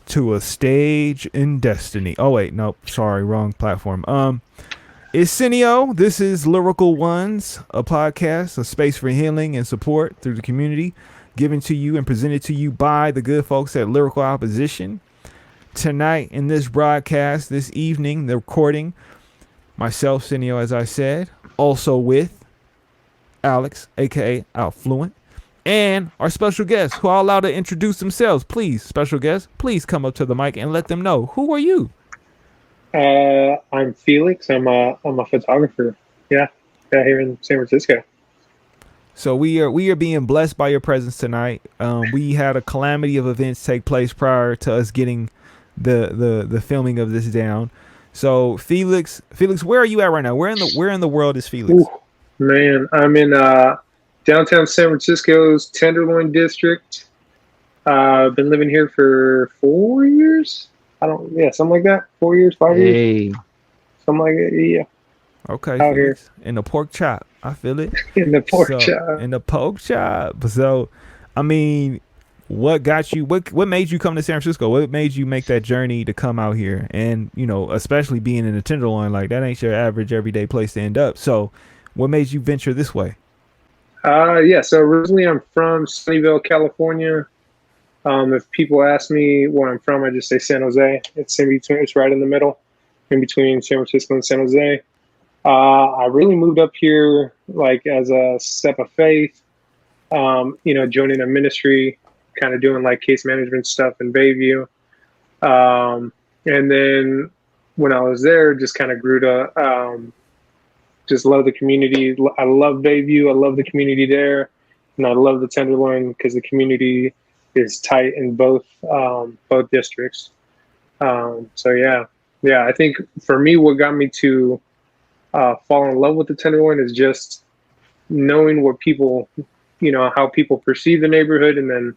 to a stage in destiny. Oh wait, nope, sorry, wrong platform. It's Sineo. This is Lyrical Ones, a podcast, a space for healing and support through the community, given to you and presented to you by the good folks at Lyrical Opposition. Tonight in this broadcast, this evening, the recording, myself, Sineo, as I said, also with Alex, aka Outfluent, and our special guests, who are allowed to introduce themselves. Please, special guests, please come up to the mic and let them know, who are you? I'm Felix. I'm a photographer. Yeah, here in San Francisco. So we are being blessed by your presence tonight. We had a calamity of events take place prior to us getting the filming of this down. So Felix, where are you at right now? Where in the world is Felix? Ooh, man, I'm in downtown San Francisco's Tenderloin district. I've been living here for 4 years. Something like that. 4 years, 5 years, Hey, something like that. Yeah, Okay, out here Felix, in the pork chop. I feel it. in the pork So chop. in the pork chop. So, I mean, what got you? What made you come to San Francisco? What made you make that journey to come out here? And especially being in the Tenderloin, like that ain't your average everyday place to end up. So, what made you venture this way? Yeah. So originally, I'm from Sunnyvale, California. If people ask me where I'm from, I just say San Jose. It's in between. It's right in the middle, in between San Francisco and San Jose. I really moved up here like as a step of faith. Joining a ministry, kind of doing like case management stuff in Bayview. And then when I was there, just kind of grew to just love the community. I love Bayview. I love the community there, and I love the Tenderloin because the community is tight in both districts. So yeah. I think for me, what got me to fall in love with the Tenderloin is just knowing what people, how people perceive the neighborhood, and then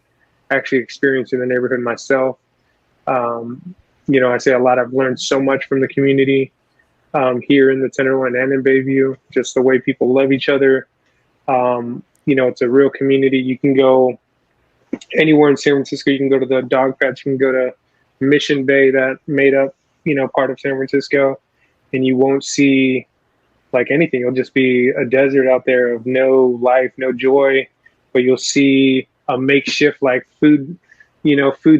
actually experiencing the neighborhood myself. I say a lot. I've learned so much from the community here in the Tenderloin and in Bayview. Just the way people love each other. It's a real community. You can go anywhere in San Francisco. You can go to the dog patch. You can go to Mission Bay, that made up, part of San Francisco, and you won't see like anything. It'll just be a desert out there of no life, no joy. But you'll see a makeshift like food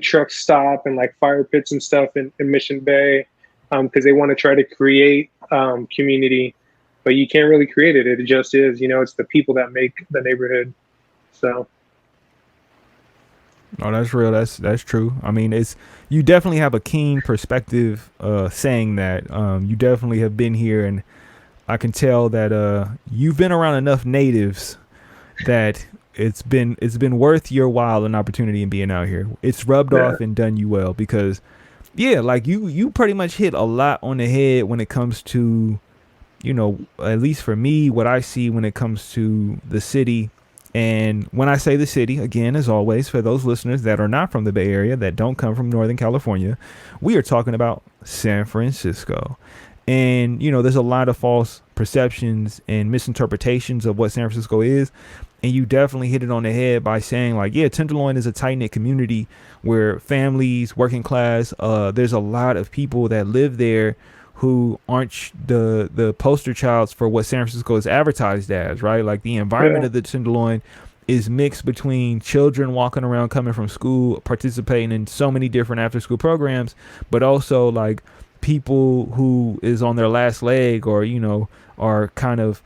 truck stop and like fire pits and stuff in Mission Bay, because they want to try to create community, but you can't really create it. It just is. It's the people that make the neighborhood. So. Oh, that's real. That's true. I mean, it's you definitely have a keen perspective, saying that. You definitely have been here, and I can tell that you've been around enough natives that it's been worth your while an opportunity in being out here. It's rubbed Yeah. off and done you well because, yeah, like you pretty much hit a lot on the head when it comes to, at least for me, what I see when it comes to the city. And when I say the city, again, as always, for those listeners that are not from the Bay Area, that don't come from Northern California, we are talking about San Francisco. And, there's a lot of false perceptions and misinterpretations of what San Francisco is. And you definitely hit it on the head by saying, like, yeah, Tenderloin is a tight-knit community where families, working class, there's a lot of people that live there who aren't the poster childs for what San Francisco is advertised as, right? Like the environment Yeah. of the Tenderloin is mixed between children walking around coming from school, participating in so many different after school programs, but also like people who is on their last leg or, are kind of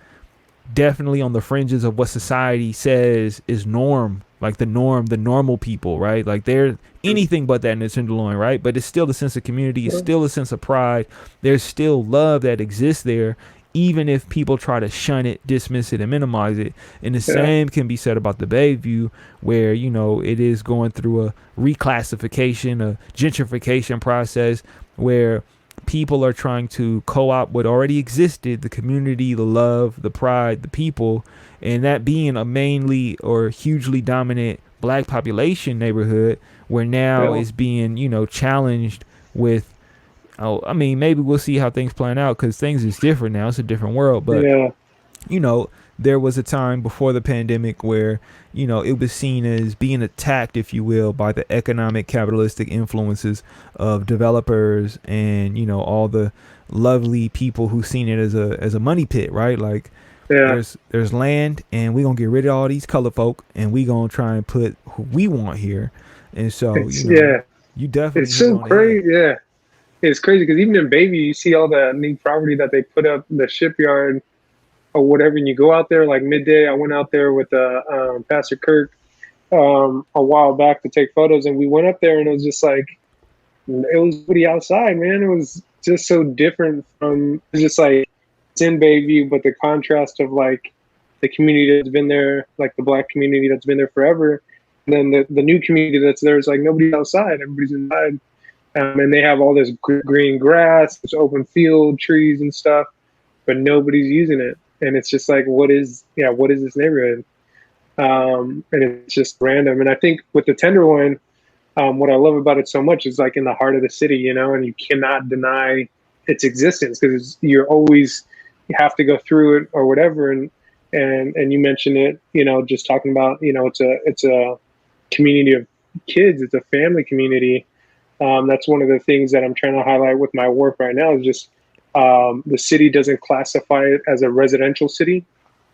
definitely on the fringes of what society says is norm, like the normal people, right? Like they're anything but that in the Tenderloin, right? But it's still a sense of community. It's still a sense of pride. There's still love that exists there, even if people try to shun it, dismiss it, and minimize it. And the same can be said about the Bayview, where, it is going through a reclassification, a gentrification process where people are trying to co-opt what already existed, the community, the love, the pride, the people, and that being a mainly or hugely dominant black population neighborhood where now is being, challenged with, I mean, maybe we'll see how things plan out because things is different now. It's a different world, but, Yeah. there was a time before the pandemic where, you know, it was seen as being attacked, if you will, by the economic capitalistic influences of developers and, you know, all the lovely people who seen it as a money pit, right? Like Yeah, there's land and we gonna get rid of all these color folk and we gonna try and put who we want here. And so, you it's know, yeah, you definitely it's hit it so on the head. crazy. Yeah, it's crazy because even in Baby, you see all the new property that they put up in the shipyard or whatever, and you go out there like midday. I went out there with Pastor Kirk a while back to take photos, and we went up there, and it was just like it was pretty outside, man. It was just so different from it's just like it's in Bayview, but the contrast of like the community that's been there, like the black community that's been there forever, and then the new community that's there is like nobody's outside, everybody's inside, and they have all this green grass, this open field, trees and stuff, but nobody's using it, and it's just like what is this neighborhood? And it's just random. And I think with the Tenderloin, what I love about it so much is like in the heart of the city, you know, and you cannot deny its existence because you're always you have to go through it or whatever. And you mentioned it, you know, just talking about, you know, it's a community of kids, it's a family community. That's one of the things that I'm trying to highlight with my work right now is just the city doesn't classify it as a residential city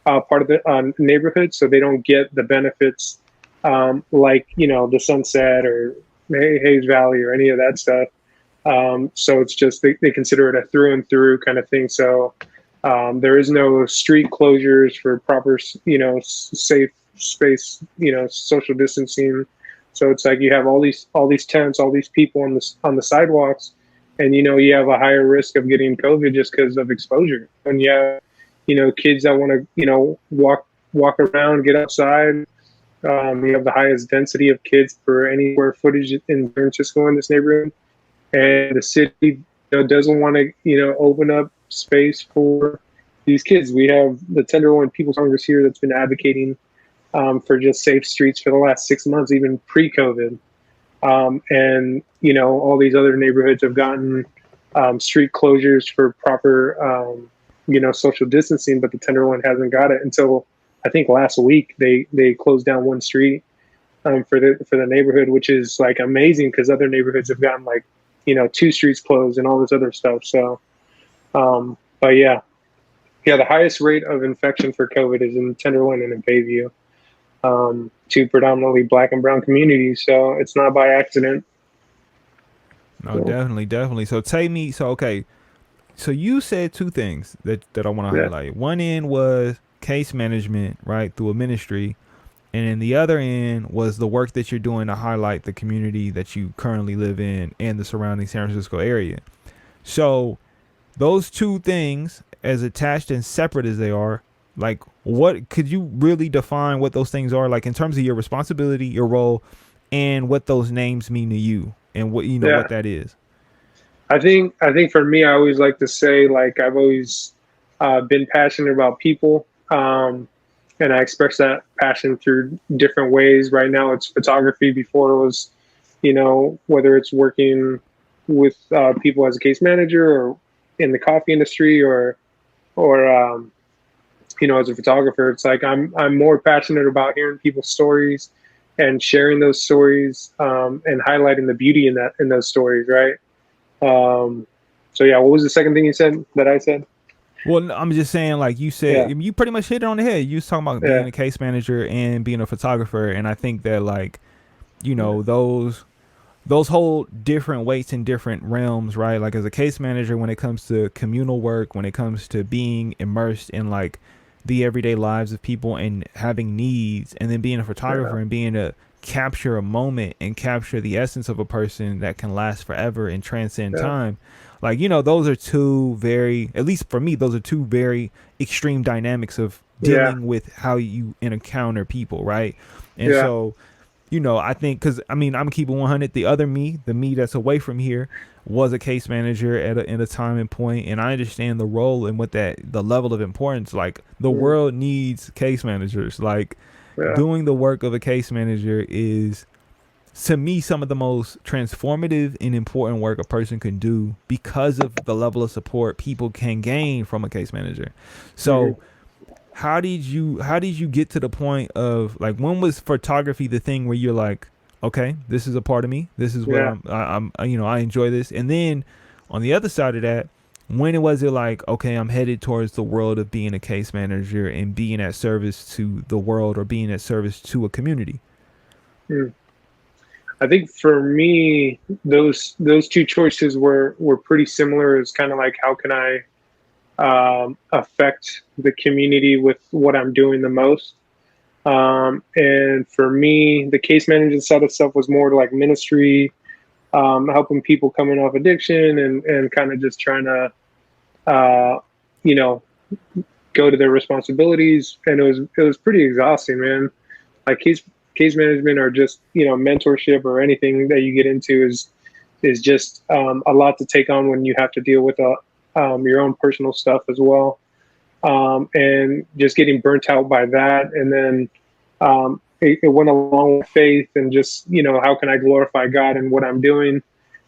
part of the neighborhood, so they don't get the benefits like you know the Sunset or Hayes Valley or any of that stuff. So it's just they consider it a through and through kind of thing. So there is no street closures for proper you know safe space, you know, social distancing. So it's like you have all these tents, all these people on the sidewalks, and you know you have a higher risk of getting COVID just because of exposure. And you have you know kids that want to you know walk around, get outside. You have the highest density of kids per any square footage in San Francisco in this neighborhood, and the city you know, doesn't want to you know open up space for these kids. We have the Tenderloin People's Congress here that's been advocating for just safe streets for the last 6 months, even pre-COVID. And you know all these other neighborhoods have gotten street closures for proper you know social distancing, but the Tenderloin hasn't got it until I think last week they closed down one street for the neighborhood, which is like amazing because other neighborhoods have gotten like you know 2 streets closed and all this other stuff. So, but yeah, the highest rate of infection for COVID is in Tenderloin and in Bayview, two predominantly black and brown communities. So it's not by accident. No, So, definitely. So take me. So okay. So you said two things that I want to yeah, highlight. One end was case management, right, through a ministry, and then the other end was the work that you're doing to highlight the community that you currently live in and the surrounding San Francisco area. So those two things, as attached and separate as they are, like what could you really define what those things are, like in terms of your responsibility, your role, and what those names mean to you, and what you know yeah. what that is. I think for me, I always like to say like I've always been passionate about people, and I express that passion through different ways. Right now, it's photography. Before it was, you know, whether it's working with people as a case manager or in the coffee industry or you know as a photographer. It's like I'm more passionate about hearing people's stories and sharing those stories and highlighting the beauty in those stories, right? Um, so yeah, what was the second thing you said that I said? Well, I'm just saying, like you said, Yeah, you pretty much hit it on the head. You was talking about being yeah, a case manager and being a photographer, and I think that, like, you yeah, know, those hold different weights in different realms, right? Like as a case manager, when it comes to communal work, when it comes to being immersed in like the everyday lives of people and having needs, and then being a yeah, photographer and being a capture a moment and capture the essence of a person that can last forever and transcend yeah, time. Like, you know, those are two very, at least for me, those are two very extreme dynamics of yeah, dealing with how you encounter people, right? And yeah, so, you know, I think, because I mean, I'm keeping 100. The other me, the me that's away from here, was a case manager at a time and point, and I understand the role and what the level of importance. Like the mm, world needs case managers. Like yeah, doing the work of a case manager is, to me, some of the most transformative and important work a person can do because of the level of support people can gain from a case manager. hmm, So how did you get to the point of like, when was photography the thing where you're like, okay, this is a part of me, this is what Yeah. I enjoy this, and then on the other side of that, when was it like, okay, I'm headed towards the world of being a case manager and being at service to the world or being at service to a community? Mm. I think for me, those two choices were pretty similar. It's kind of like, how can I affect the community with what I'm doing the most? And for me, the case management side of stuff was more like ministry, helping people coming off addiction, and kind of just trying to, uh, you know, go to their responsibilities. And it was pretty exhausting, man. Like case management, or just mentorship, or anything that you get into is just a lot to take on when you have to deal with your own personal stuff as well, and just getting burnt out by that. And then it went along with faith, and just how can I glorify God in what I'm doing,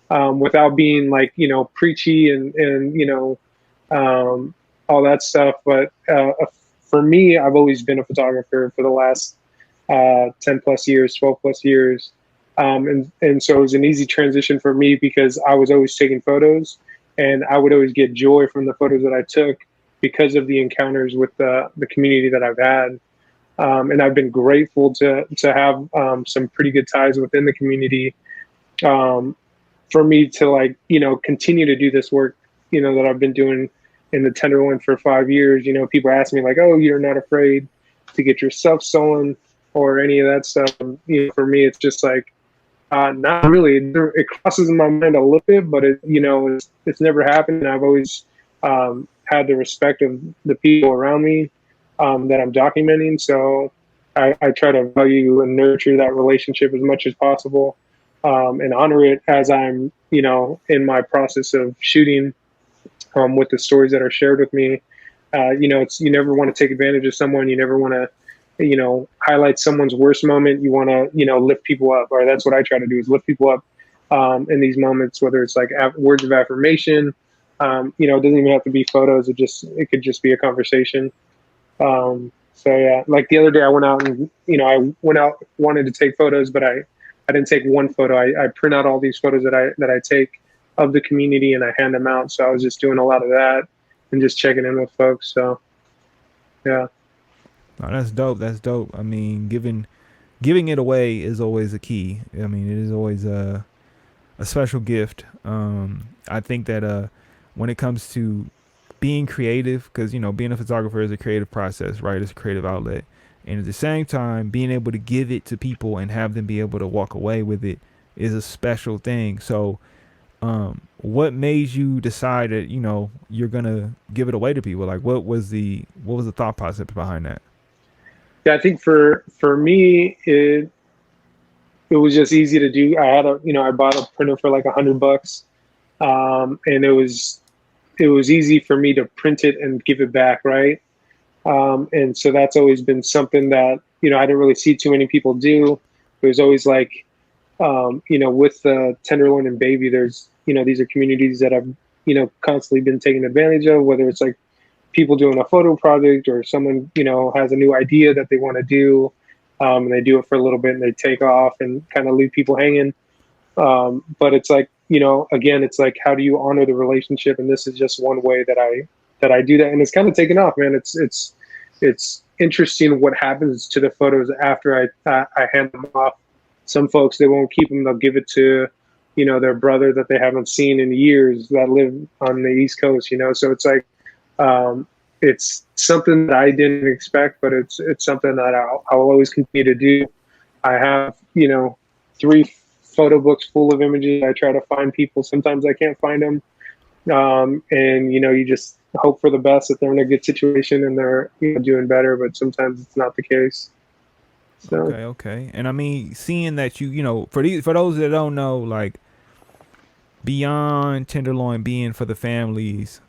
without being like preachy and all that stuff. But for me, I've always been a photographer for the last 10 plus years, 12 plus years. And so it was an easy transition for me, because I was always taking photos, and I would always get joy from the photos that I took, because of the encounters with the community that I've had. And I've been grateful to have some pretty good ties within the community, um, for me to like, continue to do this work, that I've been doing in the Tenderloin for 5 years. People ask me like, oh, you're not afraid to get your stuff stolen or any of that stuff. For me, it's just like, not really. It crosses in my mind a little bit, but it's never happened. And I've always had the respect of the people around me, that I'm documenting. So I try to value and nurture that relationship as much as possible, and honor it as I'm, in my process of shooting, with the stories that are shared with me. You never want to take advantage of someone. You never want to, highlight someone's worst moment. You want to, lift people up, or that's what I try to do, is lift people up, in these moments, whether it's like words of affirmation. It doesn't even have to be photos. It could just be a conversation. So yeah, like the other day I went out and, wanted to take photos, but I didn't take one photo. I print out all these photos that I take of the community, and I hand them out. So I was just doing a lot of that and just checking in with folks. So yeah. Oh, that's dope. That's dope. I mean, giving it away is always a key. I mean, it is always a special gift. I think that when it comes to being creative, because being a photographer is a creative process, right? It's a creative outlet, and at the same time, being able to give it to people and have them be able to walk away with it is a special thing. So, what made you decide that you're gonna give it away to people? Like, what was the thought process behind that? Yeah, I think for me, it was just easy to do. I bought a printer for like $100, and it was easy for me to print it and give it back, right? And so that's always been something that I didn't really see too many people do. It was always like, with the Tenderloin and Baby, there's these are communities that I've constantly been taken advantage of, whether it's like people doing a photo project, or someone has a new idea that they want to do, and they do it for a little bit and they take off and kind of leave people hanging. But it's like, again, it's like, how do you honor the relationship? And this is just one way that I do that, and it's kind of taken off, man. It's interesting what happens to the photos after I hand them off. Some folks, they won't keep them; they'll give it to their brother that they haven't seen in years, that live on the East Coast. So it's like, it's something that I didn't expect, but it's something that I'll always continue to do. I have 3 photo books full of images. I try to find people. Sometimes I can't find them, and you just hope for the best, that they're in a good situation and they're doing better. But sometimes it's not the case. So Okay, okay. And I mean, seeing that for those that don't know, like, beyond Tenderloin being for the families,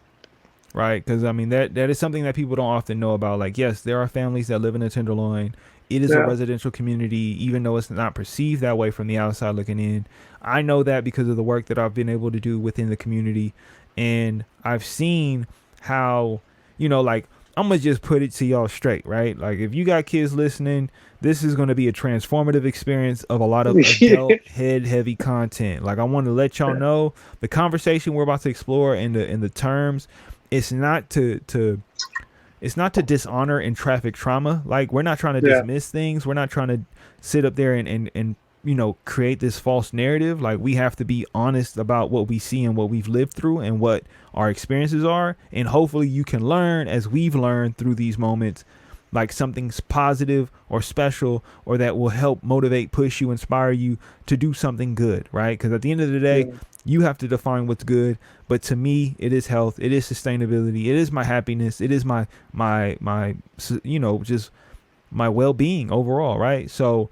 right? Because I mean, that is something that people don't often know about. Like, yes, there are families that live in the Tenderloin. It is a yeah, residential community, even though it's not perceived that way from the outside looking in. I know that because of the work that I've been able to do within the community, and I've seen how, like, I'm gonna just put it to y'all straight, right? Like, if you got kids listening, this is gonna be a transformative experience of a lot of adult head heavy content. Like, I want to let y'all know the conversation we're about to explore in the terms. It's not to it's not to dishonor and traffic trauma. Like, we're not trying to Yeah. dismiss things. We're not trying to sit up there and create this false narrative. Like, we have to be honest about what we see and what we've lived through and what our experiences are. And hopefully you can learn, as we've learned through these moments, like something's positive or special, or that will help motivate, push you, inspire you to do something good, right? Because at the end of the day, Yeah. you have to define what's good. But to me, it is health, it is sustainability, it is my happiness, it is my just my well-being overall, right? So,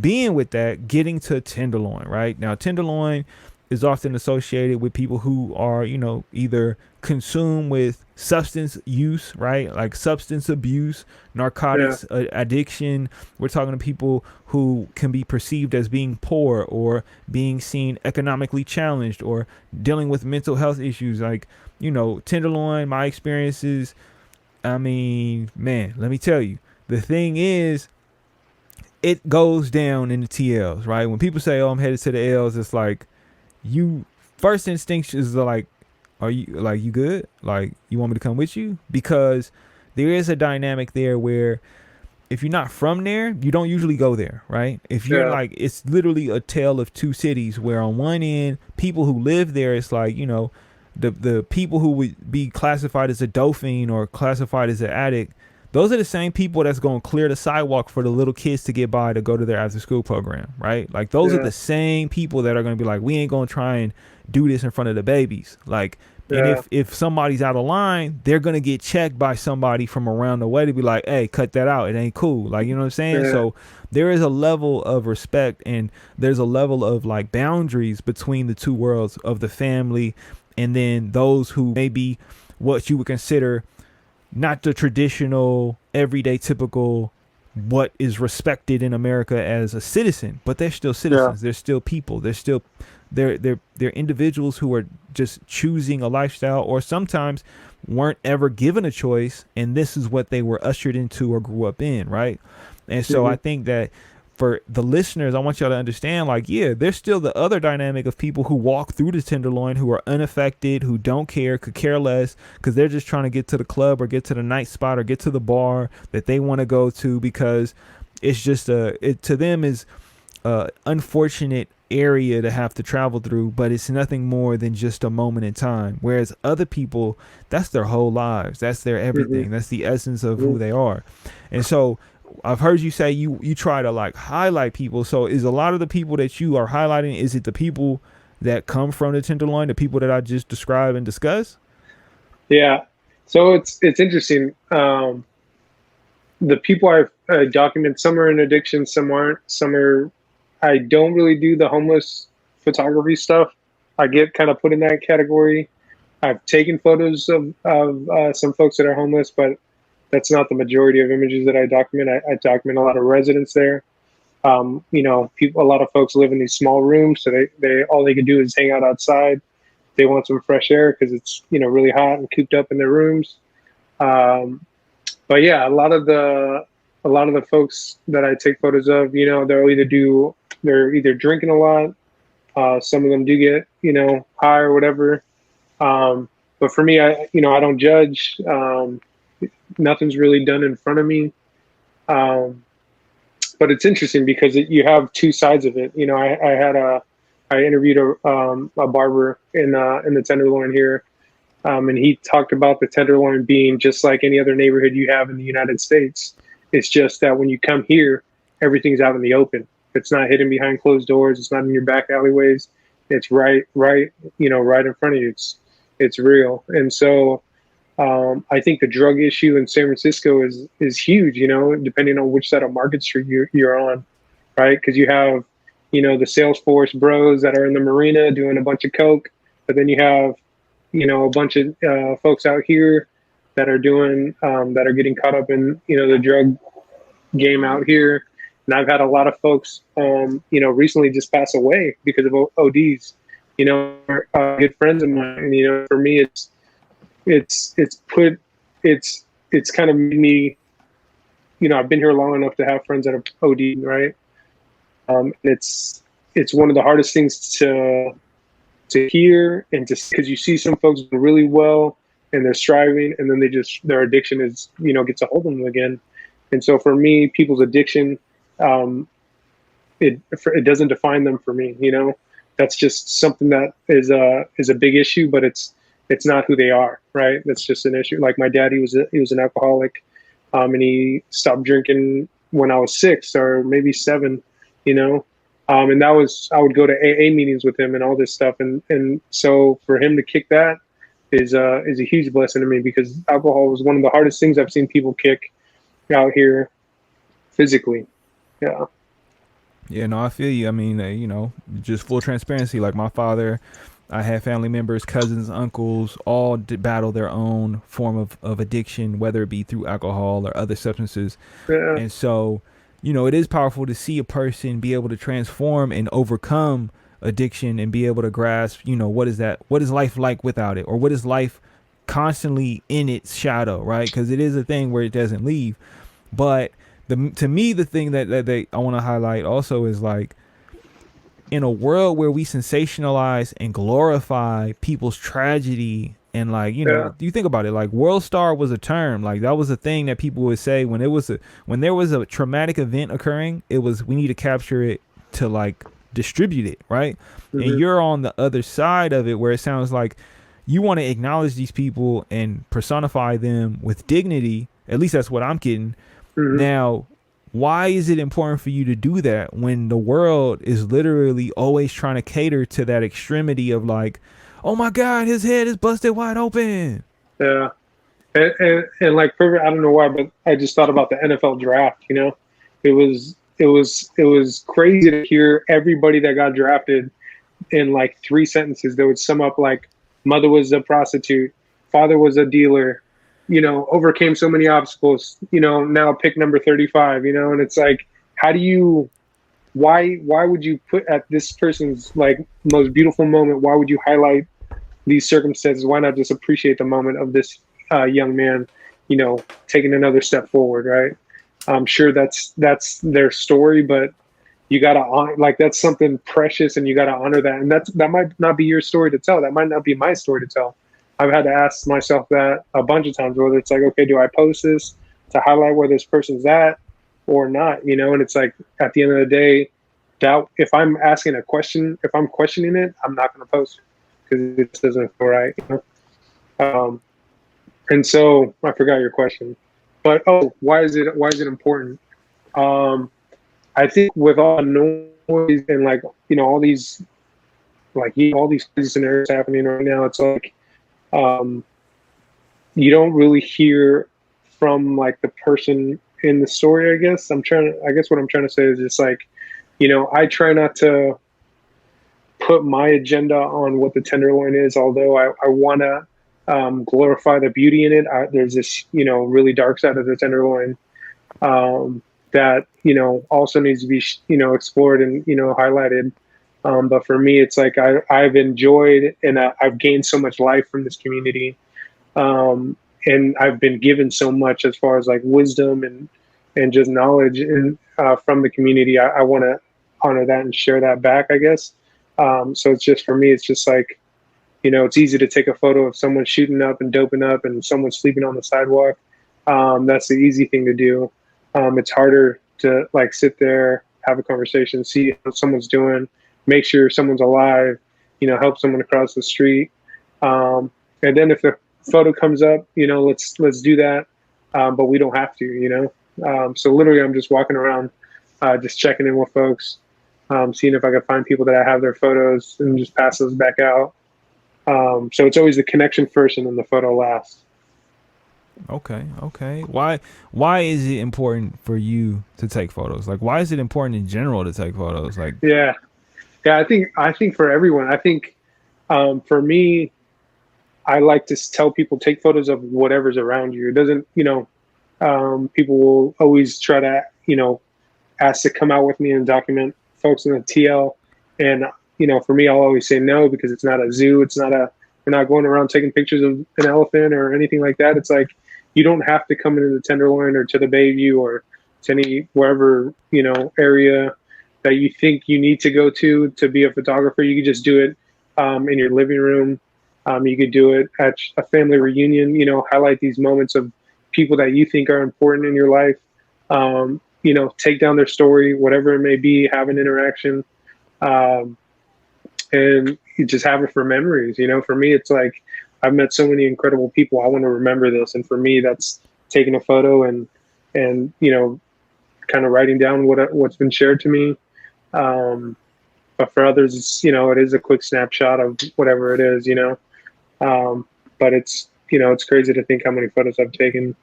being with that, getting to Tenderloin, right? Now, Tenderloin is often associated with people who are, either consumed with substance use, right? Like substance abuse, Yeah. narcotics addiction. We're talking to people who can be perceived as being poor or being seen economically challenged or dealing with mental health issues. Like, Tenderloin, my experiences, I mean, man, let me tell you. The thing is, it goes down in the TLs, right? When people say, "Oh, I'm headed to the L's," it's like, you first instinct is like, are you good? Like, you want me to come with you? Because there is a dynamic there where if you're not from there, you don't usually go there, right? If you're Yeah. like, it's literally a tale of two cities where on one end, people who live there, it's like, the people who would be classified as a dolphin or classified as an addict, those are the same people that's going to clear the sidewalk for the little kids to get by to go to their after school program, right? Like, those are Yeah. the same people that are going to be like, we ain't going to try and do this in front of the babies. Like, and Yeah. if somebody's out of line, they're going to get checked by somebody from around the way to be like, hey, cut that out. It ain't cool. Like, you know what I'm saying? Yeah. So there is a level of respect and there's a level of like boundaries between the two worlds of the family and then those who may be what you would consider not the traditional, everyday, typical, what is respected in America as a citizen, but they're still Yeah. citizens. They're still people. They're individuals who are just choosing a lifestyle, or sometimes weren't ever given a choice, and this is what they were ushered into or grew up in, right? And so Hmm. I think that for the listeners, I want y'all to understand, like, yeah, there's still the other dynamic of people who walk through the Tenderloin who are unaffected, who don't care, could care less, because they're just trying to get to the club or get to the night spot or get to the bar that they want to go to, because it's just it to them is a unfortunate area to have to travel through, but it's nothing more than just a moment in time. Whereas other people, that's their whole lives, that's their Hmm. everything, that's the essence of Hmm. who they are. And so I've heard you say you try to like highlight people. So is a lot of the people that you are highlighting, is it the people that come from the Tenderloin, the people that I just described and discussed? Yeah. So it's interesting. The people I've documented, some are in addiction, some aren't. Some are. I don't really do the homeless photography stuff. I get kind of put in that category. I've taken photos of some folks that are homeless, but that's not the majority of images that I document. I document a lot of residents there. People, a lot of folks live in these small rooms, so they all they can do is hang out outside. They want some fresh air because it's really hot and cooped up in their rooms. Um, but yeah, a lot of the folks that I take photos of, they're either drinking a lot. Some of them do get high or whatever. But for me, I don't judge. Nothing's really done in front of me. Um, but it's interesting because you have two sides of it. I interviewed a barber in the Tenderloin here, and he talked about the Tenderloin being just like any other neighborhood you have in the United States. It's just that when you come here, everything's out in the open. It's not hidden behind closed doors. It's not in your back alleyways. It's right in front of you. It's real. And so I think the drug issue in San Francisco is huge. Depending on which side of Market Street you're on, right? Because you have the Salesforce bros that are in the marina doing a bunch of coke, but then you have a bunch of folks out here that are getting caught up in the drug game out here. And I've had a lot of folks recently just pass away because of ODs. Good friends of mine. And for me, it's put it's it's kind of made me, I've been here long enough to have friends that are OD, right? And it's one of the hardest things to hear and to, because you see some folks do really well and they're striving, and then their addiction is, gets a hold of them again. And so for me, people's addiction, it doesn't define them for me. That's just something that is a big issue, but it's not who they are, right? That's just an issue. Like my dad, he was an alcoholic, and he stopped drinking when I was 6 or maybe 7, and I would go to AA meetings with him and all this stuff, and so for him to kick that is a huge blessing to me, because alcohol was one of the hardest things I've seen people kick out here physically. Yeah. Yeah, no, I feel you. I mean, just full transparency. Like my father, I had family members, cousins, uncles, all battle their own form of addiction, whether it be through alcohol or other substances. Yeah. And so, it is powerful to see a person be able to transform and overcome addiction and be able to grasp, what is life like without it, or what is life constantly in its shadow, right? Because it is a thing where it doesn't leave. But to me, the thing that I want to highlight also is like, in a world where we sensationalize and glorify people's tragedy, and like, you think about it, like world star was a term, like that was a thing that people would say when there was a traumatic event occurring. It was, we need to capture it to like distribute it, right? Mm-hmm. And you're on the other side of it, where it sounds like you want to acknowledge these people and personify them with dignity. At least that's what I'm getting. Mm-hmm. Now, why is it important for you to do that when the world is literally always trying to cater to that extremity of like, oh my God, his head is busted wide open? Yeah. And like, I don't know why, but I just thought about the NFL draft. It was crazy to hear everybody that got drafted in like 3 sentences. They would sum up like, mother was a prostitute, father was a dealer, overcame so many obstacles, now pick number 35, and it's like, why would you put at this person's like most beautiful moment? Why would you highlight these circumstances? Why not just appreciate the moment of this young man, taking another step forward, right? I'm sure that's their story, but you got to honor, like, that's something precious, and you got to honor that. And that might not be your story to tell. That might not be my story to tell. I've had to ask myself that a bunch of times, whether it's like, okay, do I post this to highlight where this person's at or not? And it's like, at the end of the day, if I'm asking a question, if I'm questioning it, I'm not going to post it because it doesn't feel right. And so I forgot your question, but why is it important? I think with all the noise and like, all these crazy scenarios happening right now, it's like, you don't really hear from like the person in the story, I guess. I guess what I'm trying to say is just like, I try not to put my agenda on what the Tenderloin is, although I want to glorify the beauty in it. There's this, really dark side of the Tenderloin that, also needs to be, explored and, highlighted. But for me, it's like I've enjoyed and I've gained so much life from this community. And I've been given so much as far as like wisdom and just knowledge from the community. I want to honor that and share that back, I guess. So it's just, for me, it's just like, it's easy to take a photo of someone shooting up and doping up and someone sleeping on the sidewalk. That's the easy thing to do. It's harder to like sit there, have a conversation, see how someone's doing, make sure someone's alive, help someone across the street. And then if the photo comes up, let's do that. But we don't have to, so literally I'm just walking around, just checking in with folks, seeing if I can find people that I have their photos and just pass those back out. So it's always the connection first and then the photo last. Okay. Why is it important for you to take photos? Like, why is it important in general to take photos? Like, yeah. I think for everyone, I think, for me, I like to tell people, take photos of whatever's around you. It doesn't, people will always try to, ask to come out with me and document folks in the TL. And, for me, I'll always say no, because it's not a zoo. We're not going around taking pictures of an elephant or anything like that. It's like, you don't have to come into the Tenderloin or to the Bayview or to any wherever, area that you think you need to go to be a photographer. You could just do it in your living room. You could do it at a family reunion, highlight these moments of people that you think are important in your life. Take down their story, whatever it may be, have an interaction. Um, and you just have it for memories. For me, it's like I've met so many incredible people. I want to remember this, and for me, that's taking a photo and kind of writing down what's been shared to me. But for others, it is a quick snapshot of whatever it is. But it's crazy to think how many photos I've taken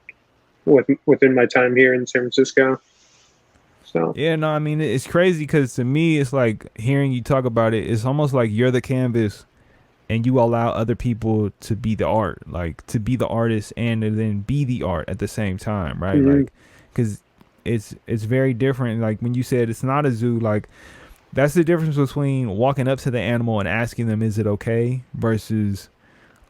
within my time here in San Francisco. So Yeah, no, I mean it's crazy because to me it's like hearing you talk about it. It's almost like you're the canvas and you allow other people to be the art, like to be the artist and to then be the art at the same time, right? mhm. Like, because it's very different. Like when you said it's not a zoo, like that's the difference between walking up to the animal and asking them, "Is it okay?" versus,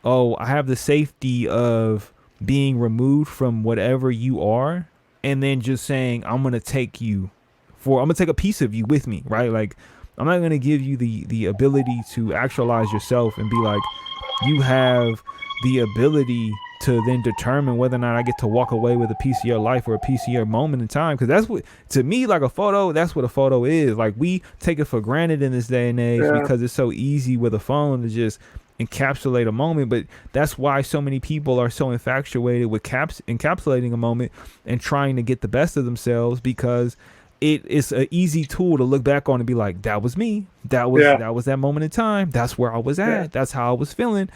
"Oh, I have the safety of being removed from whatever you are," and then just saying, I'm gonna take a piece of you with me, right? Like I'm not gonna give you the ability to actualize yourself and be like, you have the ability to then determine whether or not I get to walk away with a piece of your life or a piece of your moment in time. Because that's what, to me, like a photo, that's what a photo is. Like we take it for granted in this day and age Yeah, because it's so easy with a phone to just encapsulate a moment. But that's why so many people are so infatuated with encapsulating a moment and trying to get the best of themselves because it is an easy tool to look back on and be like, that was me. yeah, That was that moment in time. That's where I was yeah, at. That's how I was feeling.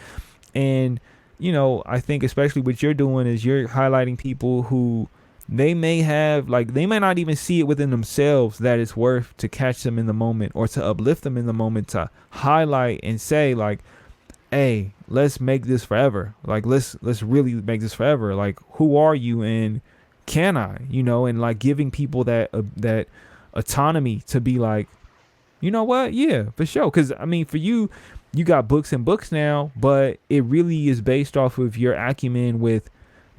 And I think especially what you're doing is you're highlighting people who they may have, like, they may not even see it within themselves that it's worth to catch them in the moment or to uplift them in the moment, to highlight and say like, hey, let's make this forever. Like let's really make this forever. Like who are you and can I, and like giving people that autonomy to be like, you know what? Yeah, for sure. Because I mean, for you, you got books and books now, but it really is based off of your acumen with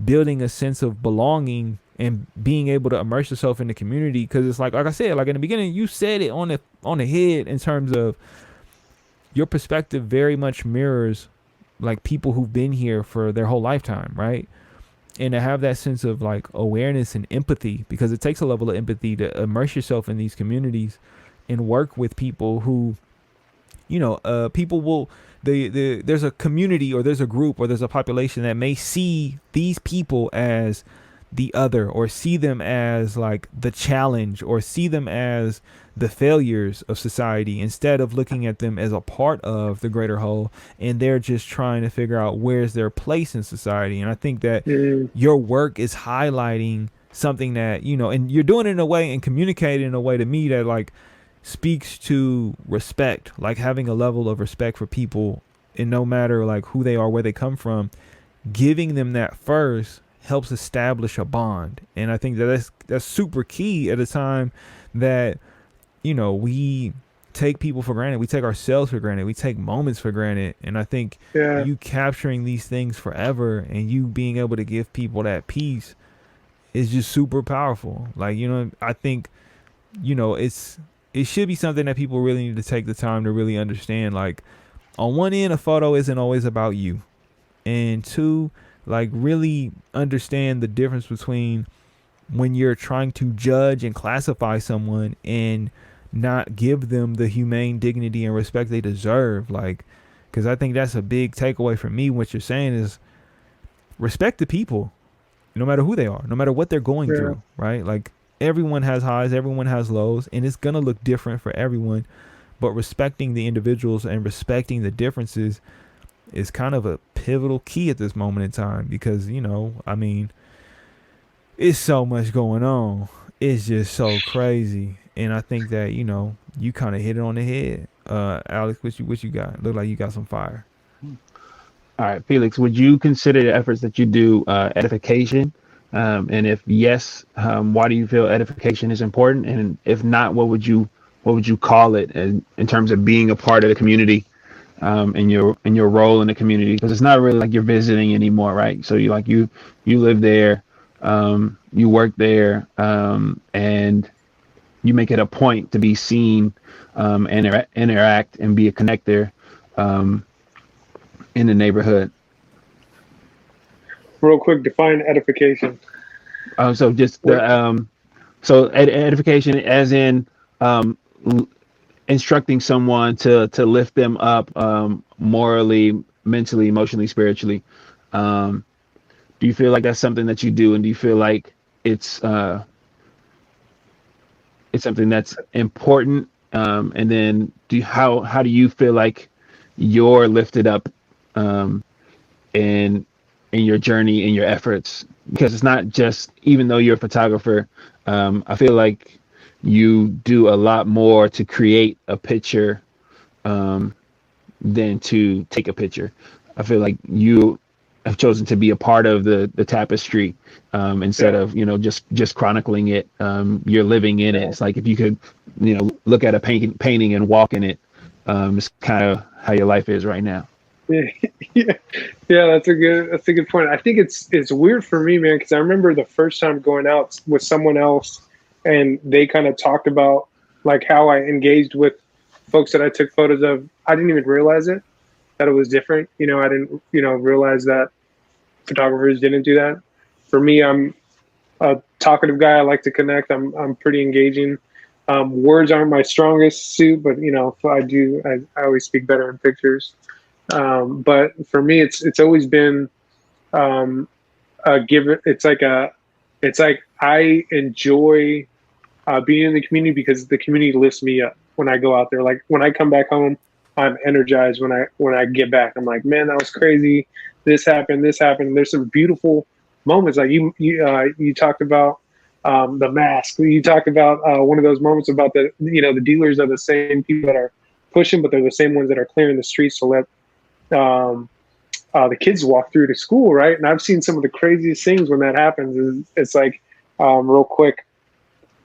building a sense of belonging and being able to immerse yourself in the community. Because it's like I said, like in the beginning, you said it on the head in terms of your perspective very much mirrors like people who've been here for their whole lifetime, right? And to have that sense of like awareness and empathy, because it takes a level of empathy to immerse yourself in these communities and work with people who, people will, there's a community or there's a group or there's a population that may see these people as the other or see them as like the challenge or see them as the failures of society instead of looking at them as a part of the greater whole, and they're just trying to figure out where's their place in society. And I think that mhm, your work is highlighting something that, and you're doing it in a way and communicating in a way to me that like speaks to respect, like having a level of respect for people, and no matter like who they are, where they come from, giving them that first helps establish a bond. And I think that that's super key at a time that we take people for granted, we take ourselves for granted, we take moments for granted. And I think yeah, you capturing these things forever and you being able to give people that peace is just super powerful. Like, I think it should be something that people really need to take the time to really understand. Like, on one end, a photo isn't always about you, and two, like really understand the difference between when you're trying to judge and classify someone and not give them the humane dignity and respect they deserve. Like, because I think that's a big takeaway from me. What you're saying is respect the people, no matter who they are, no matter what they're going yeah, through, right? Like, everyone has highs, everyone has lows, and it's going to look different for everyone. But respecting the individuals and respecting the differences is kind of a pivotal key at this moment in time because, I mean, it's so much going on. It's just so crazy. And I think that, you kind of hit it on the head. Alex, what you got? Look like you got some fire. All right, Felix, would you consider the efforts that you do edification? And if yes, why do you feel edification is important? And if not, what would you call it in terms of being a part of the community in your role in the community, because it's not really like you're visiting anymore, right? So you live there, you work there, and you make it a point to be seen, and interact and be a connector, um, in the neighborhood. Real quick, define edification. So just What? edification, as in, um, instructing someone to lift them up, morally, mentally, emotionally, spiritually. Um, do you feel like that's something that you do, and do you feel like it's uh, it's something that's important? And then how do you feel like you're lifted up, um, in your journey, in your efforts? Because it's not just, even though you're a photographer, I feel like you do a lot more to create a picture, um, than to take a picture. I feel like you have chosen to be a part of the tapestry, instead Yeah. of just chronicling it. You're living in it. Yeah. It's like if you could look at a painting and walk in it. It's kind of how your life is right now. Yeah, yeah, yeah. That's a good point. I think it's weird for me, man, because I remember the first time going out with someone else, and they kind of talked about like how I engaged with folks that I took photos of. I didn't even realize it that it was different. I didn't realize that photographers didn't do that. For me, I'm a talkative guy. I like to connect. I'm pretty engaging. Words aren't my strongest suit, but I always speak better in pictures. But for me, it's always been um, a give. It's like I enjoy being in the community because the community lifts me up when I go out there. Like when I come back home, I'm energized. When I get back, I'm like, man, that was crazy. This happened. This happened. There's some beautiful moments. Like you talked about the mask. You talked about one of those moments about the dealers are the same people that are pushing, but they're the same ones that are clearing the streets to let um, the kids walk through to school, right? And I've seen some of the craziest things when that happens. It's like real quick,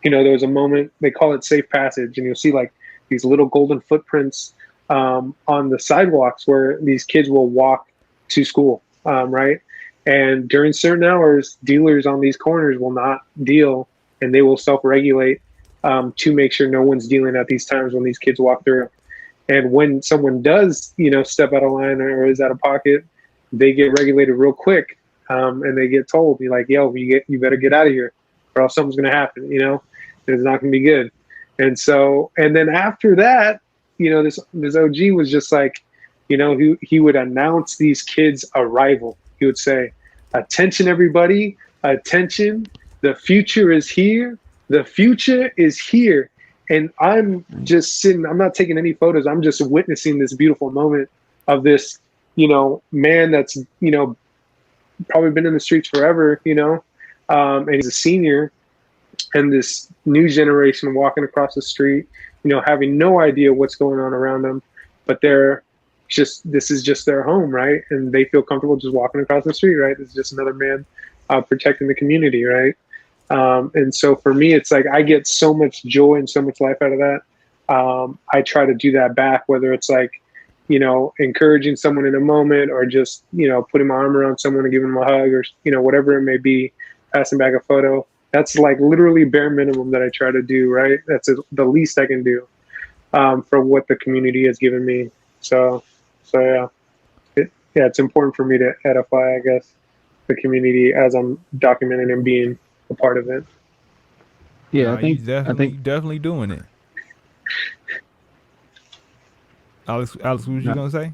there was a moment, they call it safe passage, and you'll see like these little golden footprints on the sidewalks where these kids will walk to school, right? And during certain hours, dealers on these corners will not deal, and they will self-regulate to make sure no one's dealing at these times when these kids walk through. And when someone does, step out of line or is out of pocket, they get regulated real quick, and they get told, "You're like, yo, you better get out of here, or else something's gonna happen." It's not gonna be good. And then after that, this OG was just like, he would announce these kids' arrival. He would say, "Attention, everybody! Attention! The future is here. The future is here." And I'm just sitting, I'm not taking any photos. I'm just witnessing this beautiful moment of this, man that's, probably been in the streets forever, and he's a senior, and this new generation walking across the street, having no idea what's going on around them, but this is just their home, right? And they feel comfortable just walking across the street, right? It's just another man protecting the community, right? And so for me, it's like I get so much joy and so much life out of that. I try to do that back, whether it's like, encouraging someone in a moment, or just, putting my arm around someone and giving them a hug, or, whatever it may be, passing back a photo. That's like literally bare minimum that I try to do, right? That's the least I can do for what the community has given me. So yeah, it's important for me to edify, I guess, the community as I'm documenting and being a part of it. Yeah, No, I you think I definitely think definitely doing it. Alex, what was you no, gonna say?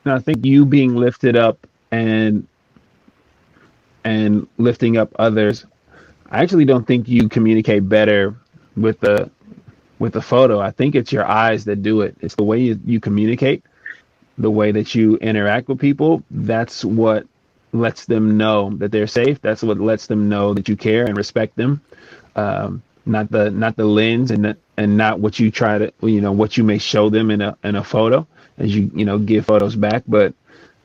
no, I think you being lifted up, and lifting up others. I actually don't think you communicate better with the photo. I think it's your eyes that do it. It's the way you communicate, the way that you interact with people. That's what lets them know that they're safe. That's what lets them know that you care and respect them. Not the lens, and not what you try to, what you may show them in a photo, as you give photos back. But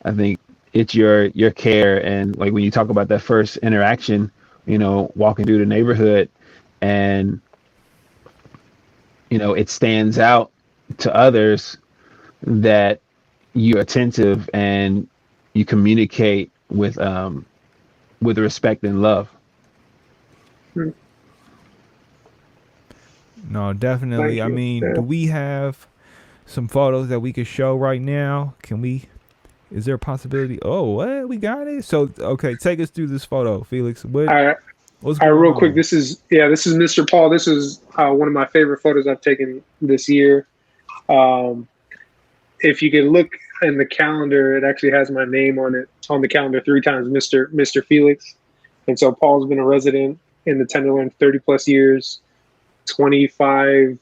I think it's your care, and like when you talk about that first interaction, walking through the neighborhood, and it stands out to others that you're attentive and you communicate with respect and love. No, definitely. Thank I you. mean, Yeah. do we have some photos that we could show right now? Can we? Is there a possibility? Oh, what? We got it. So, okay, take us through this photo, Felix. All right. What's All right, going real quick. on? This is Mr. Paul. This is one of my favorite photos I've taken this year. Um, if you can look in the calendar, it actually has my name on it on the calendar 3 times, Mr. Felix. And so Paul's been a resident in the Tenderloin 30 plus years. 25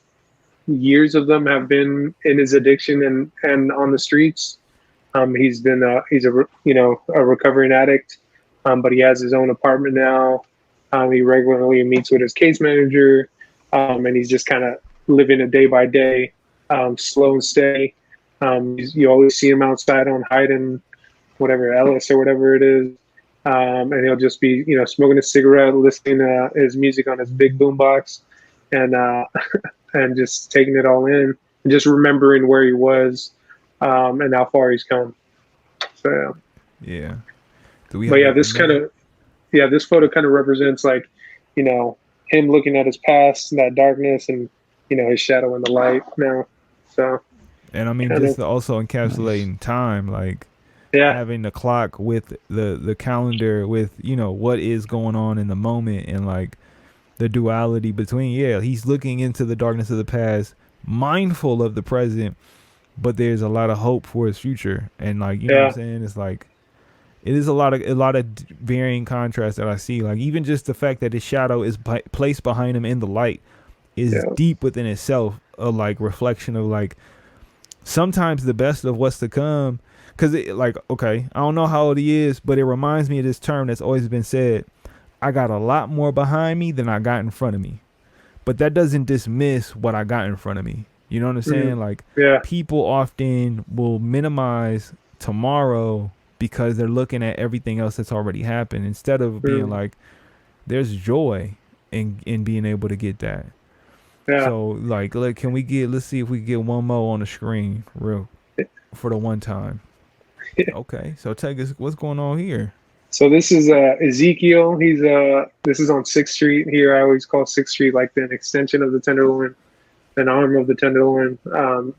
years of them have been in his addiction and on the streets. He's a recovering addict, but he has his own apartment now. He regularly meets with his case manager, and he's just kind of living a day by day, slow and steady. You always see him outside on Hyden, whatever Ellis or whatever it is, and he'll just be smoking a cigarette, listening to his music on his big boombox, and and just taking it all in, and just remembering where he was, and how far he's come. So Yeah. Do we but have yeah, a minute? this photo kind of represents like, him looking at his past, that darkness, and his shadow in the light now. So And I mean, kind just of also Nice. encapsulating time, like yeah, having the clock with the calendar with what is going on in the moment, and like the duality between, yeah, he's looking into the darkness of the past, mindful of the present, but there's a lot of hope for his future. And like, what I'm yeah, saying, it's like it is a lot of varying contrasts that I see. Like even just the fact that his shadow is placed behind him in the light is yeah, deep within itself, a like reflection of like sometimes the best of what's to come. Cause like, okay, I don't know how old he is, but it reminds me of this term that's always been said: I got a lot more behind me than I got in front of me. But that doesn't dismiss what I got in front of me. You know what I'm mm, saying? Like yeah, people often will minimize tomorrow because they're looking at everything else that's already happened, instead of being mm, like, there's joy in being able to get that. yeah. So like, can we get? Let's see if we can get one more on the screen, real, for the one time. Okay, so take us. What's going on here? So this is Ezekiel. This is on Sixth Street here. I always call Sixth Street like an extension of the Tenderloin, an arm of the Tenderloin. And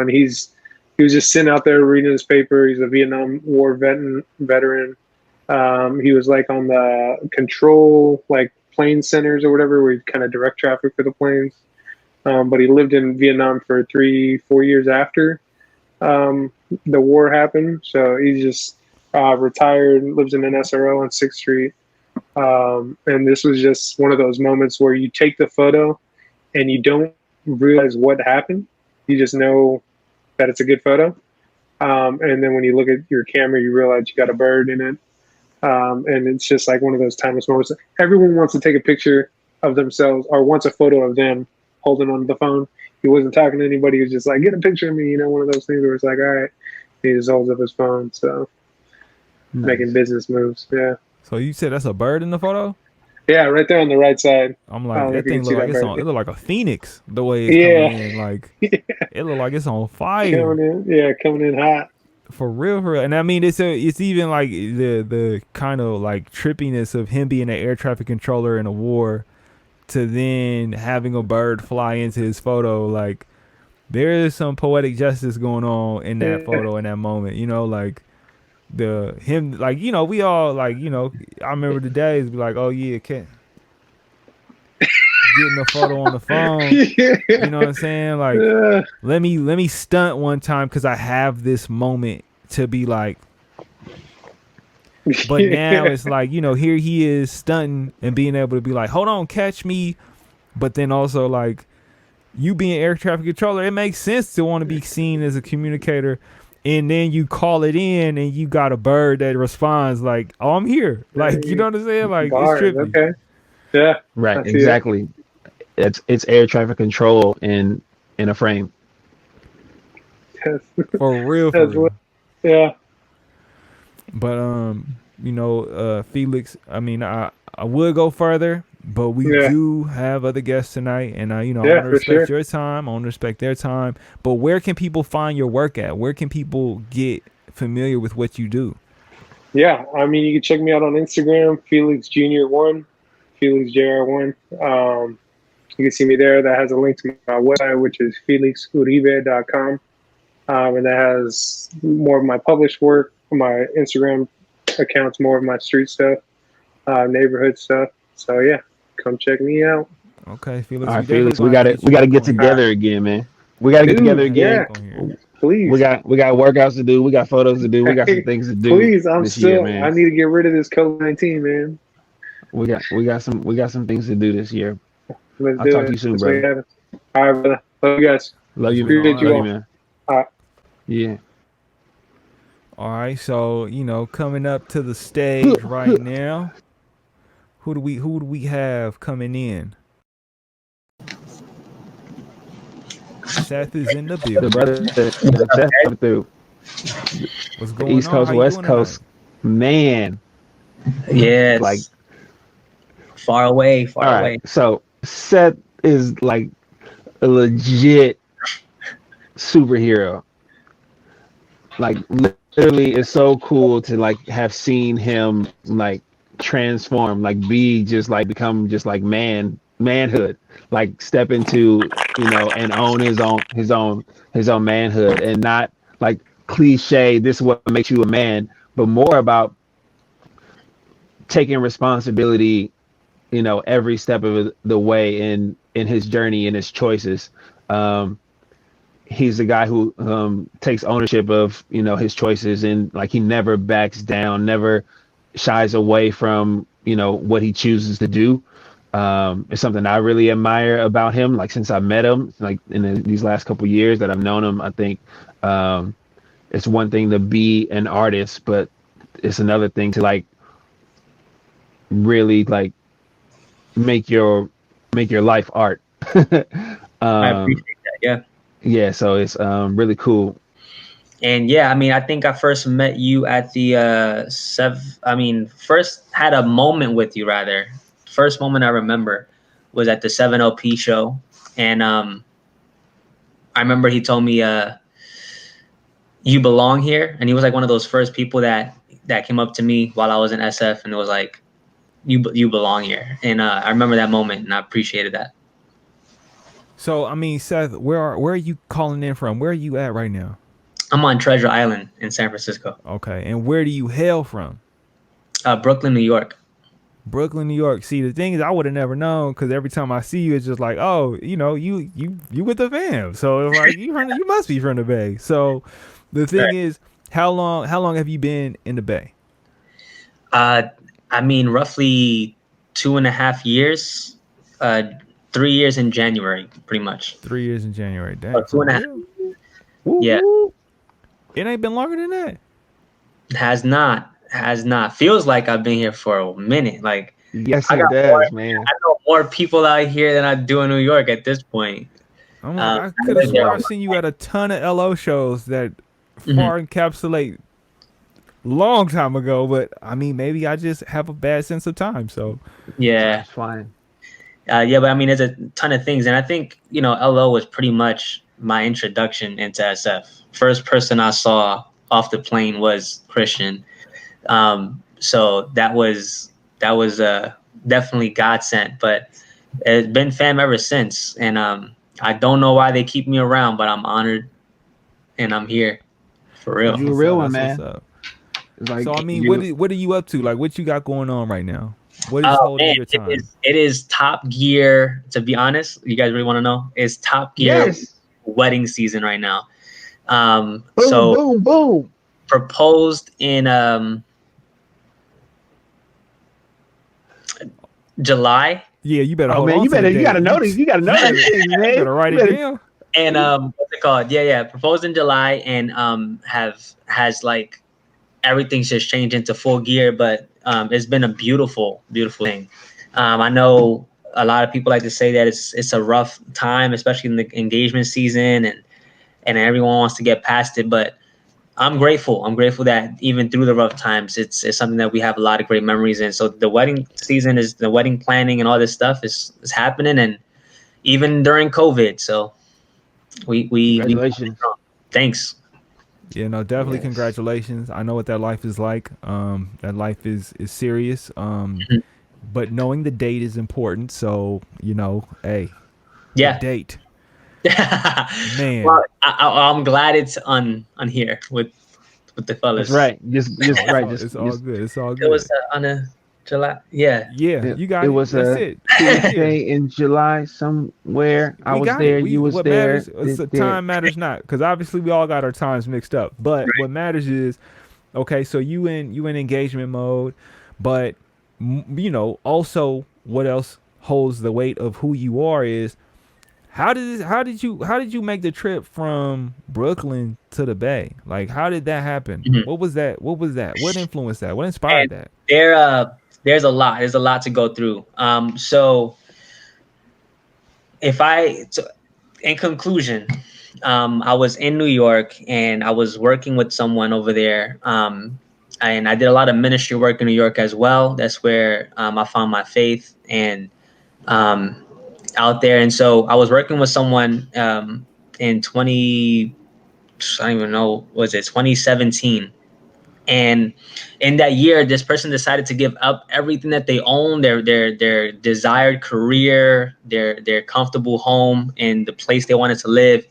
he was just sitting out there reading his paper. He's a Vietnam War veteran. He was like on the control, like plane centers or whatever, where you kind of direct traffic for the planes. But he lived in Vietnam for 3, 4 years after the war happened. So he's just retired, lives in an SRO on Sixth Street. And this was just one of those moments where you take the photo and you don't realize what happened. You just know that it's a good photo. And then when you look at your camera, you realize you got a bird in it. And it's just like one of those timeless moments. Everyone wants to take a picture of themselves or wants a photo of them holding on to the phone. He wasn't talking to anybody. He was just like, get a picture of me. One of those things where it's like, all right, he just holds up his phone. So making Nice. business moves. Yeah. So you said that's a bird in the photo? Yeah, right there on the right side. I'm I like, don't know if that you thing can see look like that it's bird. on. It look like a phoenix the way it's coming Yeah. in. Like Yeah. it look like it's on fire. Coming in. Yeah, coming in hot. For real, for real. And I mean, it's even like the kind of like trippiness of him being an air traffic controller in a war, to then having a bird fly into his photo. Like there is some poetic justice going on in that Yeah. photo in that moment. Like the him, like we all like I remember the days be like, oh yeah, getting a photo on the phone. You know what I'm saying? Like Yeah. let me stunt one time because I have this moment to be like. But now Yeah. it's like, here he is stunting and being able to be like, hold on, catch me. But then also like you being air traffic controller, it makes sense to want to be seen as a communicator. And then you call it in and you got a bird that responds like, oh, I'm here. Like, you know what I'm saying? Like it's Bars. trippy. Okay. Yeah. Right. I see it. Exactly. It's air traffic control in a frame. Yes. For real, for That's real. what. Yeah. But Felix, I mean, I would go further, But we Yeah. do have other guests tonight, and I Yeah, want to for respect sure. your time. I want to respect their time. But where can people find your work at? Where can people get familiar with what you do? Yeah, I mean, you can check me out on Instagram, Felix Junior One, Felix Jr. 1. You can see me there. That has a link to my website, which is felixuribe.com. And that has more of my published work. My Instagram account's more of my street stuff, neighborhood stuff. So yeah, come check me out. Okay, All Felix, we right, definitely Felix, gonna have to get we you gotta back get on here. together again, man. We gotta get together Dude, Have you yeah, again. back on here. We please. got workouts to do. We got photos to do. We got some Hey, things to do please. this year, I man. need to get rid of this COVID-19, man. We got some things to do this year. Let's I'll do talk to it. you soon, Let's make it brother. happen. All right, brother. Love you guys. Love It's you, been an man. Appreciate you Love you, honor. all. man. All right. Yeah. All right, so coming up to the stage right now, who do we have coming in? Seth is in the The building. brother, Seth coming through What's the going East on? Coast, How you West doing tonight? Coast. Man, like, Yes, far away, all far right. away. So Seth is like a legit superhero. Like literally, it's so cool to like have seen him like transform, like be just like become just like manhood, like step into and own his own manhood, and not like cliche. This is what makes you a man, but more about taking responsibility, every step of the way in his journey and his choices. Um, he's the guy who takes ownership of his choices, and like he never backs down, never shies away from what he chooses to do. It's something I really admire about him. Like since I met him, like these last couple years that I've known him, I think it's one thing to be an artist, but it's another thing to like really like make your life art. I um, appreciate that. Yeah. yeah, so it's really cool. And yeah, I mean, I think I first met you at the first had a moment with you rather. First moment I remember was at the 7LP show. And I remember he told me you belong here. And he was like one of those first people that came up to me while I was in SF and it was like, you belong here. And I remember that moment and I appreciated that. So Seth, where are you calling in from? Where are you at right now? I'm on Treasure Island in San Francisco. Okay, and where do you hail from? Brooklyn, New York. Brooklyn, New York. See, the thing is, I would have never known because every time I see you, it's just like, oh, you with the fam. So it's like you must be from the Bay. So the thing Right. is, how long have you been in the Bay? I mean, roughly 2.5 years. 3 years in January, pretty much. 3 years in January. Dang, Oh, for 2.5. real? Yeah. It ain't been longer than that. Has not. Feels like I've been here for a minute. Like Yes, I it got does, man. I know more people out here than I do in New York at this point. I'm like, I I could have lived there swore all I've seen you at a ton of LO shows that Mhm. far encapsulate long time ago, but maybe I just have a bad sense of time. So Yeah. It's fine. Yeah, but I mean, there's a ton of things, and I think LO was pretty much my introduction into SF. First person I saw off the plane was Christian, so that was definitely God sent. But it's been fam ever since, and I don't know why they keep me around, but I'm honored, and I'm here for real. You a real one, That's what's man. up. It's like So you. what are you up to? Like, what you got going on right now? What is Oh holding man, your time? it is Top Gear. To be honest, you guys really want to know? It's Top Gear Yes. wedding season right now. Boom, So boom, boom. proposed in July, Yeah, you better Oh hold man, on you to the better. You date. gotta know these. You gotta know these things, You man. better write You it better- down. and what's it called? Yeah, proposed in July, and has like everything's just changed into full gear. But it's been a beautiful, beautiful thing. I know a lot of people like to say that it's a rough time, especially in the engagement season, and everyone wants to get past it. But I'm grateful. I'm grateful that even through the rough times, it's something that we have a lot of great memories in. So the wedding season is the wedding planning and all this stuff is happening, and even during COVID. So we Congratulations. thanks. Yeah, no, definitely Yes. congratulations. I know what that life is like. That life is serious. Mhm. But knowing the date is important. So, hey, the Yeah. date, Well, man. I'm glad it's on here with the That's fellas. right. Just Oh, it's right. all it's all Just good. It's all It was good. on a July. Yeah. Yeah, it, you it got it. was That's a it. Right there. Tuesday in July somewhere. I We was got it. there. We You was what there. matters. The There. time matters not, because obviously we all got our times mixed up. But what matters is, okay, so you in engagement mode, but also what else holds the weight of who you are is how did you make the trip from Brooklyn to the Bay? Like, how did that happen? Mhm. What was that? What was that? What influenced that? What inspired And that? there's a lot. There's a lot to go through. So if I so in conclusion, I was in New York and I was working with someone over there. And I did a lot of ministry work in New York as well. That's where I found my faith and um, out there. And so I was working with someone in 20, I don't even know, was it 2017? And in that year, this person decided to give up everything that they own, their desired career, their comfortable home, and the place they wanted to live,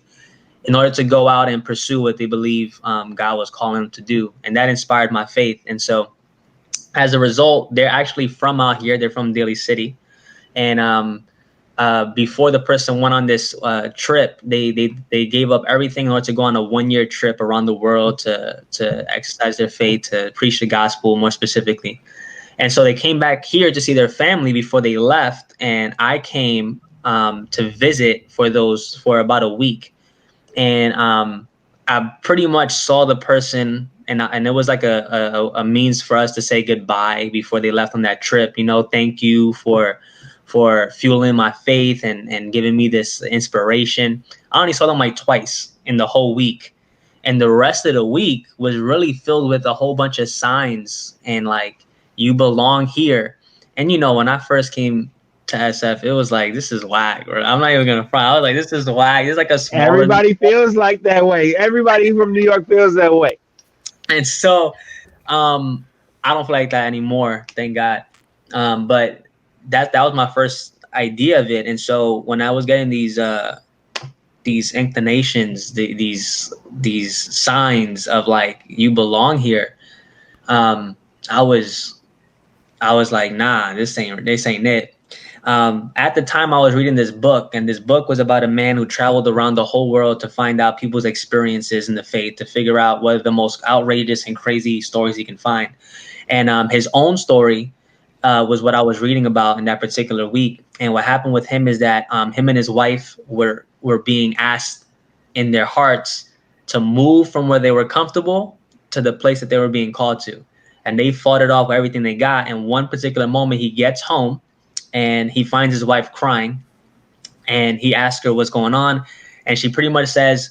in order to go out and pursue what they believe God was calling them to do. And that inspired my faith. And so, as a result, they're actually from out here. They're from Daly City, and before the person went on this trip, they gave up everything in order to go on a 1 year trip around the world to exercise their faith, to preach the gospel more specifically. And so they came back here to see their family before they left, and I came to visit for about a week, and I pretty much saw the person. And it was like a means for us to say goodbye before they left on that trip. Thank you for fueling my faith and giving me this inspiration. I only saw them like twice in the whole week. And the rest of the week was really filled with a whole bunch of signs and like, you belong here. And when I first came to SF, it was like, this is whack. Or I'm not even gonna front. I was like, this is whack. It's like a smaller. Everybody feels like that way. Everybody from New York feels that way. And so I don't feel like that anymore, thank God. But that was my first idea of it. And so when I was getting these inclinations, these signs of like, you belong here, um, I was I was like, nah, this ain't it. At the time, I was reading this book, and this book was about a man who traveled around the whole world to find out people's experiences in the faith, to figure out what are the most outrageous and crazy stories he can find. And his own story was what I was reading about in that particular week. And what happened with him is that him and his wife were being asked in their hearts to move from where they were comfortable to the place that they were being called to. And they fought it off with everything they got. And one particular moment, he gets home and he finds his wife crying, and he asks her what's going on. And she pretty much says,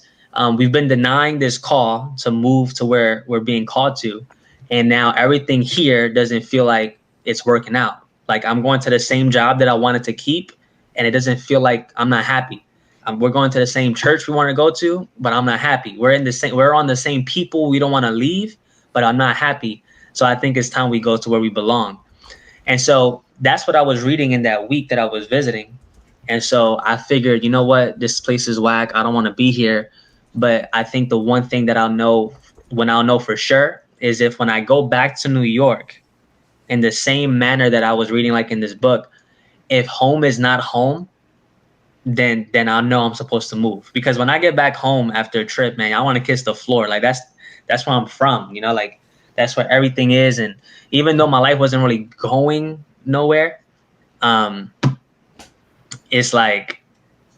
we've been denying this call to move to where we're being called to. And now everything here doesn't feel like it's working out. Like, I'm going to the same job that I wanted to keep, and it doesn't feel like I'm not happy. We're going to the same church we want to go to, but I'm not happy. We're on the same people we don't want to leave, but I'm not happy. So I think it's time we go to where we belong. And so that's what I was reading in that week that I was visiting. And so I figured, you know what, this place is whack. I don't want to be here. But I think the one thing that I'll know for sure is if when I go back to New York in the same manner that I was reading, like in this book, if home is not home, then I'll know I'm supposed to move. Because when I get back home after a trip, man, I want to kiss the floor. Like that's where I'm from, like that's where everything is. And even though my life wasn't really going nowhere, um, it's like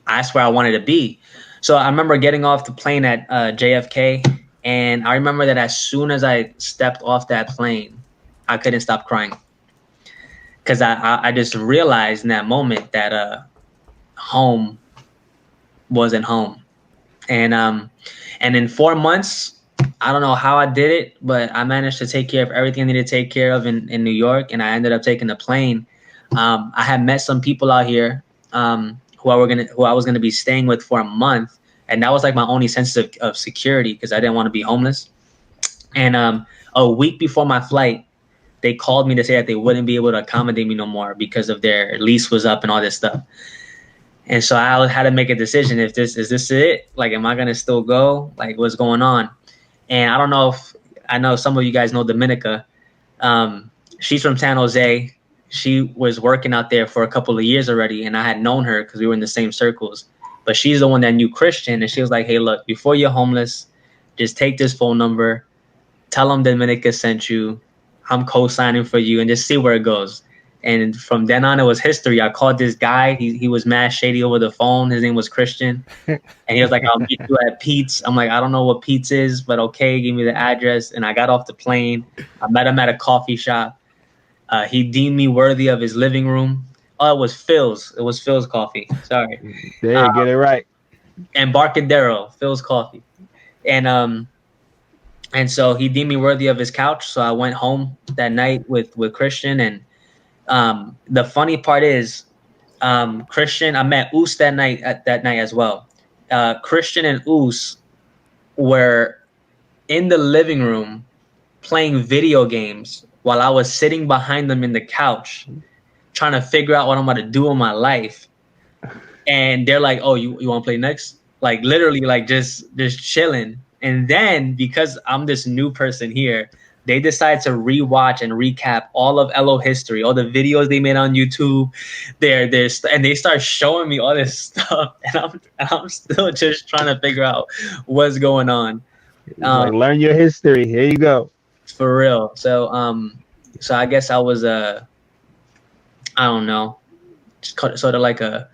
that's where I wanted to be. So I remember getting off the plane at JFK, and I remember that as soon as I stepped off that plane, I couldn't stop crying because I just realized in that moment that home wasn't home. And in 4 months, I don't know how I did it, but I managed to take care of everything I needed to take care of in New York, and I ended up taking a plane. I had met some people out here who I was gonna be staying with for a month, and that was like my only sense of security because I didn't want to be homeless. And a week before my flight, they called me to say that they wouldn't be able to accommodate me no more because of their lease was up and all this stuff. And so I had to make a decision. If this is this it? Like, am I gonna still go? Like, what's going on? And I don't know if I know some of you guys know Dominica. She's from San Jose. She was working out there for a couple of years already, and I had known her because we were in the same circles. But she's the one that knew Christian, and she was like, "Hey, look, before you're homeless, just take this phone number, tell them Dominica sent you. I'm co-signing for you, and just see where it goes." And from then on, it was history. I called this guy. He was mad shady over the phone. His name was Christian. And he was like, "I'll meet you at Pete's." I'm like, "I don't know what Pete's is, but okay, give me the address." And I got off the plane. I met him at a coffee shop. He deemed me worthy of his living room. Oh, it was Phil's. It was Phil's coffee. Sorry. There, get it right. Embarcadero, Phil's coffee. And so he deemed me worthy of his couch. So I went home that night with Christian. And the funny part is, Christian, I met Oos that night as well. Christian and Oos were in the living room playing video games while I was sitting behind them in the couch trying to figure out what I'm about to do in my life. And they're like, "Oh, you want to play next?" Like literally like just chilling. And then because I'm this new person here, they decide to rewatch and recap all of LO history, all the videos they made on YouTube. And they start showing me all this stuff, and I'm still just trying to figure out what's going on. Like, learn your history. Here you go. For real. So I guess I was I don't know, sort of like a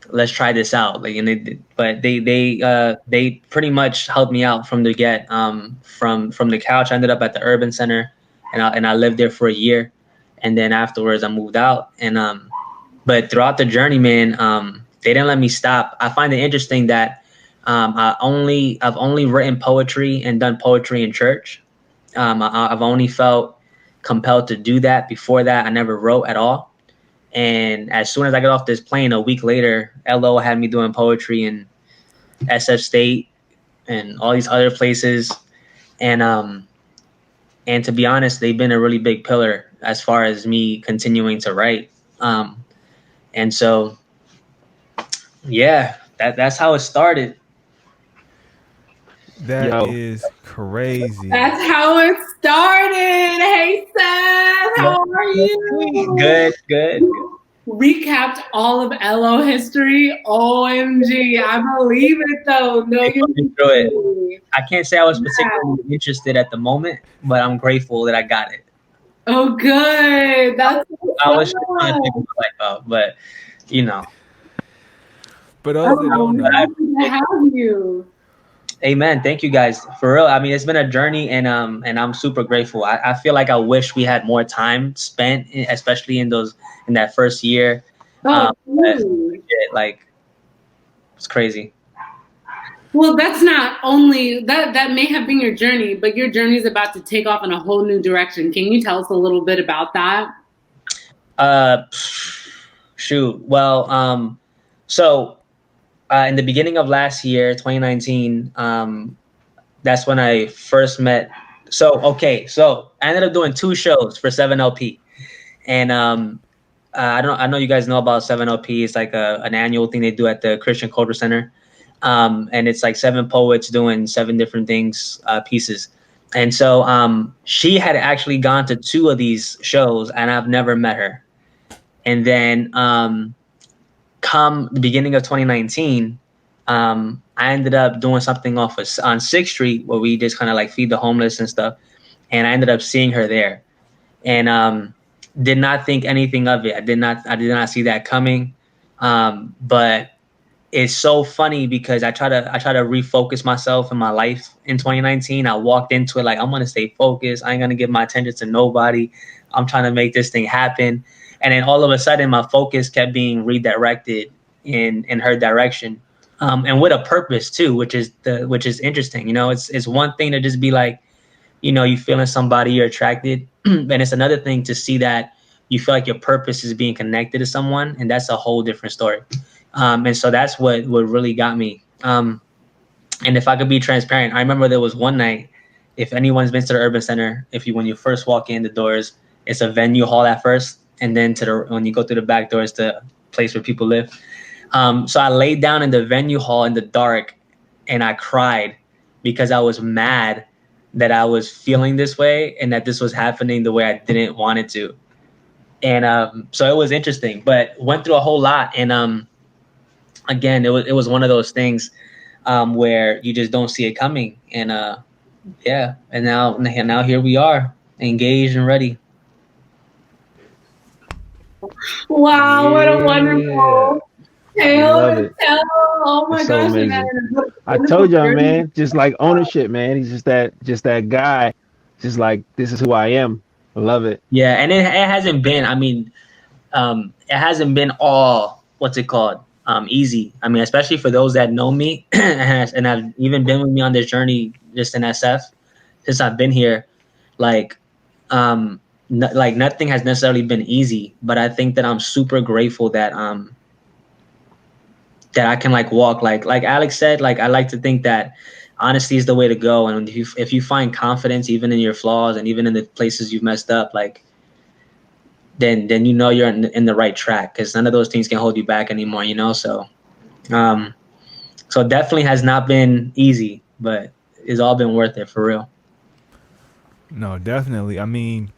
let's try this out. Like, and they pretty much helped me out from the get. From the couch, I ended up at the urban center, and I lived there for a year, and then afterwards I moved out. And but throughout the journey, man, they didn't let me stop. I find it interesting that I've only written poetry and done poetry in church. I've only felt compelled to do that. Before that, I never wrote at all. And as soon as I got off this plane, a week later, LO had me doing poetry in SF State and all these other places. And to be honest, they've been a really big pillar as far as me continuing to write. And so, yeah, that's how it started. That is crazy. That's how it started. Hey, Seth, how are you? Good. Recapped all of LO history. OMG, I believe it though. No, you through it. I can't say I was particularly interested at the moment, but I'm grateful that I got it. Oh, good. That's I was trying to think of my life out, but you know. But also, I'm happy to have you. Amen. Thank you guys. For real. I mean, it's been a journey, and I'm super grateful. I feel like I wish we had more time spent, especially in that first year. Like, it's crazy. Well, that's not only that may have been your journey, but your journey is about to take off in a whole new direction. Can you tell us a little bit about that? Shoot. Well, so in the beginning of last year, 2019, that's when I first met. So I ended up doing 2 shows for 7LP, and I know you guys know about 7LP. It's like an annual thing they do at the Christian Culture Center, and it's like 7 poets doing 7 different things, pieces. And so she had actually gone to 2 of these shows, and I've never met her. And then come the beginning of 2019, I ended up doing something on 6th Street where we just kind of like feed the homeless and stuff. And I ended up seeing her there, and did not think anything of it. I did not see that coming. But it's so funny because I try to refocus myself in my life in 2019. I walked into it like, I'm gonna stay focused. I ain't gonna give my attention to nobody. I'm trying to make this thing happen. And then all of a sudden, my focus kept being redirected in her direction. and with a purpose too, which is interesting. You know, it's one thing to just be like, you know, you feeling somebody, you're attracted, and it's another thing to see that you feel like your purpose is being connected to someone, and that's a whole different story. And so that's what really got me. And if I could be transparent, I remember there was one night. If anyone's been to the Urban Center, when you first walk in the doors, it's a venue hall at first, and then when you go through the back door, it's the place where people live. So I laid down in the venue hall in the dark, and I cried because I was mad that I was feeling this way and that this was happening the way I didn't want it to. And so it was interesting, but went through a whole lot. And again, it was one of those things where you just don't see it coming. And yeah, and now here we are, engaged and ready. Wow, what a wonderful tale to tell. Oh my It's so gosh, amazing. man. I told y'all, man, just like ownership, man. He's just that guy, just like, this is who I am. I love it. Yeah, and it hasn't been. I mean, it hasn't been all what's it called easy. I mean, especially for those that know me and have even been with me on this journey just in SF since I've been here. Like, like nothing has necessarily been easy, but I think that I'm super grateful that that I can like walk like Alex said. Like, I like to think that honesty is the way to go, and if you find confidence even in your flaws and even in the places you've messed up, like then you know you're in the right track, because none of those things can hold you back anymore, you know. So so definitely has not been easy, but it's all been worth it for real. No, definitely. I mean,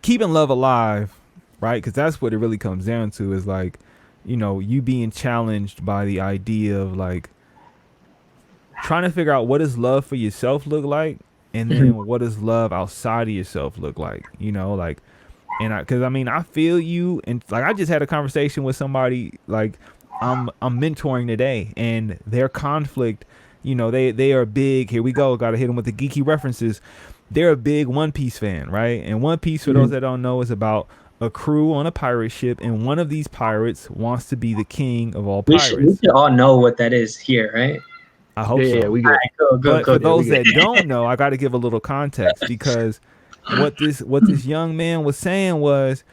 keeping love alive, right? Because that's what it really comes down to, is like, you know, you being challenged by the idea of like trying to figure out what does love for yourself look like, and then what does love outside of yourself look like, you know, like. And because I mean, I feel you, and like I just had a conversation with somebody, like I'm mentoring today, and their conflict, you know, they are big. Here we go, got to hit them with the geeky references. They're a big One Piece fan, right? And One Piece, for those that don't know, is about a crew on a pirate ship, and one of these pirates wants to be the king of all pirates. We should all know what that is here, right? I hope so. Yeah, we good. Right, But for those that don't know, I got to give a little context, because what this young man was saying was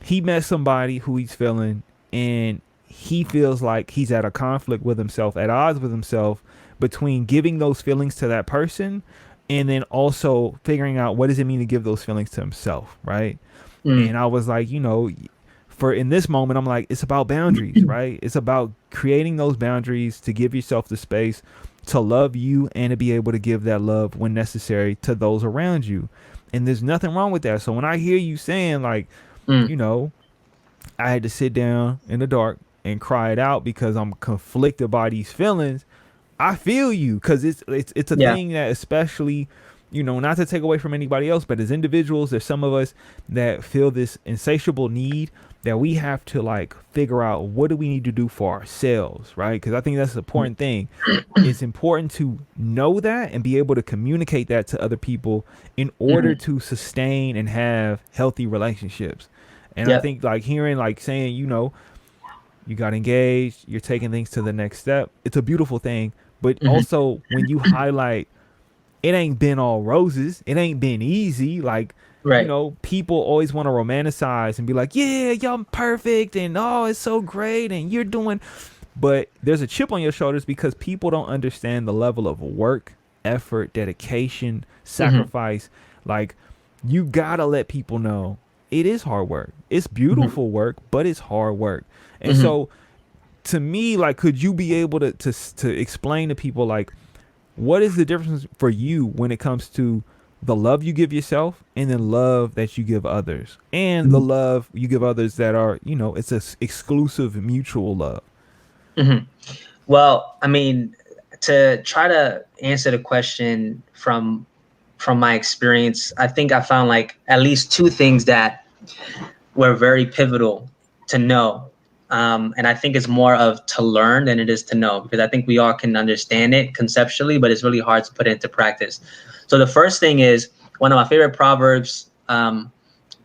he met somebody who he's feeling, and he feels like he's at a conflict with himself, at odds with himself, between giving those feelings to that person and then also figuring out what does it mean to give those feelings to himself, right? And I was like, you know, for in this moment, I'm like, it's about boundaries, right? It's about creating those boundaries to give yourself the space to love you and to be able to give that love when necessary to those around you. And there's nothing wrong with that. So when I hear you saying like, you know, I had to sit down in the dark and cry it out because I'm conflicted by these feelings, I feel you, because it's a thing that, especially, you know, not to take away from anybody else, but as individuals, there's some of us that feel this insatiable need that we have to like figure out what do we need to do for ourselves, right? Because I think that's the important thing. It's important to know that and be able to communicate that to other people in order to sustain and have healthy relationships. And I think like hearing like saying, you know, you got engaged, you're taking things to the next step. It's a beautiful thing. But also when you highlight, it ain't been all roses, it ain't been easy. Like, you know, people always want to romanticize and be like, yeah, y'all perfect, and oh, it's so great, and you're doing, but there's a chip on your shoulders because people don't understand the level of work, effort, dedication, sacrifice. Like, you gotta let people know it is hard work. It's beautiful work, but it's hard work. And so to me, like, could you be able to explain to people, like, what is the difference for you when it comes to the love you give yourself and then love that you give others, and the love you give others that are, you know, it's a exclusive mutual love? Well, I mean, to try to answer the question from my experience, I think I found like at least two things that were very pivotal to know. And I think it's more of to learn than it is to know, because I think we all can understand it conceptually, but it's really hard to put it into practice. So the first thing is, one of my favorite proverbs,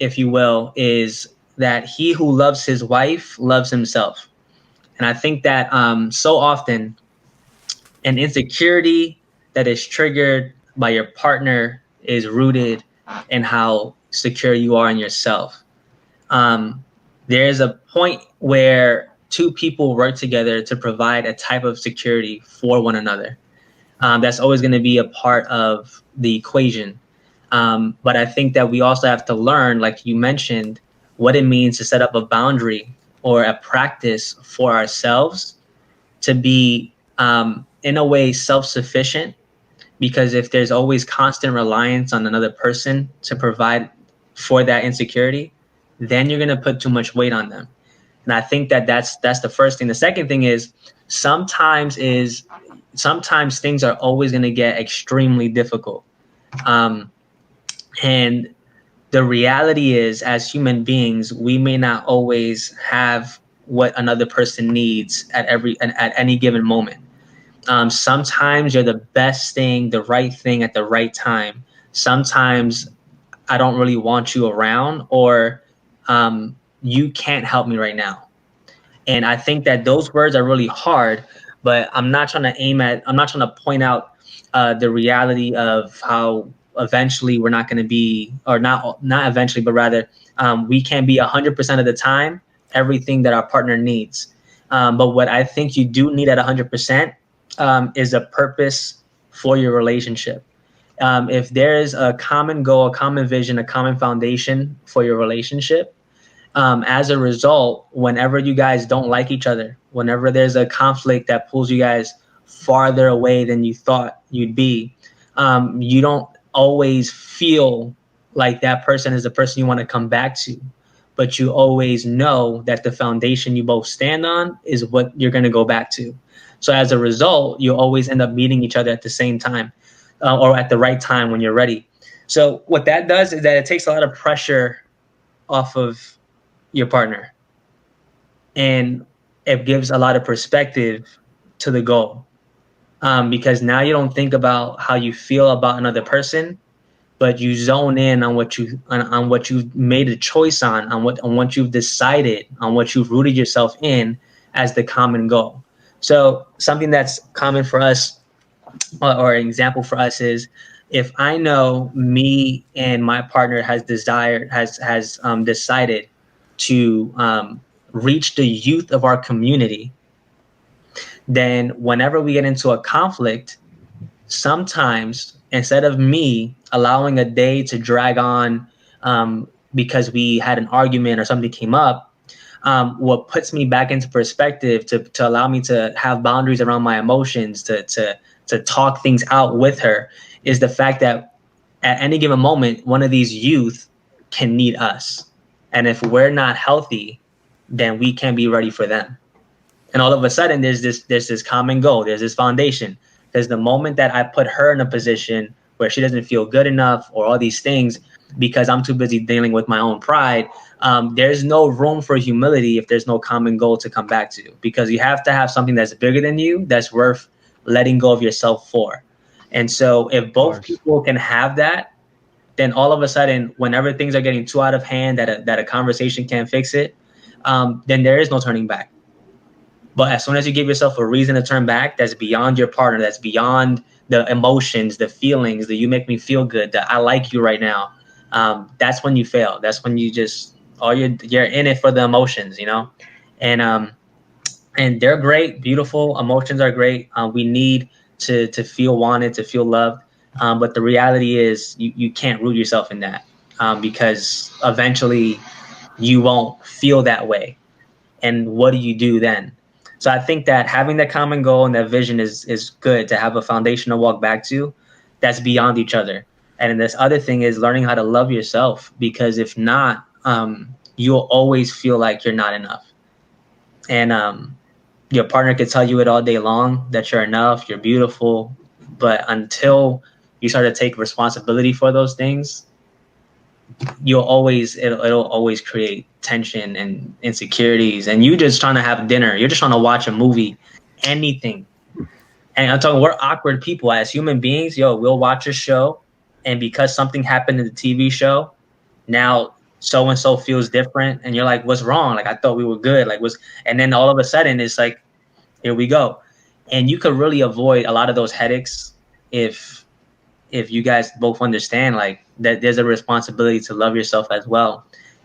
if you will, is that he who loves his wife loves himself. And I think that so often an insecurity that is triggered by your partner is rooted in how secure you are in yourself. There's a point where two people work together to provide a type of security for one another. That's always going to be a part of the equation. But I think that we also have to learn, like you mentioned, what it means to set up a boundary or a practice for ourselves to be, in a way, self-sufficient. Because if there's always constant reliance on another person to provide for that insecurity, then you're going to put too much weight on them. And I think that that's the first thing. The second thing is sometimes things are always going to get extremely difficult. And the reality is, as human beings, we may not always have what another person needs at any given moment. Sometimes you're the best thing, the right thing at the right time. Sometimes I don't really want you around, or you can't help me right now. And I think that those words are really hard, but I'm not trying to point out the reality of how eventually we're not going to be, or not eventually, but rather we can be 100% of the time everything that our partner needs. But what I think you do need at 100% is a purpose for your relationship. If there is a common goal, a common vision, a common foundation for your relationship, as a result, whenever you guys don't like each other, whenever there's a conflict that pulls you guys farther away than you thought you'd be, you don't always feel like that person is the person you want to come back to, but you always know that the foundation you both stand on is what you're going to go back to. So as a result, you always end up meeting each other at the same time, or at the right time when you're ready. So what that does is that it takes a lot of pressure off of your partner, and it gives a lot of perspective to the goal. Because now you don't think about how you feel about another person, but you zone in on what you've made a choice on what you've decided, on what you've rooted yourself in as the common goal. So something that's common for us, or an example for us, is if I know me and my partner has decided to reach the youth of our community, then whenever we get into a conflict, sometimes instead of me allowing a day to drag on because we had an argument or something came up, what puts me back into perspective to allow me to have boundaries around my emotions, to talk things out with her, is the fact that at any given moment, one of these youth can need us. And if we're not healthy, then we can't be ready for them. And all of a sudden, there's this common goal. There's this foundation. There's the moment that I put her in a position where she doesn't feel good enough, or all these things, because I'm too busy dealing with my own pride. There's no room for humility if there's no common goal to come back to, because you have to have something that's bigger than you, that's worth letting go of yourself for. And so if both people can have that, then all of a sudden, whenever things are getting too out of hand, that a conversation can't fix it, then there is no turning back. But as soon as you give yourself a reason to turn back, that's beyond your partner, that's beyond the emotions, the feelings, that you make me feel good, that I like you right now, that's when you fail. That's when you just, you're in it for the emotions, you know? And they're great, beautiful. Emotions are great. We need to feel wanted, to feel loved. But the reality is you can't root yourself in that, because eventually you won't feel that way. And what do you do then? So I think that having that common goal and that vision is good, to have a foundation to walk back to that's beyond each other. And then this other thing is learning how to love yourself, because if not, you'll always feel like you're not enough. And your partner could tell you it all day long, that you're enough, you're beautiful. But until you start to take responsibility for those things, it'll always create tension and insecurities, and you just trying to have dinner, you're just trying to watch a movie, anything. And I'm talking, we're awkward people as human beings. We'll watch a show, and because something happened in the TV show, now so and so feels different, and you're like, what's wrong? Like, I thought we were good. Like, and then all of a sudden it's like, here we go. And you could really avoid a lot of those headaches if you guys both understand like that there's a responsibility to love yourself as well.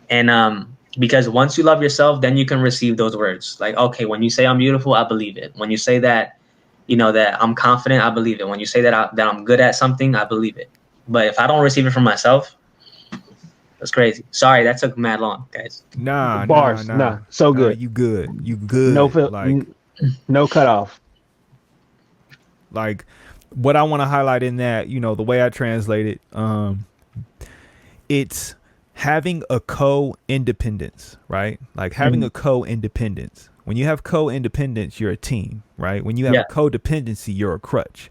And because once you love yourself, then you can receive those words. Like, okay, when you say I'm beautiful, I believe it. When you say that, you know, that I'm confident, I believe it. When you say that that I'm good at something, I believe it. But if I don't receive it from myself, that's crazy. Sorry, that took mad long, guys. Bars, nah, so good. You good. You good. No no cutoff. Like what I want to highlight in that, you know, the way I translate it, it's having a co-independence, right? Like having a co-independence. When you have co-independence, you're a team, right? When you have a codependency, you're a crutch.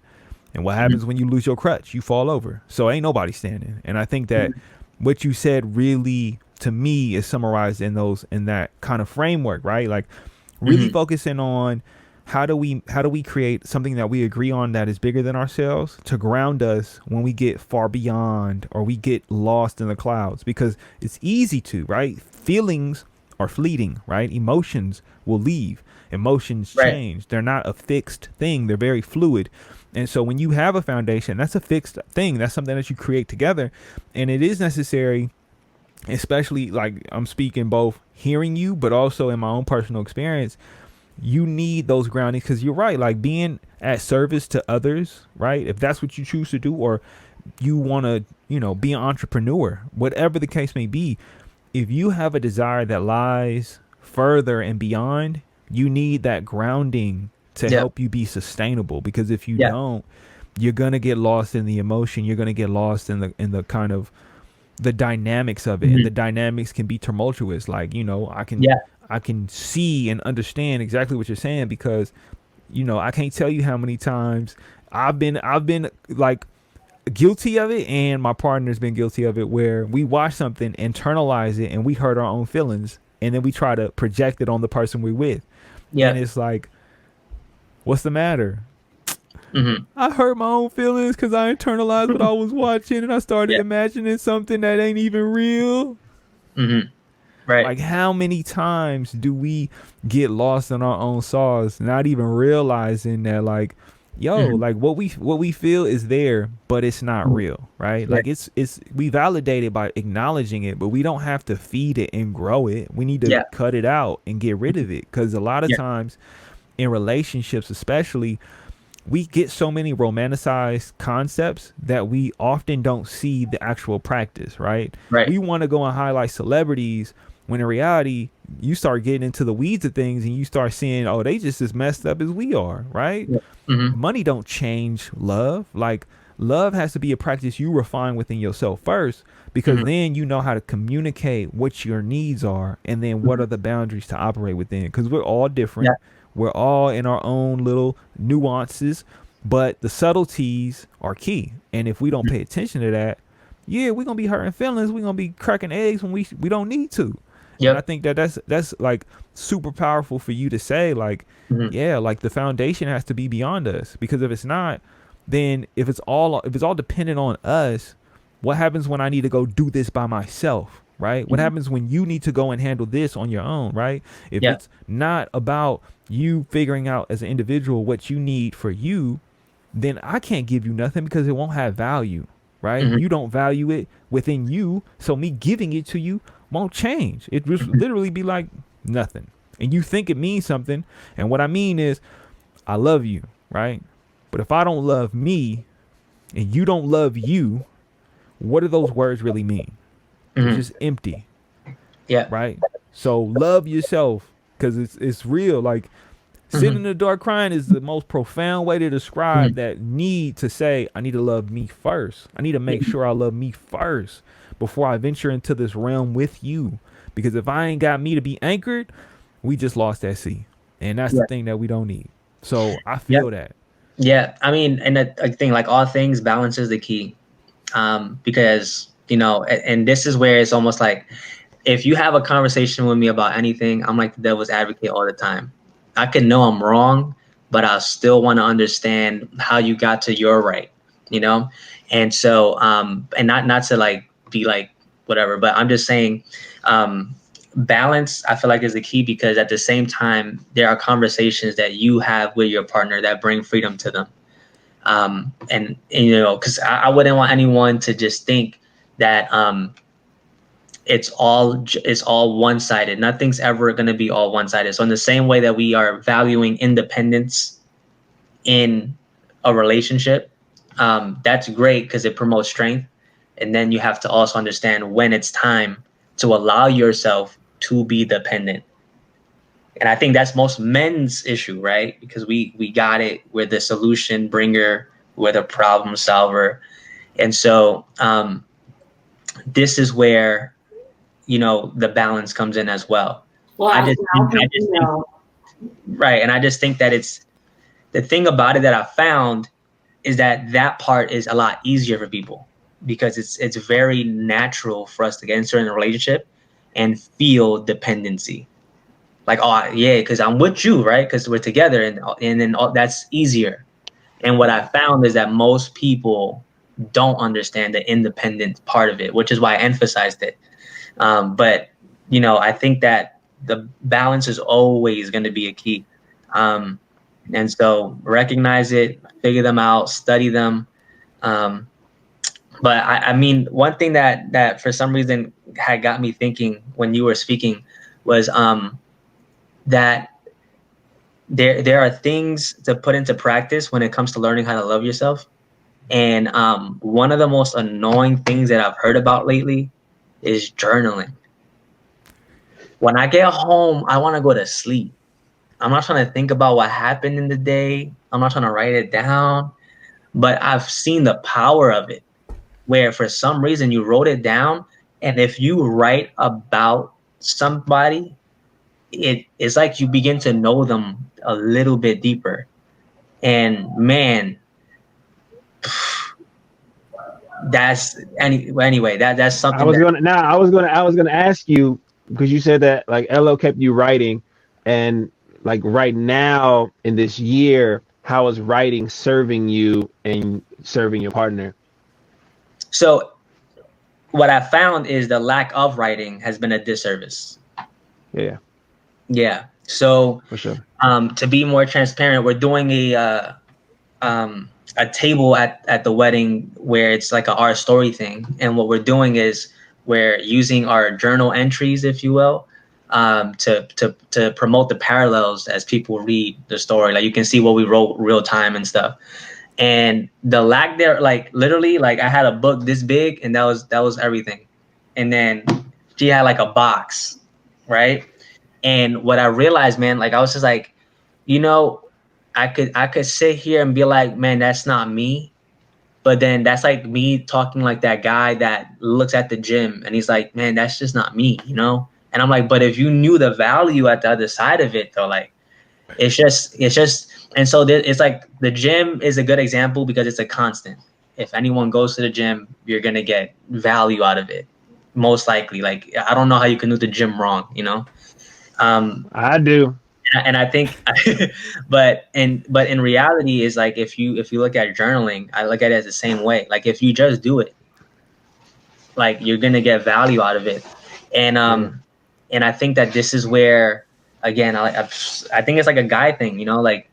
And what happens when you lose your crutch? You fall over. So ain't nobody standing. And I think that what you said really, to me, is summarized in that kind of framework, right? Like really focusing on how do we create something that we agree on that is bigger than ourselves to ground us when we get far beyond or we get lost in the clouds, because it's easy to, right? Feelings are fleeting, right? Emotions will leave. Emotions change. They're not a fixed thing. They're very fluid. And so when you have a foundation, that's a fixed thing. That's something that you create together. And it is necessary, especially like I'm speaking both hearing you, but also in my own personal experience, you need those groundings, because you're right, like being at service to others, right? If that's what you choose to do, or you want to, you know, be an entrepreneur, whatever the case may be, if you have a desire that lies further and beyond, you need that grounding to help you be sustainable. Because if you don't, you're going to get lost in the emotion. You're going to get lost in the kind of the dynamics of it. And the dynamics can be tumultuous. Like, you know, I can see and understand exactly what you're saying, because, you know, I can't tell you how many times I've been like guilty of it, and my partner's been guilty of it, where we watch something, internalize it, and we hurt our own feelings, and then we try to project it on the person we're with. And it's like, what's the matter? I hurt my own feelings because I internalized what I was watching, and I started imagining something that ain't even real. Right. Like, how many times do we get lost in our own sauce, not even realizing that, like, like what we feel is there, but it's not real, right? Like it's we validate it by acknowledging it, but we don't have to feed it and grow it. We need to cut it out and get rid of it, because a lot of times in relationships, especially, we get so many romanticized concepts that we often don't see the actual practice, right? We want to go and highlight celebrities, when in reality, you start getting into the weeds of things and you start seeing, oh, they just as messed up as we are, right? Money don't change love. Like, love has to be a practice you refine within yourself first, because then you know how to communicate what your needs are, and then what are the boundaries to operate within, because we're all different. We're all in our own little nuances, but the subtleties are key. And if we don't pay attention to that, we're going to be hurting feelings. We're going to be cracking eggs when we don't need to. And I think that's like super powerful for you to say, like, like the foundation has to be beyond us, because if it's not, then if it's all dependent on us, what happens when I need to go do this by myself, right? What happens when you need to go and handle this on your own, right? If it's not about you figuring out as an individual what you need for you, then I can't give you nothing, because it won't have value, right? You don't value it within you, so me giving it to you won't change. It just literally be like nothing. And you think it means something. And what I mean is, I love you, right? But if I don't love me and you don't love you, what do those words really mean? It's just empty. Right? So love yourself, because it's real. Like, sitting in the dark crying is the most profound way to describe that need to say, I need to love me first. I need to make sure I love me first before I venture into this realm with you. Because if I ain't got me to be anchored, we just lost at sea. And that's the thing that we don't need. So I feel that. Yeah. I mean, and I think, like, all things, balance is the key. Because, you know, and this is where it's almost like, if you have a conversation with me about anything, I'm like the devil's advocate all the time. I can know I'm wrong, but I still want to understand how you got to your right, you know? And so, and not to like be like, whatever. But I'm just saying, balance, I feel like, is the key, because at the same time, there are conversations that you have with your partner that bring freedom to them. And you know, because I wouldn't want anyone to just think that it's all one-sided. Nothing's ever going to be all one-sided. So in the same way that we are valuing independence in a relationship, that's great because it promotes strength. And then you have to also understand when it's time to allow yourself to be dependent. And I think that's most men's issue, right? Because we got it. We're the solution bringer. We're the problem solver. And so this is where, you know, the balance comes in as well. Well, I just think, right. And I just think that it's the thing about it that I found is that part is a lot easier for people, because it's very natural for us to get into a relationship and feel dependency. Like, oh yeah, because I'm with you, right? Because we're together, and then that's easier. And what I found is that most people don't understand the independent part of it, which is why I emphasized it. But you know, I think that the balance is always going to be a key. And so recognize it, figure them out, study them. But I mean, one thing that for some reason had got me thinking when you were speaking was that there are things to put into practice when it comes to learning how to love yourself. And one of the most annoying things that I've heard about lately is journaling. When I get home, I want to go to sleep. I'm not trying to think about what happened in the day. I'm not trying to write it down. But I've seen the power of it, where for some reason you wrote it down. And if you write about somebody, it's like you begin to know them a little bit deeper. And man, that's anyway, that's something. I was gonna ask you, because you said that like LO kept you writing, and like right now in this year, how is writing serving you and serving your partner? So what I found is the lack of writing has been a disservice. Yeah. So for sure. To be more transparent, we're doing a table at the wedding where it's like our story thing. And what we're doing is we're using our journal entries, if you will, to promote the parallels as people read the story. Like you can see what we wrote real time and stuff. And the lack there, like literally, like I had a book this big and that was everything. And then she had like a box, right? And what I realized, man, like I was just like, you know, I could sit here and be like, man, that's not me. But then that's like me talking like that guy that looks at the gym and he's like, man, that's just not me, you know? And I'm like, but if you knew the value at the other side of it, though, like it's just, and so it's like the gym is a good example because it's a constant. If anyone goes to the gym, you're going to get value out of it. Most likely. Like, I don't know how you can do the gym wrong, you know? I do. And I think, but in reality is like, if you look at journaling, I look at it as the same way. Like if you just do it, like you're going to get value out of it. And, and I think that this is where, again, I think it's like a guy thing, you know, like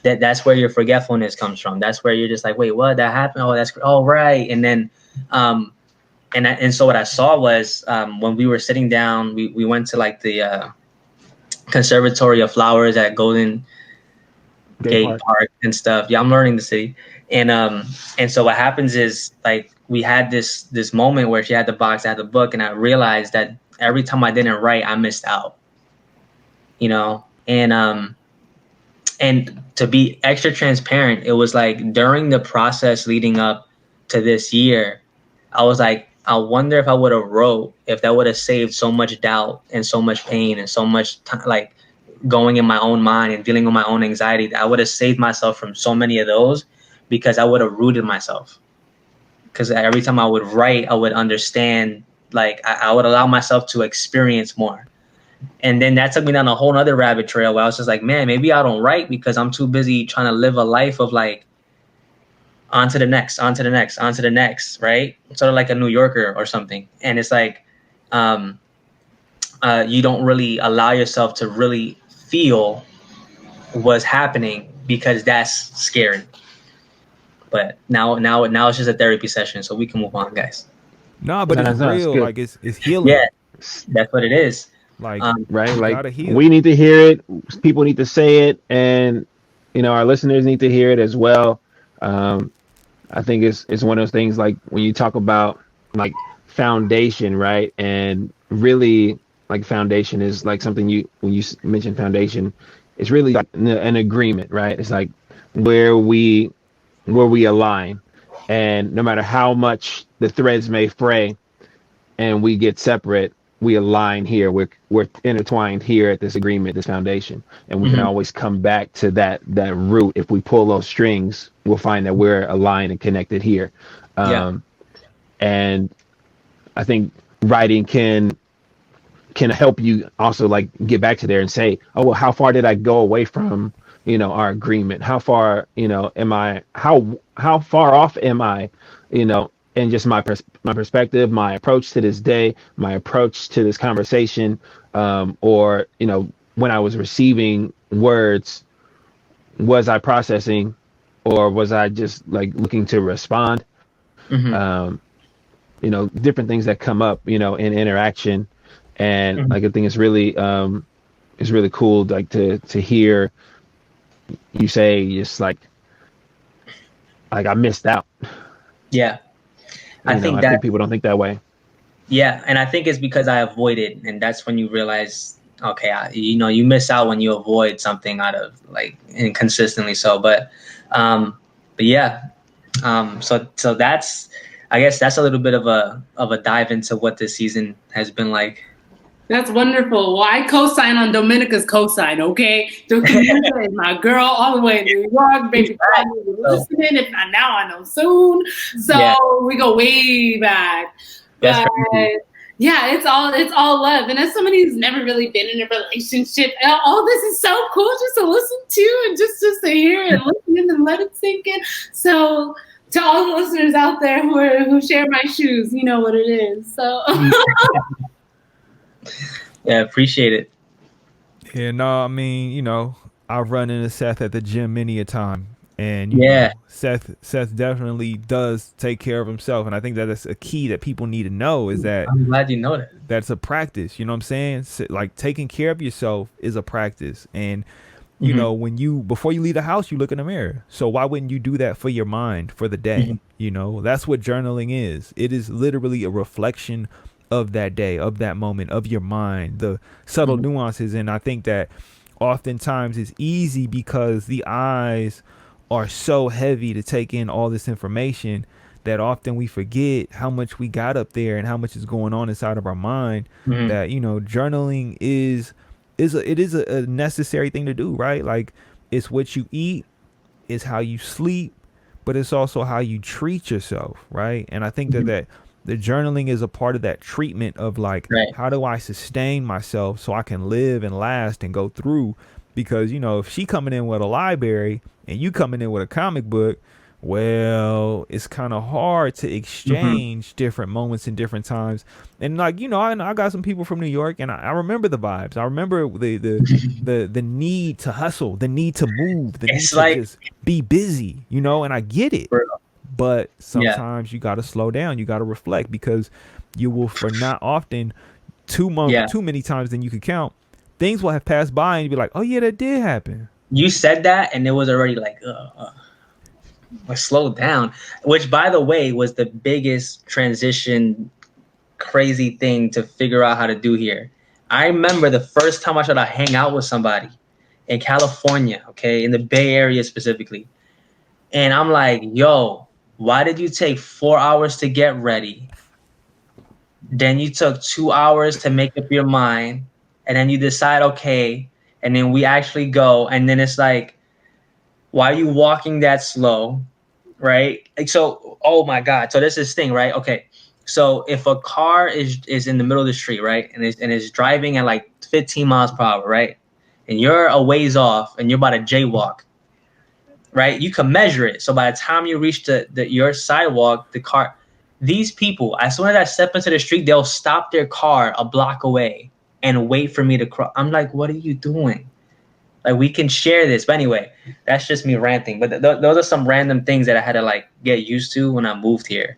that's where your forgetfulness comes from. That's where you're just like, wait, what? That happened? Oh, that's, oh, right. And then, and so what I saw was when we were sitting down, we went to like the Conservatory of Flowers at Golden Gate Park and stuff. Yeah, I'm learning the city. And so what happens is like we had this moment where she had the box, I had the book, and I realized that every time I didn't write, I missed out. You know, and to be extra transparent, it was like during the process leading up to this year, I was like, I wonder if I would have wrote, if that would have saved so much doubt and so much pain and so much time, like going in my own mind and dealing with my own anxiety, that I would have saved myself from so many of those because I would have rooted myself. Because every time I would write, I would understand, like I would allow myself to experience more. And then that took me down a whole other rabbit trail where I was just like, man, maybe I don't write because I'm too busy trying to live a life of like on to the next, on to the next, on to the next, right? Sort of like a New Yorker or something. And it's like you don't really allow yourself to really feel what's happening because that's scary. But now it's just a therapy session, so we can move on, guys. No, but it's No, it's real. good. Like it's healing. Yeah, that's what it is. Like Right? you Like gotta heal. we need to hear it. People need to say it, and our listeners need to hear it as well. I think it's one of those things like when you talk about like foundation, right? And really, like foundation is like something when you mention foundation, it's really like an agreement, right? It's like where we align, and no matter how much the threads may fray and we get separate, we align here. We're intertwined here at this agreement, this foundation, and we can always come back to that root. If we pull those strings, we'll find that we're aligned and connected here. And I think writing can help you also like get back to there and say, oh well, how far did I go away from our agreement? How far am I? How far off am I? And just my perspective, my approach to this day, my approach to this conversation, or when I was receiving words, was I processing, or was I just like looking to respond? Different things that come up, in interaction, and like I think it's really cool, like to hear you say just like I missed out. Yeah. I think people don't think that way. Yeah, and I think it's because I avoided, and that's when you realize, okay, you miss out when you avoid something out of like inconsistently. So, but yeah, so that's, I guess that's a little bit of a dive into what this season has been like. That's wonderful. Well, I co-sign on Dominica's co-sign, okay? Dominica is my girl all the way in New York, baby. Listening, if not now, I know soon. So we go way back. But yeah, it's all love. And as somebody who's never really been in a relationship, all this is so cool just to listen to and just to hear and listen in and let it sink in. So to all the listeners out there who share my shoes, you know what it is. So yeah, appreciate it. Yeah, no, I mean, I've run into Seth at the gym many a time, and Seth definitely does take care of himself, and I think that is a key that people need to know is that I'm glad you know that. That's a practice. You know what I'm saying? Like taking care of yourself is a practice, and before you leave the house, you look in the mirror. So why wouldn't you do that for your mind for the day? That's what journaling is. It is literally a reflection of that day, of that moment, of your mind, the subtle nuances. And I think that oftentimes it's easy because the eyes are so heavy to take in all this information that often we forget how much we got up there and how much is going on inside of our mind. That journaling is a necessary thing to do, right? Like it's what you eat, it's how you sleep, but it's also how you treat yourself, right? And I think that the journaling is a part of that treatment of like, how do I sustain myself so I can live and last and go through? Because, if she coming in with a library and you coming in with a comic book, well, it's kind of hard to exchange different moments and different times. And like, I got some people from New York, and I remember the vibes. I remember the need to hustle, the need to move, the need to just be busy, and I get it. But sometimes you got to slow down. You got to reflect, because you will, for not often, too many times than you could count, things will have passed by and you'll be like, oh yeah, that did happen. You said that and it was already like, slow down, which by the way was the biggest transition crazy thing to figure out how to do here. I remember the first time I tried to hang out with somebody in California, okay, in the Bay Area specifically. And I'm like, yo, why did you take 4 hours to get ready? Then you took 2 hours to make up your mind. And then you decide, okay. And then we actually go. And then it's like, why are you walking that slow? Right? Like, so, oh my God. So there's this thing, right? Okay. So if a car is in the middle of the street, right? And is driving at like 15 miles per hour, right? And you're a ways off and you're about to jaywalk, right? You can measure it. So by the time you reach your sidewalk, the car, these people, as soon as I step into the street, they'll stop their car a block away and wait for me to cross. I'm like, what are you doing? Like, we can share this. But anyway, that's just me ranting. But those are some random things that I had to like get used to when I moved here.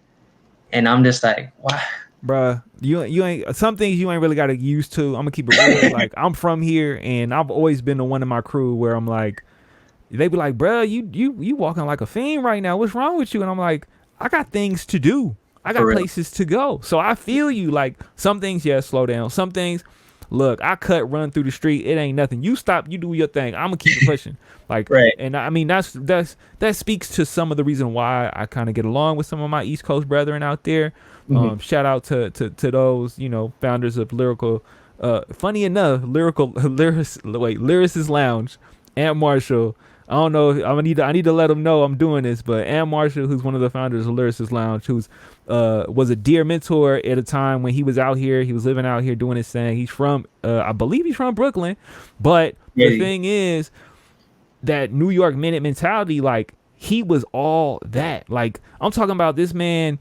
And I'm just like, wow. Bruh, you ain't, some things you ain't really got to used to. I'm gonna keep it real. Like, I'm from here, and I've always been the one in my crew where I'm like, they be like, bruh, you walking like a fiend right now. What's wrong with you? And I'm like, I got things to do. I got places to go. So I feel you. Like, some things, yeah, slow down. Some things, look, I run through the street. It ain't nothing. You stop, you do your thing. I'm gonna keep it pushing. Like, and I mean, that speaks to some of the reason why I kind of get along with some of my East Coast brethren out there. Shout out to those, you know, founders of Lyrical. Funny enough, Lyricist Lounge, Aunt Marshall. I don't know. I need to let them know I'm doing this. But Aunt Marshall, who's one of the founders of Lyricist Lounge, who's was a dear mentor at a time when he was out here. He was living out here doing his thing. He's from, I believe he's from Brooklyn. But the thing is, that New York Minute mentality, like, he was all that. Like, I'm talking about, this man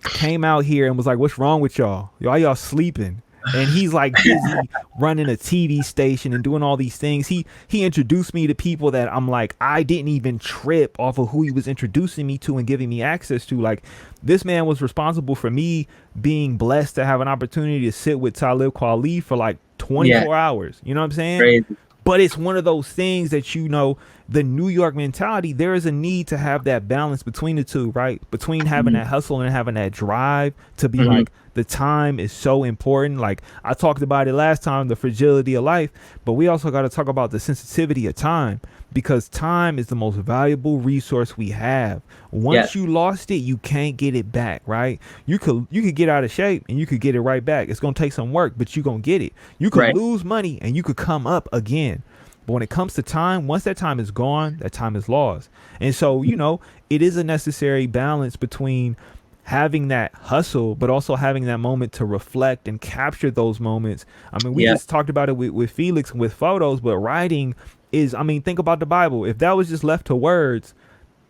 came out here and was like, what's wrong with y'all? Y'all sleeping? And he's like busy running a TV station and doing all these things. He introduced me to people that I'm like, I didn't even trip off of who he was introducing me to and giving me access to. Like, this man was responsible for me being blessed to have an opportunity to sit with Talib Kweli for like 24 hours. You know what I'm saying? Crazy. But it's one of those things that, you know, the New York mentality, there is a need to have that balance between the two, right? Between having that hustle and having that drive to be like, the time is so important. Like, I talked about it last time, the fragility of life, but we also got to talk about the sensitivity of time, because time is the most valuable resource we have. Once you lost it, you can't get it back, right? You could get out of shape and you could get it right back. It's going to take some work, but you're going to get it. You could lose money and you could come up again. But when it comes to time, once that time is gone, that time is lost. And so, you know, it is a necessary balance between having that hustle, but also having that moment to reflect and capture those moments. I mean, we just talked about it with Felix with photos, but writing is, I mean, think about the Bible. If that was just left to words,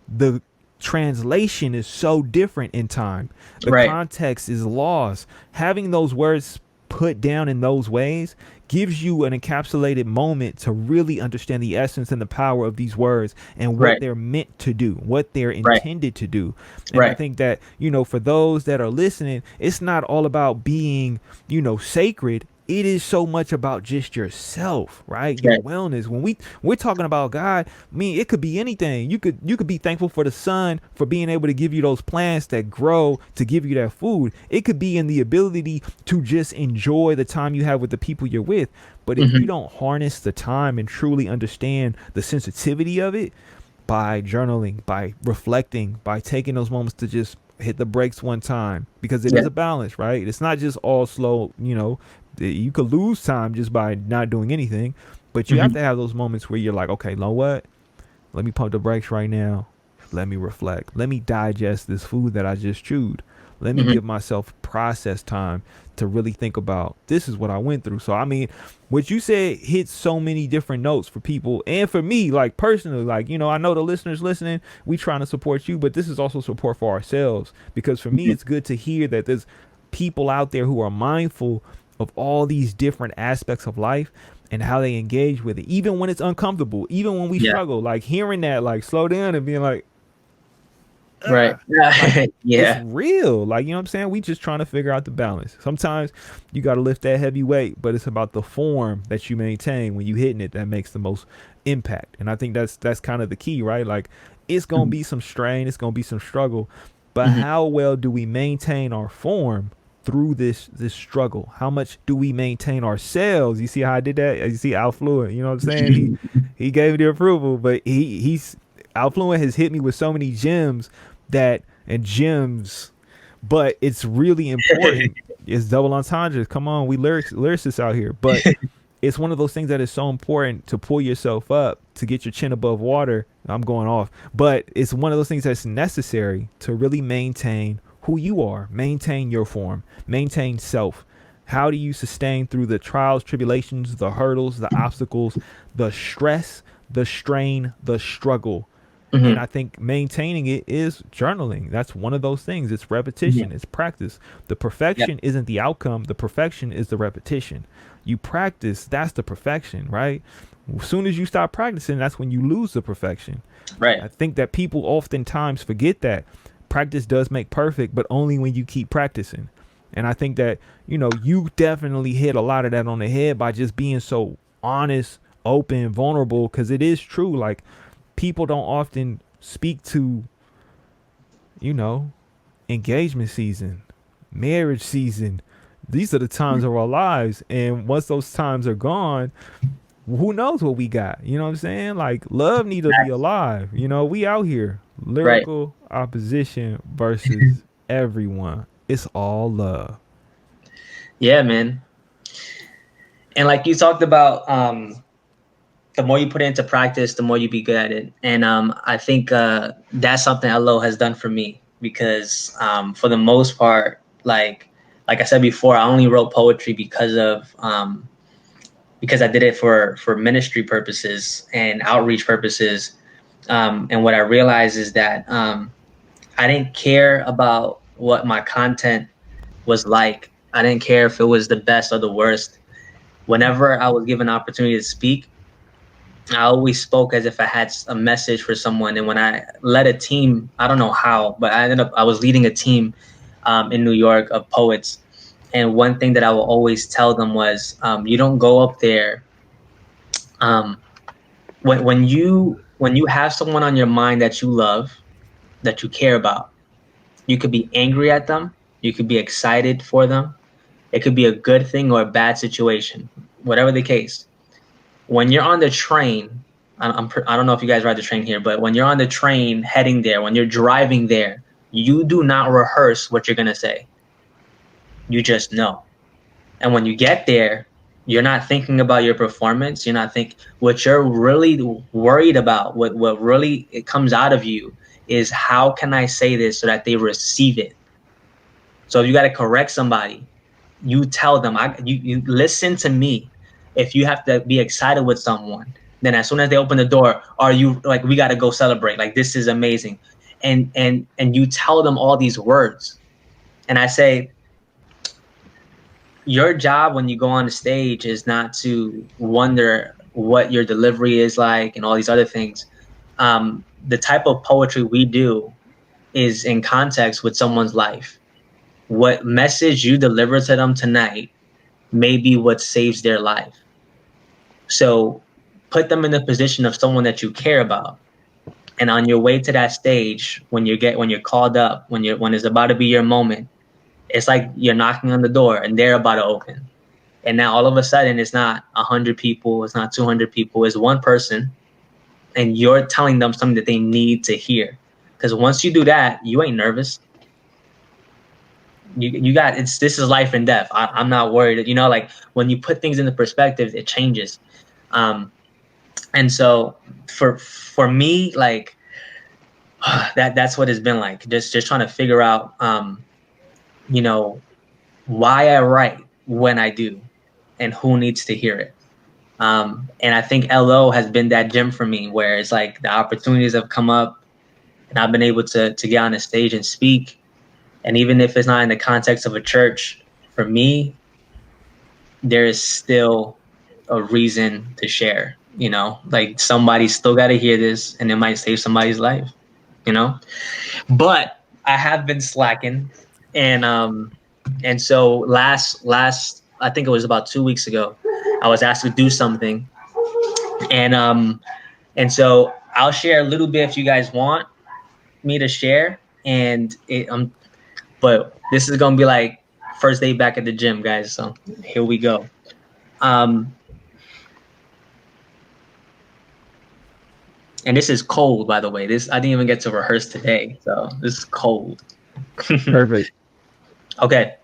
the translation is so different in time. The context is lost. Having those words put down in those ways gives you an encapsulated moment to really understand the essence and the power of these words and what they're meant to do, what they're intended to do. And I think that, you know, for those that are listening, it's not all about being, you know, sacred. It is so much about just yourself, right? Your wellness. When we're talking about God, I mean, it could be anything. You could be thankful for the sun, for being able to give you those plants that grow to give you that food. It could be in the ability to just enjoy the time you have with the people you're with. But if you don't harness the time and truly understand the sensitivity of it, by journaling, by reflecting, by taking those moments to just hit the brakes one time, because it is a balance, right? It's not just all slow, you know. You could lose time just by not doing anything, but you have to have those moments where you're like, okay, you know what? Let me pump the brakes right now. Let me reflect. Let me digest this food that I just chewed. Let me give myself process time to really think about, this is what I went through. So, I mean, what you said hits so many different notes for people. And for me, like, personally, like, you know, I know the listeners listening, we trying to support you, but this is also support for ourselves. Because for me, it's good to hear that there's people out there who are mindful of all these different aspects of life and how they engage with it, even when it's uncomfortable, even when we struggle. Like, hearing that, like, slow down and being like, like, it's real. Like, you know what I'm saying? We just trying to figure out the balance. Sometimes you got to lift that heavy weight, but it's about the form that you maintain when you hitting it that makes the most impact. And I think that's kind of the key, right? Like, it's gonna be some strain, it's gonna be some struggle, but how well do we maintain our form through this struggle? How much do we maintain ourselves? You see how I did that? You see Alfluent, you know what I'm saying? he gave me the approval, but he's Alfluent has hit me with so many gems but it's really important. It's double entendres. Come on, we lyricists out here. But it's one of those things that is so important to pull yourself up, to get your chin above water. I'm going off. But it's one of those things that's necessary to really maintain who you are, maintain your form, maintain self. How do you sustain through the trials, tribulations, the hurdles, the obstacles, the stress, the strain, the struggle? And I think maintaining it is journaling. That's one of those things. It's repetition, it's practice. The perfection isn't the outcome, the perfection is the repetition. You practice, that's the perfection, right? As soon as you stop practicing, that's when you lose the perfection. Right. I think that people oftentimes forget that practice does make perfect, but only when you keep practicing. And I think that, you know, you definitely hit a lot of that on the head by just being so honest, open, vulnerable, because it is true. Like, people don't often speak to, you know, engagement season, marriage season. These are the times of our lives. And once those times are gone, who knows what we got? You know what I'm saying? Like, love need to be alive. You know, we out here. Lyrical opposition versus everyone. It's all love. Yeah, man. And like you talked about, the more you put it into practice, the more you be good at it. And I think that's something LO has done for me, because for the most part, like I said before, I only wrote poetry because I did it for ministry purposes and outreach purposes. And what I realized is that I didn't care about what my content was like. I didn't care if it was the best or the worst. Whenever I was given an opportunity to speak, I always spoke as if I had a message for someone. And when I led a team, I don't know how, but I was leading a team in New York of poets. And one thing that I will always tell them was, you don't go up there. When you have someone on your mind that you love, that you care about, you could be angry at them. You could be excited for them. It could be a good thing or a bad situation, whatever the case. When you're on the train, I don't know if you guys ride the train here, but when you're on the train heading there, when you're driving there, you do not rehearse what you're going to say. You just know. And when you get there, you're not thinking about your performance. You're not thinking. What you're really worried about, what really it comes out of you, is how can I say this so that they receive it? So if you got to correct somebody, you tell them, you listen to me. If you have to be excited with someone, then as soon as they open the door, are you like, we got to go celebrate. Like, this is amazing. And you tell them all these words. And I say, your job when you go on the stage is not to wonder what your delivery is like and all these other things. The type of poetry we do is in context with someone's life. What message you deliver to them tonight may be what saves their life. So put them in the position of someone that you care about. And on your way to that stage, when you're called up, when it's about to be your moment, it's like you're knocking on the door and they're about to open. And now all of a sudden, it's not 100 people, it's not 200 people, it's one person, and you're telling them something that they need to hear. Because once you do that, you ain't nervous. You got this is life and death. I'm not worried. You know, like when you put things into perspective, it changes. And so for me, like that's what it's been like. Just trying to figure out, you know, why I write when I do, and who needs to hear it. And I think LO has been that gym for me, where it's like the opportunities have come up, and I've been able to get on a stage and speak. And even if it's not in the context of a church, for me, there is still a reason to share, you know, like somebody's still got to hear this and it might save somebody's life, you know, but I have been slacking. And so last, I think it was about 2 weeks ago, I was asked to do something. And so I'll share a little bit if you guys want me to share. And but this is going to be like first day back at the gym, guys. So here we go. And this is cold, by the way. I didn't even get to rehearse today. So this is cold. Perfect. Okay.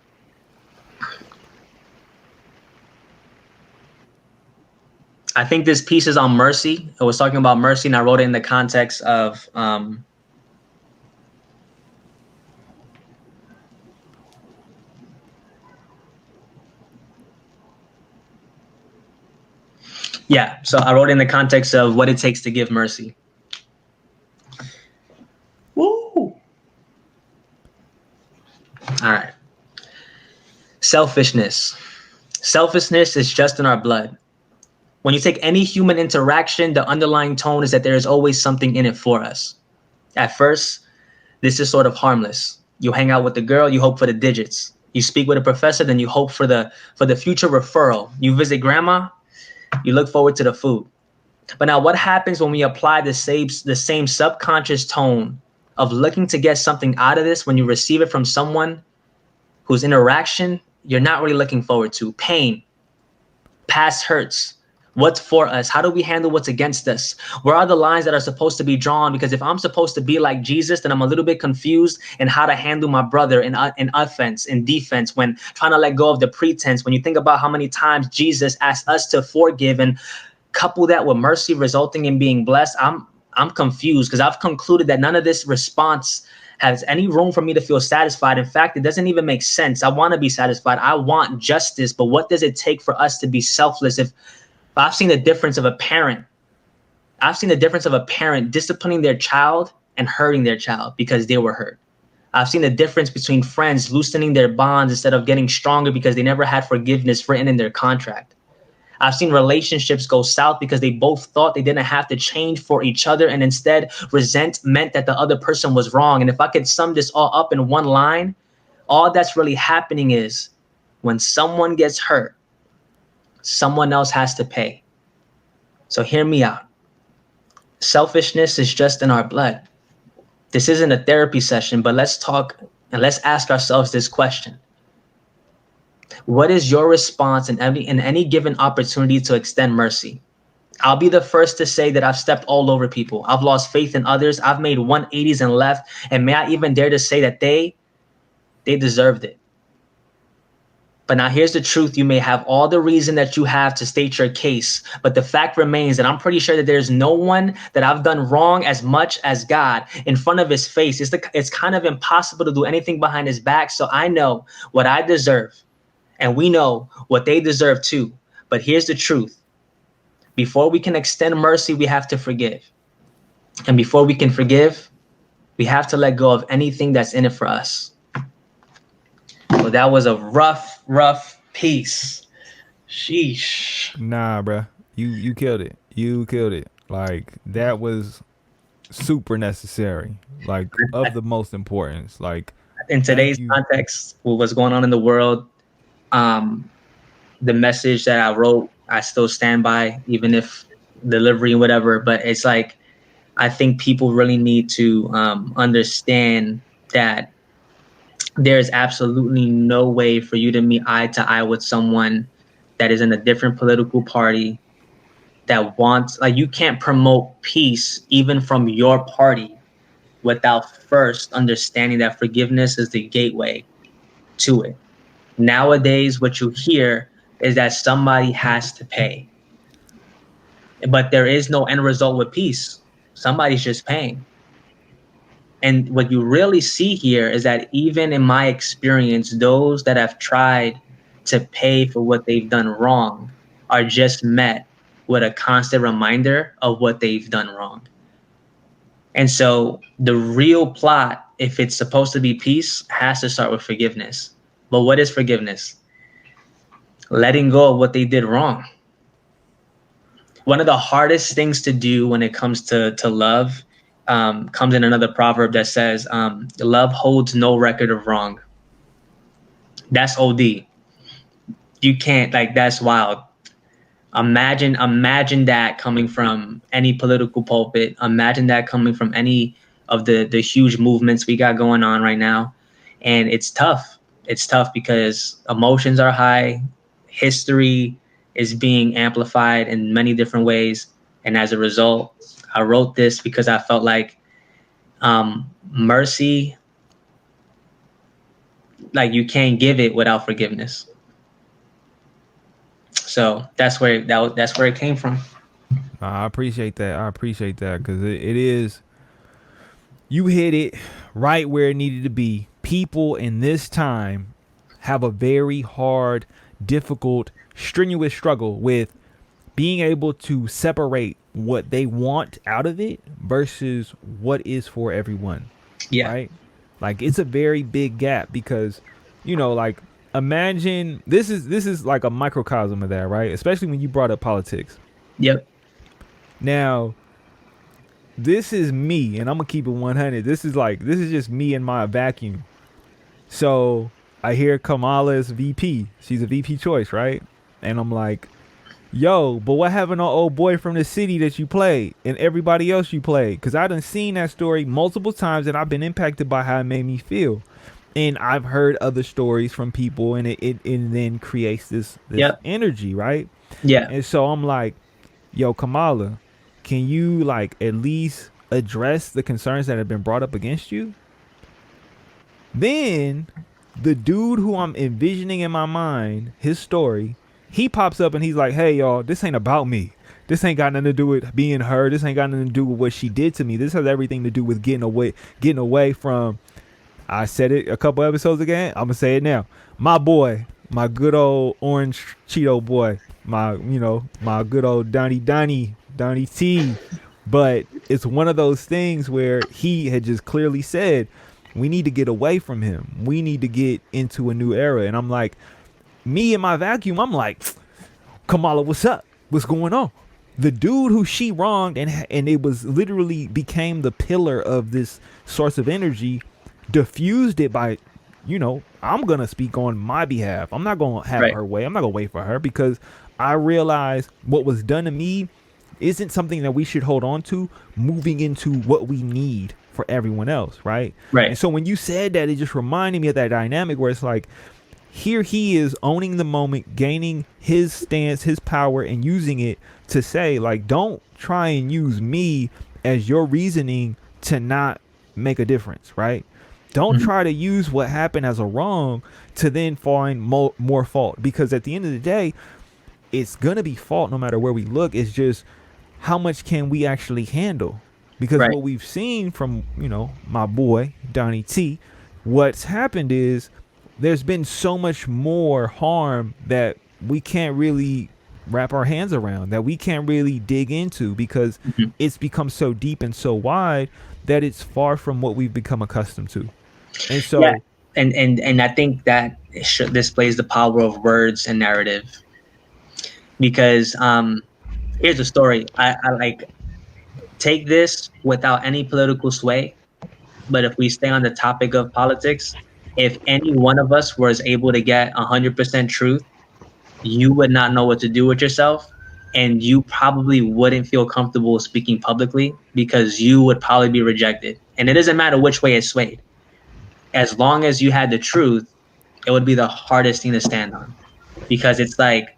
I think this piece is on mercy. I was talking about mercy, and I wrote it in the context of yeah, so I wrote in the context of what it takes to give mercy. All right. Selfishness. Selfishness is just in our blood. When you take any human interaction, the underlying tone is that there is always something in it for us. At first, this is sort of harmless. You hang out with the girl, you hope for the digits. You speak with a professor, then you hope for the future referral. You visit grandma, you look forward to the food. But now what happens when we apply the same subconscious tone of looking to get something out of this when you receive it from someone whose interaction you're not really looking forward to? Pain, past hurts, what's for us? How do we handle what's against us? Where are the lines that are supposed to be drawn? Because if I'm supposed to be like Jesus, then I'm a little bit confused in how to handle my brother in offense, in defense, when trying to let go of the pretense. When you think about how many times Jesus asked us to forgive and couple that with mercy resulting in being blessed, I'm confused, because I've concluded that none of this response has any room for me to feel satisfied. In fact, it doesn't even make sense. I want to be satisfied. I want justice. But what does it take for us to be selfless? If I've seen the difference of a parent, disciplining their child and hurting their child because they were hurt. I've seen the difference between friends loosening their bonds instead of getting stronger because they never had forgiveness written in their contract. I've seen relationships go south because they both thought they didn't have to change for each other, and instead resent meant that the other person was wrong. And if I could sum this all up in one line, all that's really happening is when someone gets hurt, someone else has to pay. So hear me out. Selfishness is just in our blood. This isn't a therapy session, but let's talk and let's ask ourselves this question. What is your response in any given opportunity to extend mercy? I'll be the first to say that I've stepped all over people. I've lost faith in others. I've made 180s and left. And may I even dare to say that they deserved it. But now here's the truth. You may have all the reason that you have to state your case, but the fact remains that I'm pretty sure that there's no one that I've done wrong as much as God in front of his face. It's kind of impossible to do anything behind his back. So I know what I deserve, and we know what they deserve too. But here's the truth. Before we can extend mercy, we have to forgive. And before we can forgive, we have to let go of anything that's in it for us. So that was a rough piece. Sheesh. Nah, bruh. You killed it. You killed it. Like, that was super necessary. Like, of the most importance. Like, in today's context, with what's going on in the world, the message that I wrote, I still stand by, even if delivery and whatever. But it's like, I think people really need to understand that there's absolutely no way for you to meet eye to eye with someone that is in a different political party that wants, like, you can't promote peace even from your party without first understanding that forgiveness is the gateway to it. Nowadays, what you hear is that somebody has to pay, but there is no end result with peace. Somebody's just paying. And what you really see here is that even in my experience, those that have tried to pay for what they've done wrong are just met with a constant reminder of what they've done wrong. And so the real plot, if it's supposed to be peace, has to start with forgiveness. But what is forgiveness? Letting go of what they did wrong. One of the hardest things to do when it comes to love comes in another proverb that says, love holds no record of wrong. That's OD. You can't, like, that's wild. Imagine that coming from any political pulpit. Imagine that coming from any of the huge movements we got going on right now. And it's tough. It's tough because emotions are high. History is being amplified in many different ways. And as a result, I wrote this because I felt like mercy, like, you can't give it without forgiveness. So that's where it came from. I appreciate that. Because it is, you hit it right where it needed to be. People in this time have a very hard, difficult, strenuous struggle with being able to separate what they want out of it versus what is for everyone. Yeah. Right? Like it's a very big gap because, like imagine this is like a microcosm of that, right? Especially when you brought up politics. Yep. Now, this is me, and I'm gonna keep it 100. This is just me in my vacuum. So I hear Kamala's VP. She's a VP choice, right? And I'm like, yo, but what happened to old boy from the city that you played and everybody else you played? Because I done seen that story multiple times and I've been impacted by how it made me feel. And I've heard other stories from people, and it then creates this Yep. energy, right? Yeah. And so I'm like, yo, Kamala, can you like at least address the concerns that have been brought up against you? Then the dude who I'm envisioning in my mind, his story, he pops up and he's like, hey, y'all, this ain't about me. This ain't got nothing to do with being her. This ain't got nothing to do with what she did to me. This has everything to do with getting away from, I said it a couple episodes ago. I'm going to say it now. My boy, my good old orange Cheeto boy, my good old Donnie T. But it's one of those things where he had just clearly said, we need to get away from him. We need to get into a new era. And I'm like, me in my vacuum, I'm like, Kamala, what's up? What's going on? The dude who she wronged and it was literally became the pillar of this source of energy, diffused it by, I'm going to speak on my behalf. I'm not going to have her way. I'm not going to wait for her because I realize what was done to me isn't something that we should hold on to moving into what we need for everyone else, right? Right. And so when you said that, it just reminded me of that dynamic where it's like, here he is owning the moment, gaining his stance, his power, and using it to say, like, don't try and use me as your reasoning to not make a difference, right? Don't try to use what happened as a wrong to then find more fault, because at the end of the day, it's going to be fault no matter where we look. It's just how much can we actually handle? Because what we've seen from, my boy, Donnie T, what's happened is there's been so much more harm that we can't really wrap our hands around, that we can't really dig into, because it's become so deep and so wide that it's far from what we've become accustomed to. And so, and I think that displays the power of words and narrative, because here's a story. I like take this without any political sway, but if we stay on the topic of politics, if any one of us was able to get 100% truth, you would not know what to do with yourself, and you probably wouldn't feel comfortable speaking publicly because you would probably be rejected. And it doesn't matter which way it's swayed. As long as you had the truth, it would be the hardest thing to stand on, because it's like,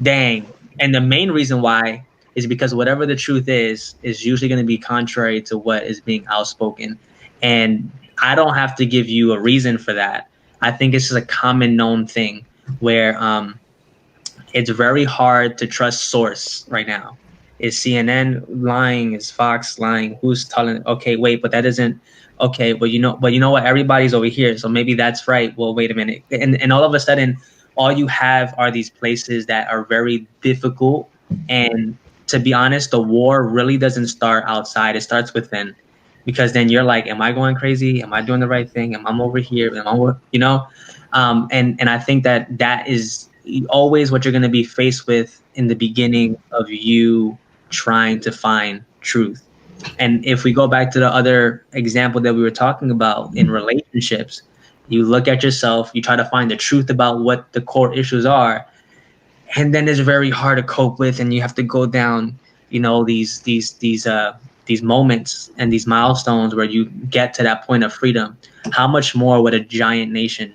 dang. And the main reason why is because whatever the truth is usually going to be contrary to what is being outspoken. And I don't have to give you a reason for that. I think it's just a common known thing where it's very hard to trust source right now. Is CNN lying? Is Fox lying? Who's telling? Okay, wait, but that isn't okay. But you know what? Everybody's over here, so maybe that's right. Well, wait a minute, and all of a sudden, all you have are these places that are very difficult. And to be honest, the war really doesn't start outside; it starts within. Because then you're like, am I going crazy? Am I doing the right thing? Am I over here? Am I, and I think that is always what you're going to be faced with in the beginning of you trying to find truth. And if we go back to the other example that we were talking about in relationships, you look at yourself, you try to find the truth about what the core issues are, and then it's very hard to cope with, and you have to go down, these moments and these milestones where you get to that point of freedom. How much more would a giant nation,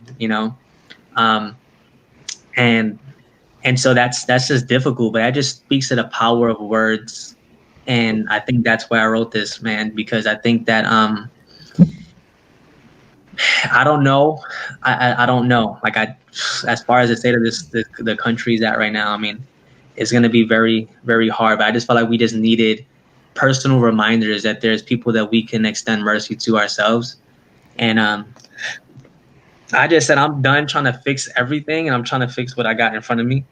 and so that's just difficult, but that just speaks to the power of words. And I think that's why I wrote this, man, because I think that I don't know. I don't know. Like, as far as the state of the country's at right now, I mean, it's going to be very, very hard. But I just felt like we just needed personal reminders that there's people that we can extend mercy to ourselves. And I just said, I'm done trying to fix everything, and I'm trying to fix what I got in front of me,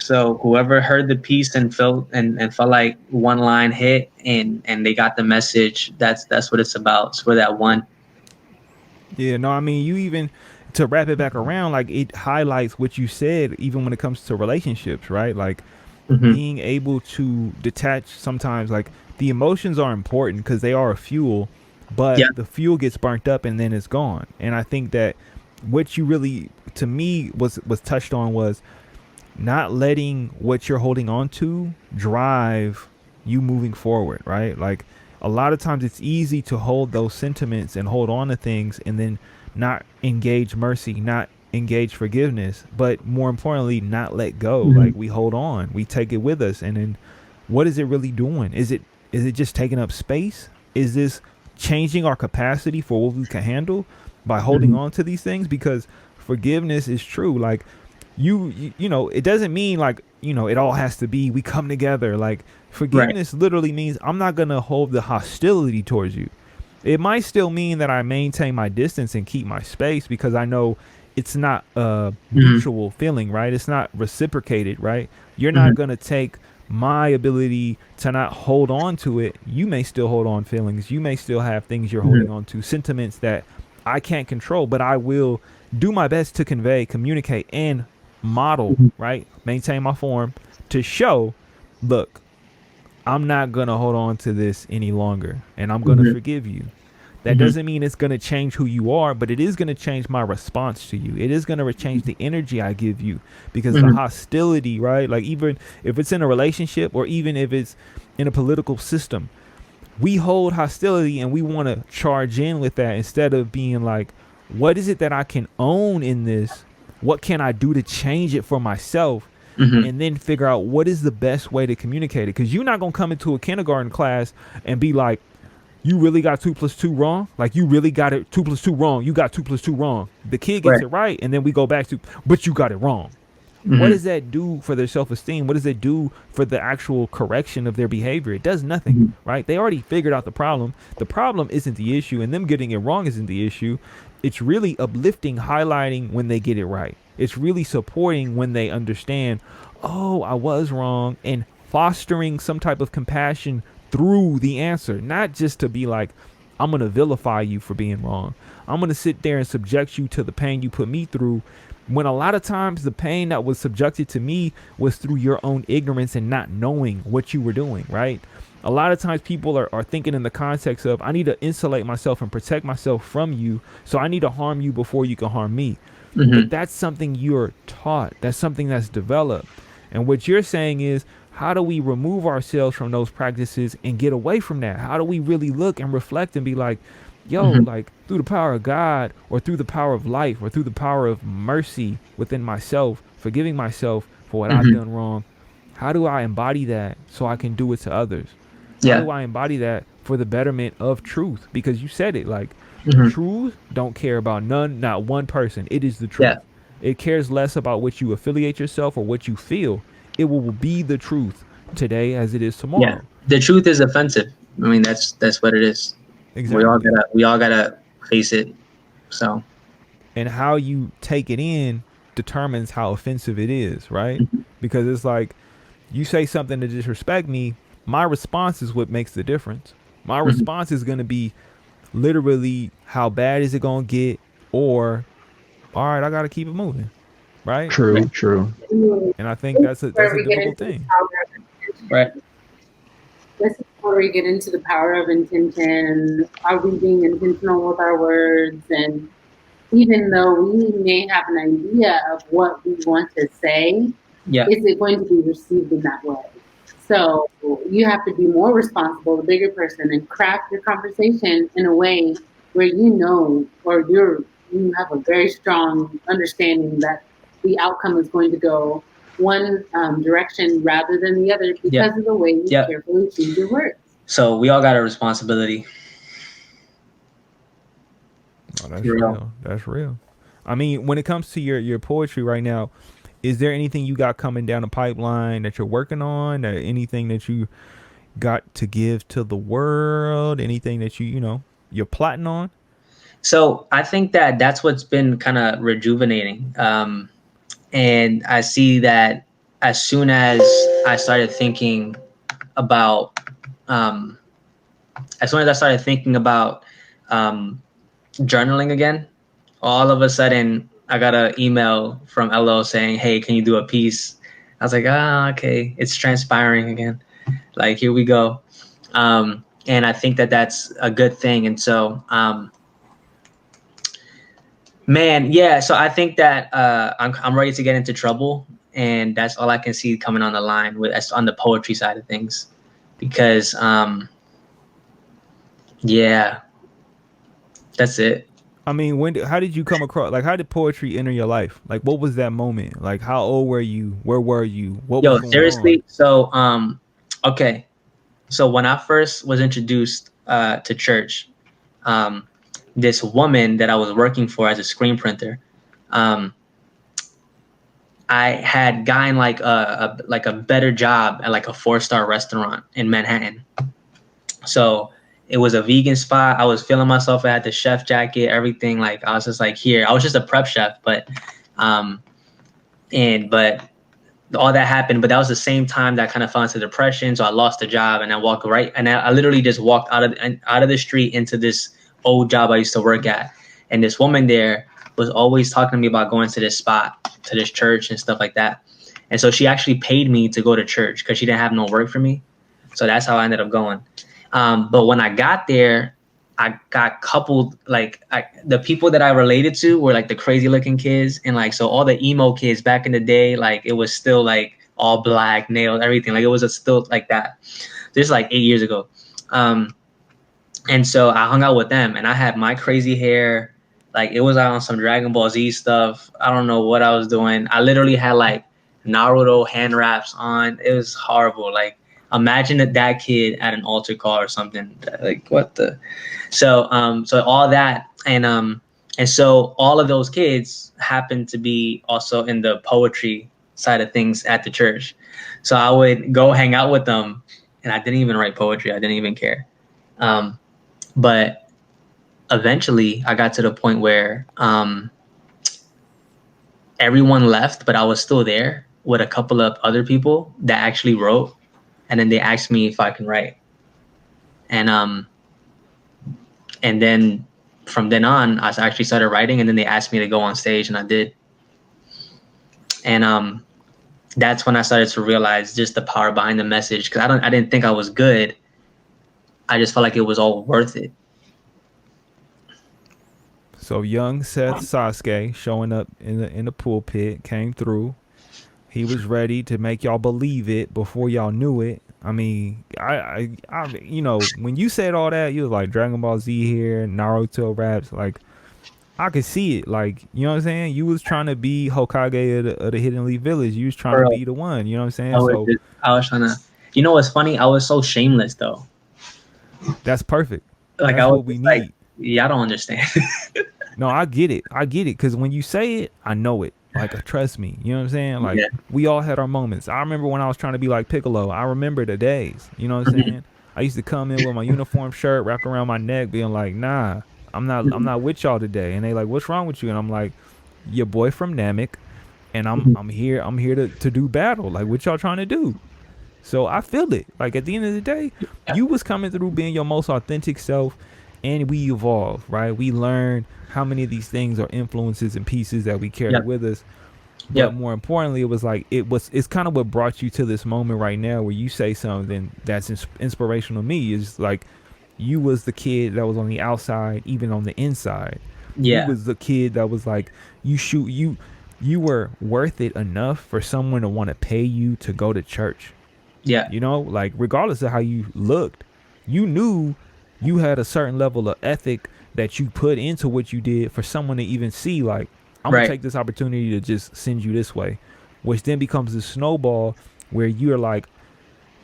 So whoever heard the piece and felt like one line hit and they got the message, that's what it's about. It's for that one. Yeah, no, I mean, you even to wrap it back around, like it highlights what you said, even when it comes to relationships, right? Like Hmm. being able to detach sometimes, like the emotions are important because they are a fuel, but Yeah. the fuel gets burnt up and then it's gone. And I think that what you really, to me, was touched on was not letting what you're holding on to drive you moving forward, right? Like a lot of times it's easy to hold those sentiments and hold on to things and then not engage mercy, not engage forgiveness, but more importantly, not let go. Hmm. Like we hold on, we take it with us, and then what is it really doing? Is it just taking up space? Is this changing our capacity for what we can handle by holding Hmm. on to these things? Because forgiveness is true. Like you know, it doesn't mean like, you know, it all has to be we come together. Like Right. forgiveness literally means I'm not going to hold the hostility towards you. It might still mean that I maintain my distance and keep my space because I know it's not a Hmm. mutual feeling, right? It's not reciprocated, right? You're Hmm. not going to take my ability to not hold on to it. You may still hold on feelings. You may still have things you're Hmm. holding on to, sentiments that I can't control, but I will do my best to convey, communicate, and model, Hmm. right? Maintain my form to show, look, I'm not going to hold on to this any longer and I'm going to Hmm. forgive you. That Hmm. doesn't mean it's going to change who you are, but it is going to change my response to you. It is going to change the energy I give you because the Hmm. hostility, right? Like, even if it's in a relationship or even if it's in a political system, we hold hostility and we want to charge in with that instead of being like, what is it that I can own in this? What can I do to change it for myself? Hmm. And then figure out what is the best way to communicate it. Because you're not going to come into a kindergarten class and be like, you really got 2 plus 2 wrong. Like you really got it 2 plus 2 wrong. You got 2 plus 2 wrong. The kid gets Right. it right. And then we go back to, but you got it wrong. What Hmm. does that do for their self-esteem? What does it do for the actual correction of their behavior? It does nothing, Hmm. right? They already figured out the problem. The problem isn't the issue, and them getting it wrong isn't the issue. It's really uplifting, highlighting when they get it right. It's really supporting when they understand, oh, I was wrong, and fostering some type of compassion through the answer, not just to be like, I'm going to vilify you for being wrong. I'm going to sit there and subject you to the pain you put me through, when a lot of times the pain that was subjected to me was through your own ignorance and not knowing what you were doing, right? A lot of times people are thinking in the context of, I need to insulate myself and protect myself from you, so I need to harm you before you can harm me. But Hmm. that's something you're taught. That's something that's developed. And what you're saying is, how do we remove ourselves from those practices and get away from that? How do we really look and reflect and be like, yo, Hmm. like through the power of God or through the power of life or through the power of mercy within myself, forgiving myself for what I've Hmm. done wrong, how do I embody that so I can do it to others? How Yeah. do I embody that for the betterment of truth? Because you said it, like Hmm. truth don't care about none, not one person. It is the Yeah. truth. It cares less about what you affiliate yourself or what you feel. It will be the truth today as it is Yeah. tomorrow. The truth is offensive. I mean, that's what it is. Exactly. We all gotta face it. So. And how you take it in determines how offensive it is, right? Mhm. Because it's like you say something to disrespect me, my response is what makes the difference. My Mhm. response is going to be literally how bad is it going to get, or all right, I got to keep it moving, right? True, Right. true. And I think that's Where a we get difficult into the thing. power of Right. intention. This is where we get into the power of intention. Are we being intentional with our words? And even though we may have an idea of what we want to say, Yeah. is it going to be received in that way? So you have to be more responsible, the bigger person, and craft your conversation in a way where you know, or you have a very strong understanding that the outcome is going to go one direction rather than the other Yeah. because of the way you Yeah. carefully choose your words. So we all got a responsibility. Oh, For that's real. real. That's real. I mean, when it comes to your poetry right now, is there anything you got coming down the pipeline that you're working on? Or anything that you got to give to the world? Anything that you know you're plotting on? So I think that that's what's been kind of rejuvenating. And I see that as soon as I started thinking about, um, as soon as I started thinking about um, journaling again, all of a sudden I got an email from LO saying, "Hey, can you do a piece?" I was like, okay, it's transpiring again. Like, here we go. And I think that that's a good thing. And so, man, yeah. So I think that I'm ready to get into trouble, and that's all I can see coming on the line with on the poetry side of things, because yeah, that's it. I mean, how did you come across, like, how did poetry enter your life? Like, what was that moment? Like, how old were you? Where were you? What was Yo, going seriously. on? So, okay. So when I first was introduced to church, this woman that I was working for as a screen printer, um, I had gotten like a better job at like a 4-star restaurant in Manhattan. So it was a vegan spot. I was feeling myself. I had the chef jacket, everything. Like, I was just like, here. I was just a prep chef, but but all that happened. But that was the same time that I kind of fell into depression. So I lost the job, and I walked I literally just walked out of the street into this old job I used to work at. And this woman there was always talking to me about going to this spot, to this church and stuff like that. And so she actually paid me to go to church because she didn't have no work for me. So that's how I ended up going. But when I got there, I got coupled, like, the people that I related to were like the crazy looking kids. And like, so all the emo kids back in the day, like, it was still like all black, nails, everything. Like, it was still like that. This is like 8 years ago. And so I hung out with them, and I had my crazy hair. Like, it was out on some Dragon Ball Z stuff. I don't know what I was doing. I literally had like Naruto hand wraps on. It was horrible. Like, imagine that kid at an altar call or something. Like, what the? So so all that, and so all of those kids happened to be also in the poetry side of things at the church. So I would go hang out with them, and I didn't even write poetry. I didn't even care. But eventually I got to the point where everyone left, but I was still there with a couple of other people that actually wrote. And then they asked me if I can write. And then from then on, I actually started writing, and then they asked me to go on stage, and I did. And that's when I started to realize just the power behind the message, because I didn't think I was good. I just felt like it was all worth it. So young Seth Sasuke showing up in the pulpit came through. He was ready to make y'all believe it before y'all knew it. I mean, I you know, when you said all that, you was like Dragon Ball Z here, Naruto raps, like, I could see it. Like, you know what I'm saying? You was trying to be Hokage of the Hidden Leaf Village. You was trying to be the one. You know what I'm saying? I was trying to. You know what's funny? I was so shameless though. That's perfect. Like, that's I was what we need. like, yeah, I don't understand. No, I get it. Because when you say it, I know it. Like, trust me. You know what I'm saying? Like, we all had our moments. I remember when I was trying to be like Piccolo. I remember the days. You know what I'm saying? I used to come in with my uniform shirt wrapped around my neck, being like, nah, I'm not with y'all today. And they like, what's wrong with you? And I'm like, your boy from Namek, and I'm here to do battle. Like, what y'all trying to do? So I feel it. Like, at the end of the day, you was coming through being your most authentic self, and we evolved, right? We learned how many of these things are influences and pieces that we carry with us. But more importantly, it was like, it's kind of what brought you to this moment right now where you say something that's inspirational to me. Is like, you was the kid that was on the outside, even on the inside. You was the kid that was like, you were worth it enough for someone to want to pay you to go to church. Yeah. You know, like, regardless of how you looked, you knew you had a certain level of ethic that you put into what you did for someone to even see, like, I'm going to take this opportunity to just send you this way, which then becomes a snowball where you're like,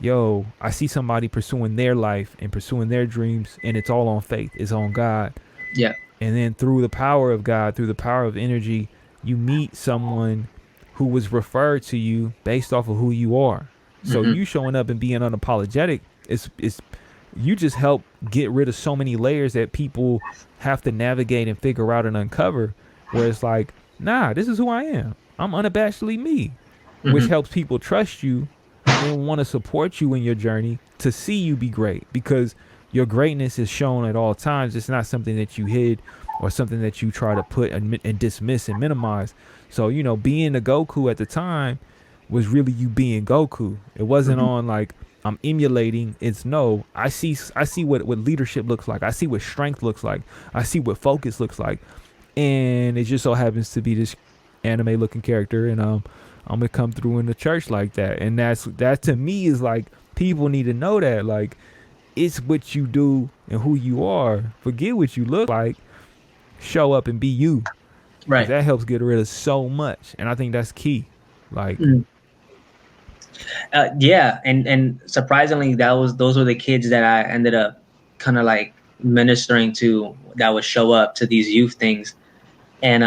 yo, I see somebody pursuing their life and pursuing their dreams, and it's all on faith. It's on God. Yeah. And then through the power of God, through the power of energy, you meet someone who was referred to you based off of who you are. So you showing up and being unapologetic, it's you just help get rid of so many layers that people have to navigate and figure out and uncover, where it's like, nah, this is who I am. I'm unabashedly me, which helps people trust you and want to support you in your journey to see you be great, because your greatness is shown at all times. It's not something that you hid or something that you try to put and dismiss and minimize. So, you know, being a Goku at the time was really you being Goku. It wasn't on like I'm emulating. It's no, I see what leadership looks like. I see what strength looks like. I see what focus looks like. And it just so happens to be this anime looking character, and I'm gonna come through in the church like that. And that to me is like, people need to know that, like, it's what you do and who you are. Forget what you look like. Show up and be you. 'Cause Right. that helps get rid of so much, and I think that's key. Like, Yeah, and surprisingly, those were the kids that I ended up kind of like ministering to, that would show up to these youth things. And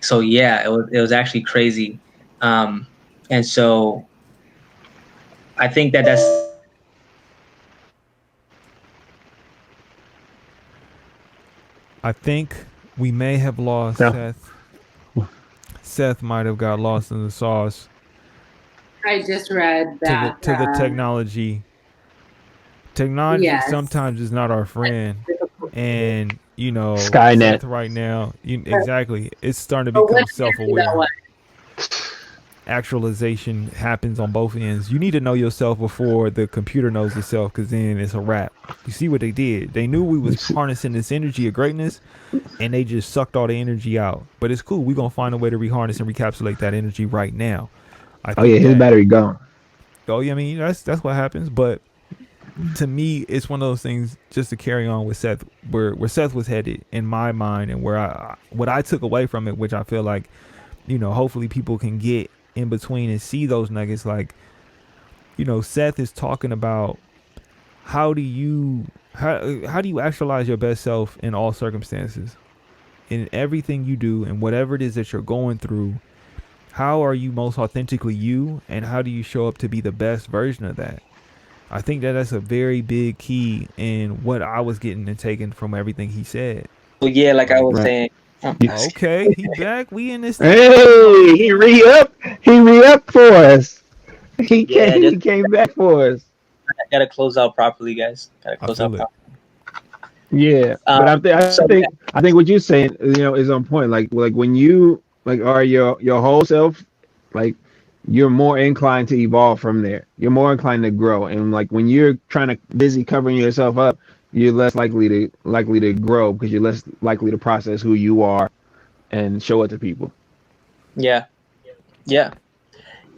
so yeah, it was actually crazy. And so I think that's I think we may have lost Yeah. Seth. Seth might have got lost in the sauce I just read that. to the technology. Technology Yes. sometimes is not our friend, and you know, Skynet. Seth right now, exactly, it's starting to But become what if you self-aware. that way? Actualization happens on both ends. You need to know yourself before the computer knows itself, because then it's a wrap. You see what they did? They knew we was harnessing this energy of greatness, and they just sucked all the energy out. But it's cool. We're gonna find a way to reharness and recapsulate that energy right now. I Oh yeah, his that- battery gone. Oh yeah, I mean that's what happens. But to me, it's one of those things. Just to carry on with Seth, where Seth was headed in my mind, and what I took away from it, which I feel like, you know, hopefully people can get in between and see those nuggets. Like, you know, Seth is talking about how do you actualize your best self in all circumstances, in everything you do, and whatever it is that you're going through. How are you most authentically you, and how do you show up to be the best version of that? I think that's a very big key in what I was getting and taking from everything he said. well, yeah, like I was Right. saying. Okay, he back. We in this. Hey, he re-up. He re-up for us. Yeah, He came back for us. gotta close out properly, guys. Gotta I close feel out it. properly. Yeah, but So, I think what you're saying, you know, is on point. Like when you like are your whole self, like you're more inclined to evolve from there. You're more inclined to grow, and like when you're trying to busy covering yourself up, you're less likely to grow, because you're less likely to process who you are and show it to people. yeah, yeah.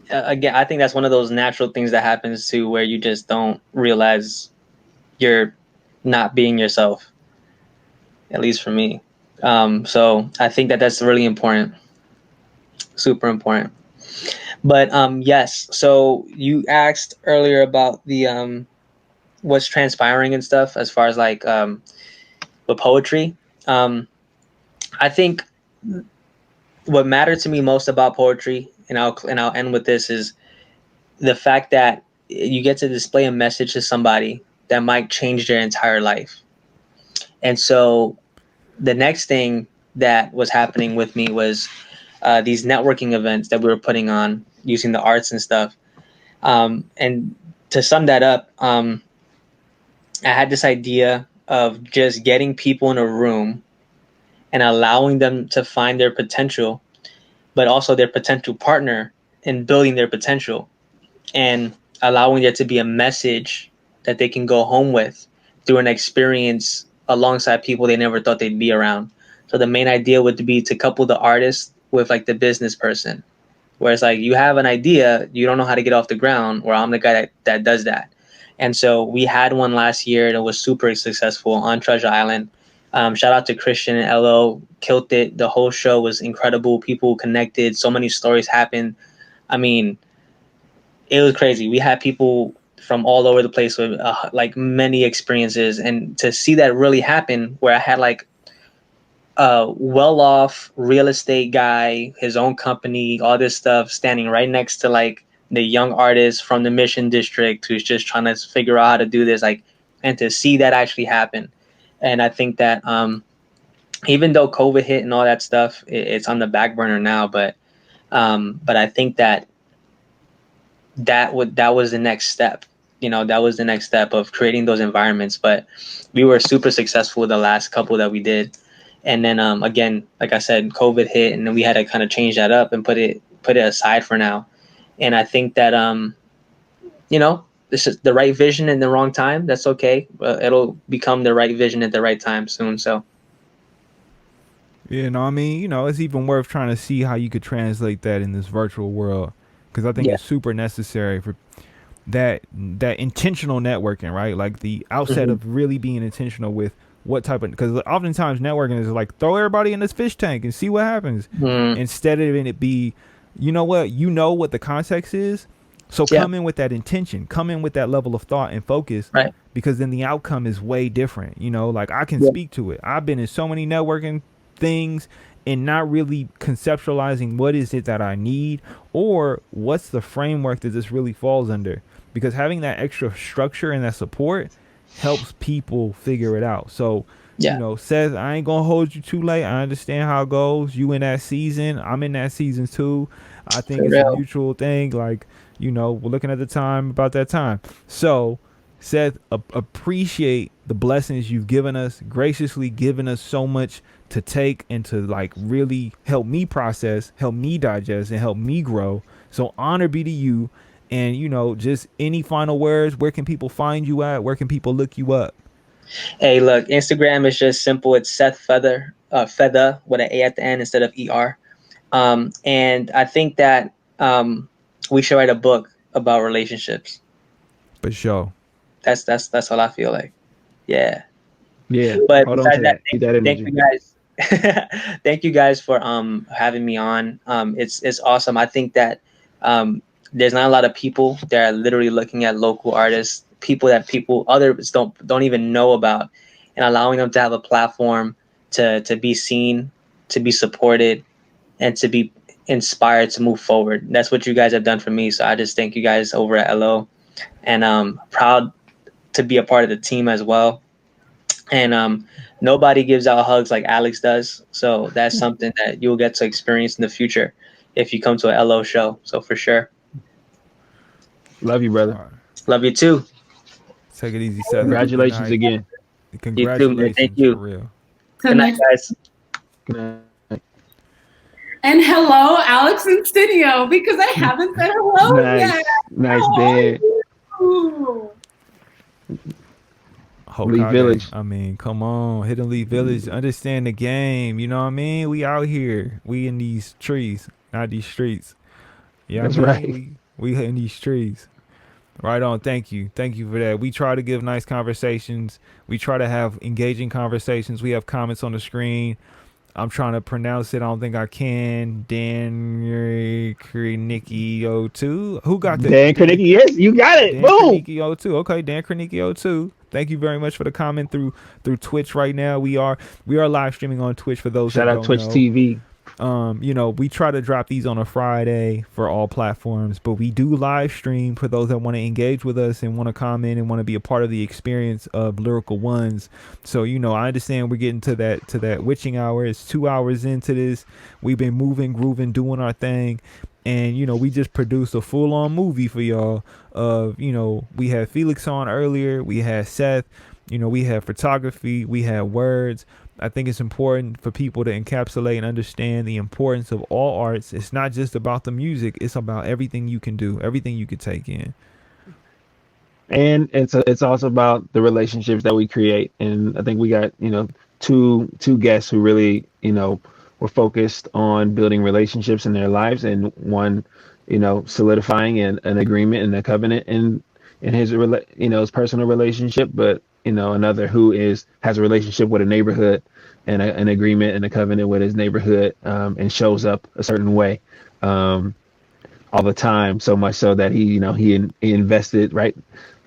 Again, I think that's one of those natural things that happens too, where you just don't realize you're not being yourself. At least for me. So I think that's really important, super important. But yes. So you asked earlier about the what's transpiring and stuff, as far as like the poetry. I think what mattered to me most about poetry, and I'll end with this, is the fact that you get to display a message to somebody that might change their entire life. And so the next thing that was happening with me was these networking events that we were putting on using the arts and stuff. And to sum that up, I had this idea of just getting people in a room and allowing them to find their potential, but also their potential partner, in building their potential, and allowing there to be a message that they can go home with through an experience alongside people they never thought they'd be around. So the main idea would be to couple the artist with like the business person, where it's like you have an idea, you don't know how to get off the ground, where I'm the guy that does that. And so we had one last year, and it was super successful on Treasure Island. Shout out to Christian and LO, killed it. The whole show was incredible. People connected. So many stories happened. I mean, it was crazy. We had people from all over the place with like many experiences, and to see that really happen, where I had like a well-off real estate guy, his own company, all this stuff, standing right next to like the young artist from the Mission District who's just trying to figure out how to do this, like, and to see that actually happen. And I think that even though COVID hit and all that stuff, it's on the back burner now, but I think that was the next step. You know, that was the next step of creating those environments. But we were super successful with the last couple that we did. And then again, like I said, COVID hit, and then we had to kind of change that up and put it aside for now. And I think that this is the right vision in the wrong time. That's okay. It'll become the right vision at the right time soon. So You know, I mean, it's even worth trying to see how you could translate that in this virtual world, because I think yeah. it's super necessary for that intentional networking, right? Like the outset Mhm. of really being intentional with what type of, because oftentimes networking is like throw everybody in this fish tank and see what happens, Mm. instead of it be, what the context is. So Yeah. come in with that intention, come in with that level of thought and focus, Right. because then the outcome is way different. Like I can Yeah. speak to it. I've been in so many networking things and not really conceptualizing what is it that I need, or what's the framework that this really falls under, because having that extra structure and that support helps people figure it out. So Yeah. Seth, I ain't gonna hold you too late. I understand how it goes. You in that season, I'm in that season too. I think For it's a real. mutual thing. Like, we're looking at the time about that time. So Seth, appreciate the blessings you've given us, graciously given us so much to take and to like really help me process, help me digest, and help me grow. So honor be to you. And just any final words. Where can people find you at? Where can people look you up? Hey, look, Instagram is just simple. It's Seth Feather, Feather with an A at the end instead of ER. And I think that we should write a book about relationships. For sure. That's all I feel like. Yeah. Yeah, But hold on to besides that, that. Keep that thank energy. you guys. Thank you guys for having me on. It's awesome. I think that there's not a lot of people that are literally looking at local artists, people that others don't even know about, and allowing them to have a platform to be seen, to be supported, and to be inspired to move forward. That's what you guys have done for me. So I just thank you guys over at LO, and proud to be a part of the team as well. And nobody gives out hugs like Alex does. So that's something that you'll get to experience in the future if you come to a LO show. So for sure. Love you, All brother. right. Love you too. Take it easy, Seth. Have a good Congratulations night. again. You too, man. Thank Congratulations, for you. real. Good night, guys. Good night. And hello, Alex and Sineo, because I haven't said hello Nice, yet. nice, How are Dan. you? Lee Hokage. Village. I mean, come on. Hidden Leaf Village. Understand the game. You know what I mean? We out here. We in these trees, not these streets. Yeah, That's I mean, right. we in these trees. Right on. Thank you. Thank you for that. We try to give nice conversations. We try to have engaging conversations. We have comments on the screen. I'm trying to pronounce it. I don't think I can. Dan Krenicki 02. Who got the Dan Kranicki, yes, you got it. Dan Boom. Krenicki 02. Okay, Dan Krenicki 02. Thank you very much for the comment through Twitch right now. We are live streaming on Twitch for those Shout that out don't Twitch know. TV. We try to drop these on a Friday for all platforms, but we do live stream for those that want to engage with us and want to comment and want to be a part of the experience of Lyrical Ones. So, I understand we're getting to that witching hour. It's 2 hours into this. We've been moving, grooving, doing our thing. And, we just produced a full on movie for y'all of, we had Felix on earlier. We had Seth, we had photography, we had words. I think it's important for people to encapsulate and understand the importance of all arts. It's not just about the music. It's about everything you can do, everything you could take in. And it's also about the relationships that we create. And I think we got, two guests who really, were focused on building relationships in their lives, and one, solidifying an agreement and a covenant in his his personal relationship, but another who has a relationship with a neighborhood and an agreement and a covenant with his neighborhood, and shows up a certain way all the time, so much so that he invested, right?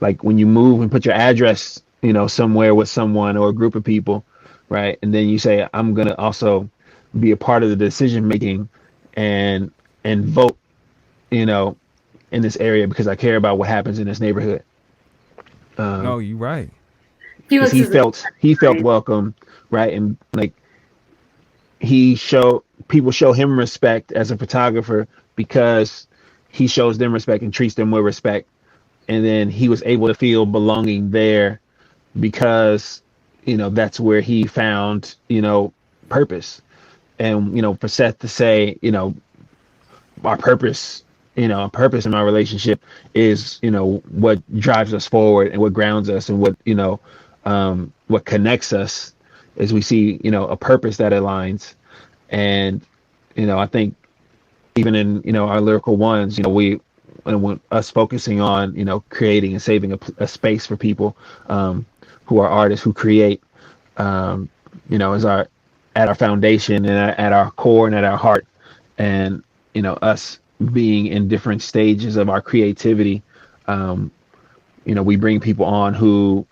Like when you move and put your address somewhere with someone or a group of people, right? And then you say, I'm gonna also be a part of the decision making and vote in this area because I care about what happens in this neighborhood. No, you're right. Felix He is felt welcome, right? And like people show him respect as a photographer because he shows them respect and treats them with respect. And then he was able to feel belonging there because that's where he found purpose. And, for Seth to say, our purpose, our purpose in our relationship is, what drives us forward and what grounds us and what connects us as we see, a purpose that aligns. And, I think even in, our lyrical ones, when us focusing on, creating and saving a space for people who are artists who create, is at our foundation and at our core and at our heart. And, us being in different stages of our creativity, we bring people on who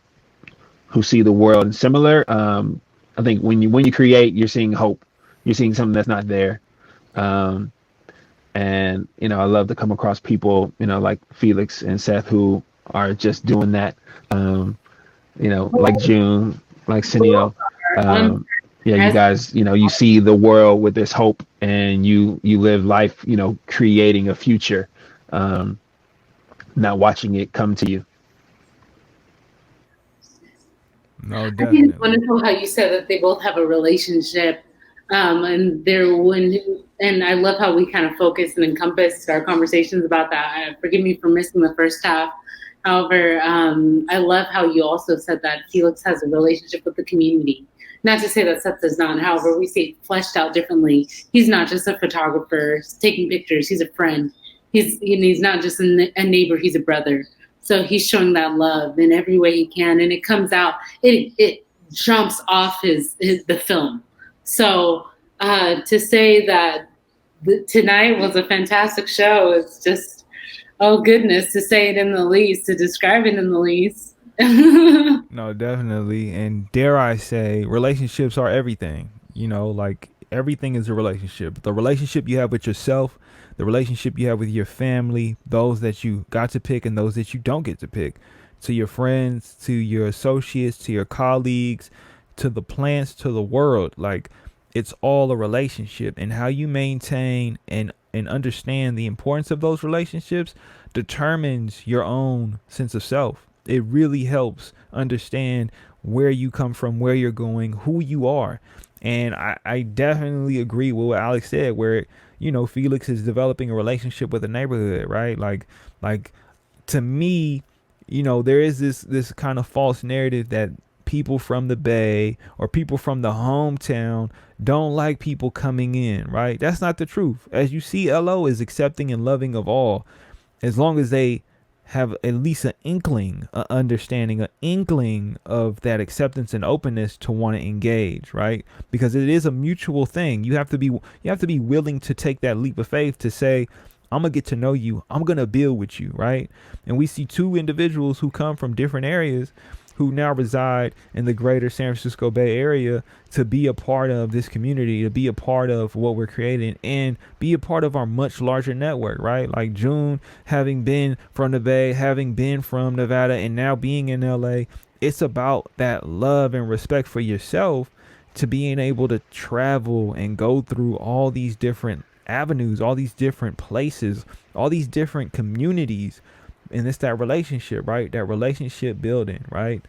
see the world in similar. I think when you create, you're seeing hope. You're seeing something that's not there. And, I love to come across people, like Felix and Seth, who are just doing that, like June, like Sineo. Yeah, you guys, you see the world with this hope and you live life, creating a future, not watching it come to you. No, I definitely. think it's wonderful how you said that they both have a relationship, and I love how we kind of focused and encompassed our conversations about that. Forgive me for missing the first half. However, I love how you also said that Felix has a relationship with the community. Not to say that Seth does not. However, we see it fleshed out differently. He's not just a photographer taking pictures. He's a friend. He's not just a neighbor. He's a brother. So he's showing that love in every way he can, and it comes out. It jumps off the film. So to say that tonight was a fantastic show, it's just, oh goodness, to say it in the least, to describe it in the least. No, definitely. And dare I say, relationships are everything. Like everything is a relationship. The relationship you have with yourself, the relationship you have with your family, those that you got to pick and those that you don't get to pick, to your friends, to your associates, to your colleagues, to the plants, to the world. Like it's all a relationship, and how you maintain and understand the importance of those relationships determines your own sense of self. It really helps understand where you come from, where you're going, who you are. And I definitely agree with what Alex said, where, Felix is developing a relationship with the neighborhood, right? Like to me, there is this kind of false narrative that people from the Bay or people from the hometown don't like people coming in, right? That's not the truth. As you see, LO is accepting and loving of all, as long as they have at least an inkling, an understanding, an inkling of that acceptance and openness to want to engage, right? Because it is a mutual thing. You have to be willing to take that leap of faith to say, I'm gonna get to know you. I'm gonna build with you, right? And we see two individuals who come from different areas who now reside in the greater San Francisco Bay Area to be a part of this community, to be a part of what we're creating and be a part of our much larger network, right? Like June, having been from the Bay, having been from Nevada, and now being in LA, it's about that love and respect for yourself to being able to travel and go through all these different avenues, all these different places, all these different communities. And it's that relationship, right? That relationship building, right?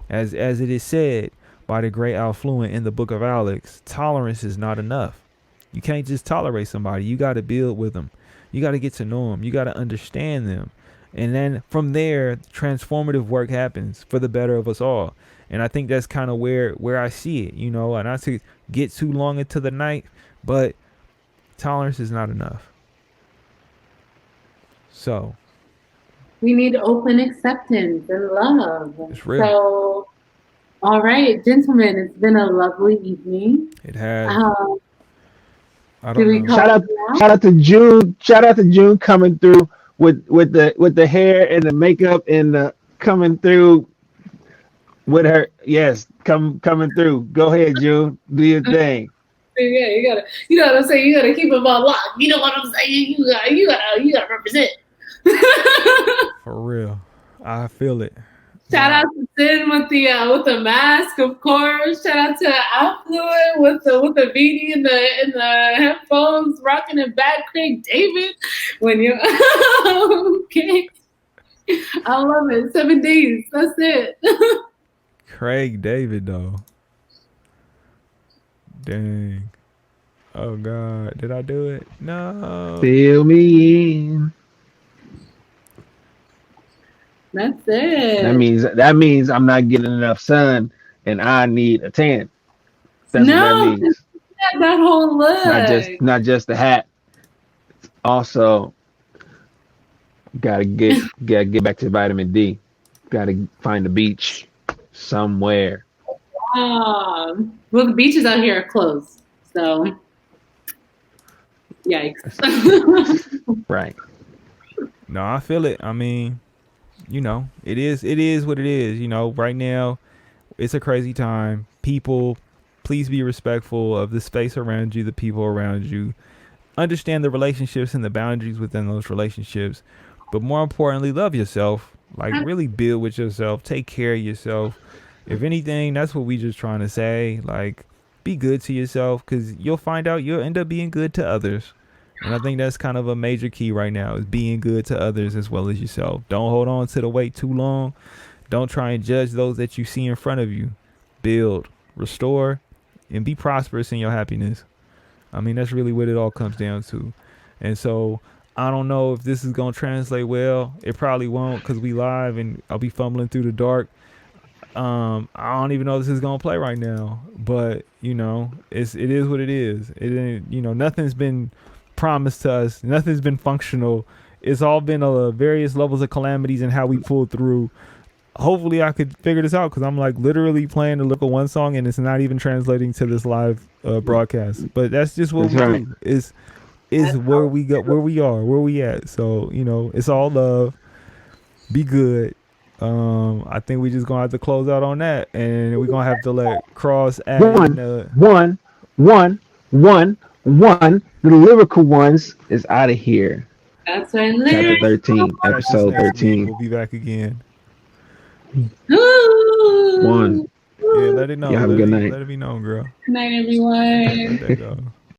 As it is said by the great Affluent in the book of Alex, tolerance is not enough. You can't just tolerate somebody. You got to build with them. You got to get to know them. You got to understand them. And then from there, transformative work happens for the better of us all. And I think that's kind of where I see it, and not to get too long into the night, but tolerance is not enough. So we need open acceptance and love. It's real. So, all right, gentlemen, it's been a lovely evening. It has. I don't know. Shout out to June. Shout out to June coming through with the hair and the makeup and the coming through with her. Yes, coming through. Go ahead, June. Do your thing. Yeah, you know what I'm saying? You gotta keep them on lock. You know what I'm saying? You gotta represent. For real, I feel it. Shout out to Sin with the mask, of course. Shout out to Affluent with the beanie and the headphones, rocking it back. Craig David, when you okay, I love it. 7 days, that's it. Craig David though, Dang. Oh God, did I do it? No. Fill me in. That's it. That means I'm not getting enough sun, and I need a tan. That's what that No, means. that whole look. Not just the hat. Also, gotta get back to vitamin D. Gotta find the beach somewhere. Well, the beaches out here are closed, so yikes. Right. No, I feel it. I mean, you know, it is what it is. You know, right now, it's a crazy time. People, please be respectful of the space around you, the people around you. Understand the relationships and the boundaries within those relationships. But more importantly, love yourself. Like, really build with yourself. Take care of yourself. If anything, that's what we just trying to say. Like, be good to yourself, because you'll find out you'll end up being good to others. And I think that's kind of a major key right now, is being good to others as well as yourself. Don't hold on to the weight too long. Don't try and judge those that you see in front of you. Build, restore, and be prosperous in your happiness. I mean, that's really what it all comes down to. And so I don't know if this is going to translate well. It probably won't, because we live and I'll be fumbling through the dark. I don't even know if this is going to play right now. But, you know, it is what it is. It ain't, you know, nothing's been promised to us. Nothing's been functional. It's all been various levels of calamities and how we pulled through. Hopefully I could figure this out, because I'm like literally playing the Lyrical 1 song and it's not even translating to this live broadcast. But that's just what we do. Is where we go, where we are, where we at. So, you know, it's all love. Be good. I think we just gonna have to close out on that, and we're gonna have to let Cross add one. The Lyrical Ones is out of here. That's right. Chapter 13, episode 13. We'll be back again. Ooh. One. Yeah, let it know. Y'all have a good night. Let it be known, girl. Good night, everyone. There you go.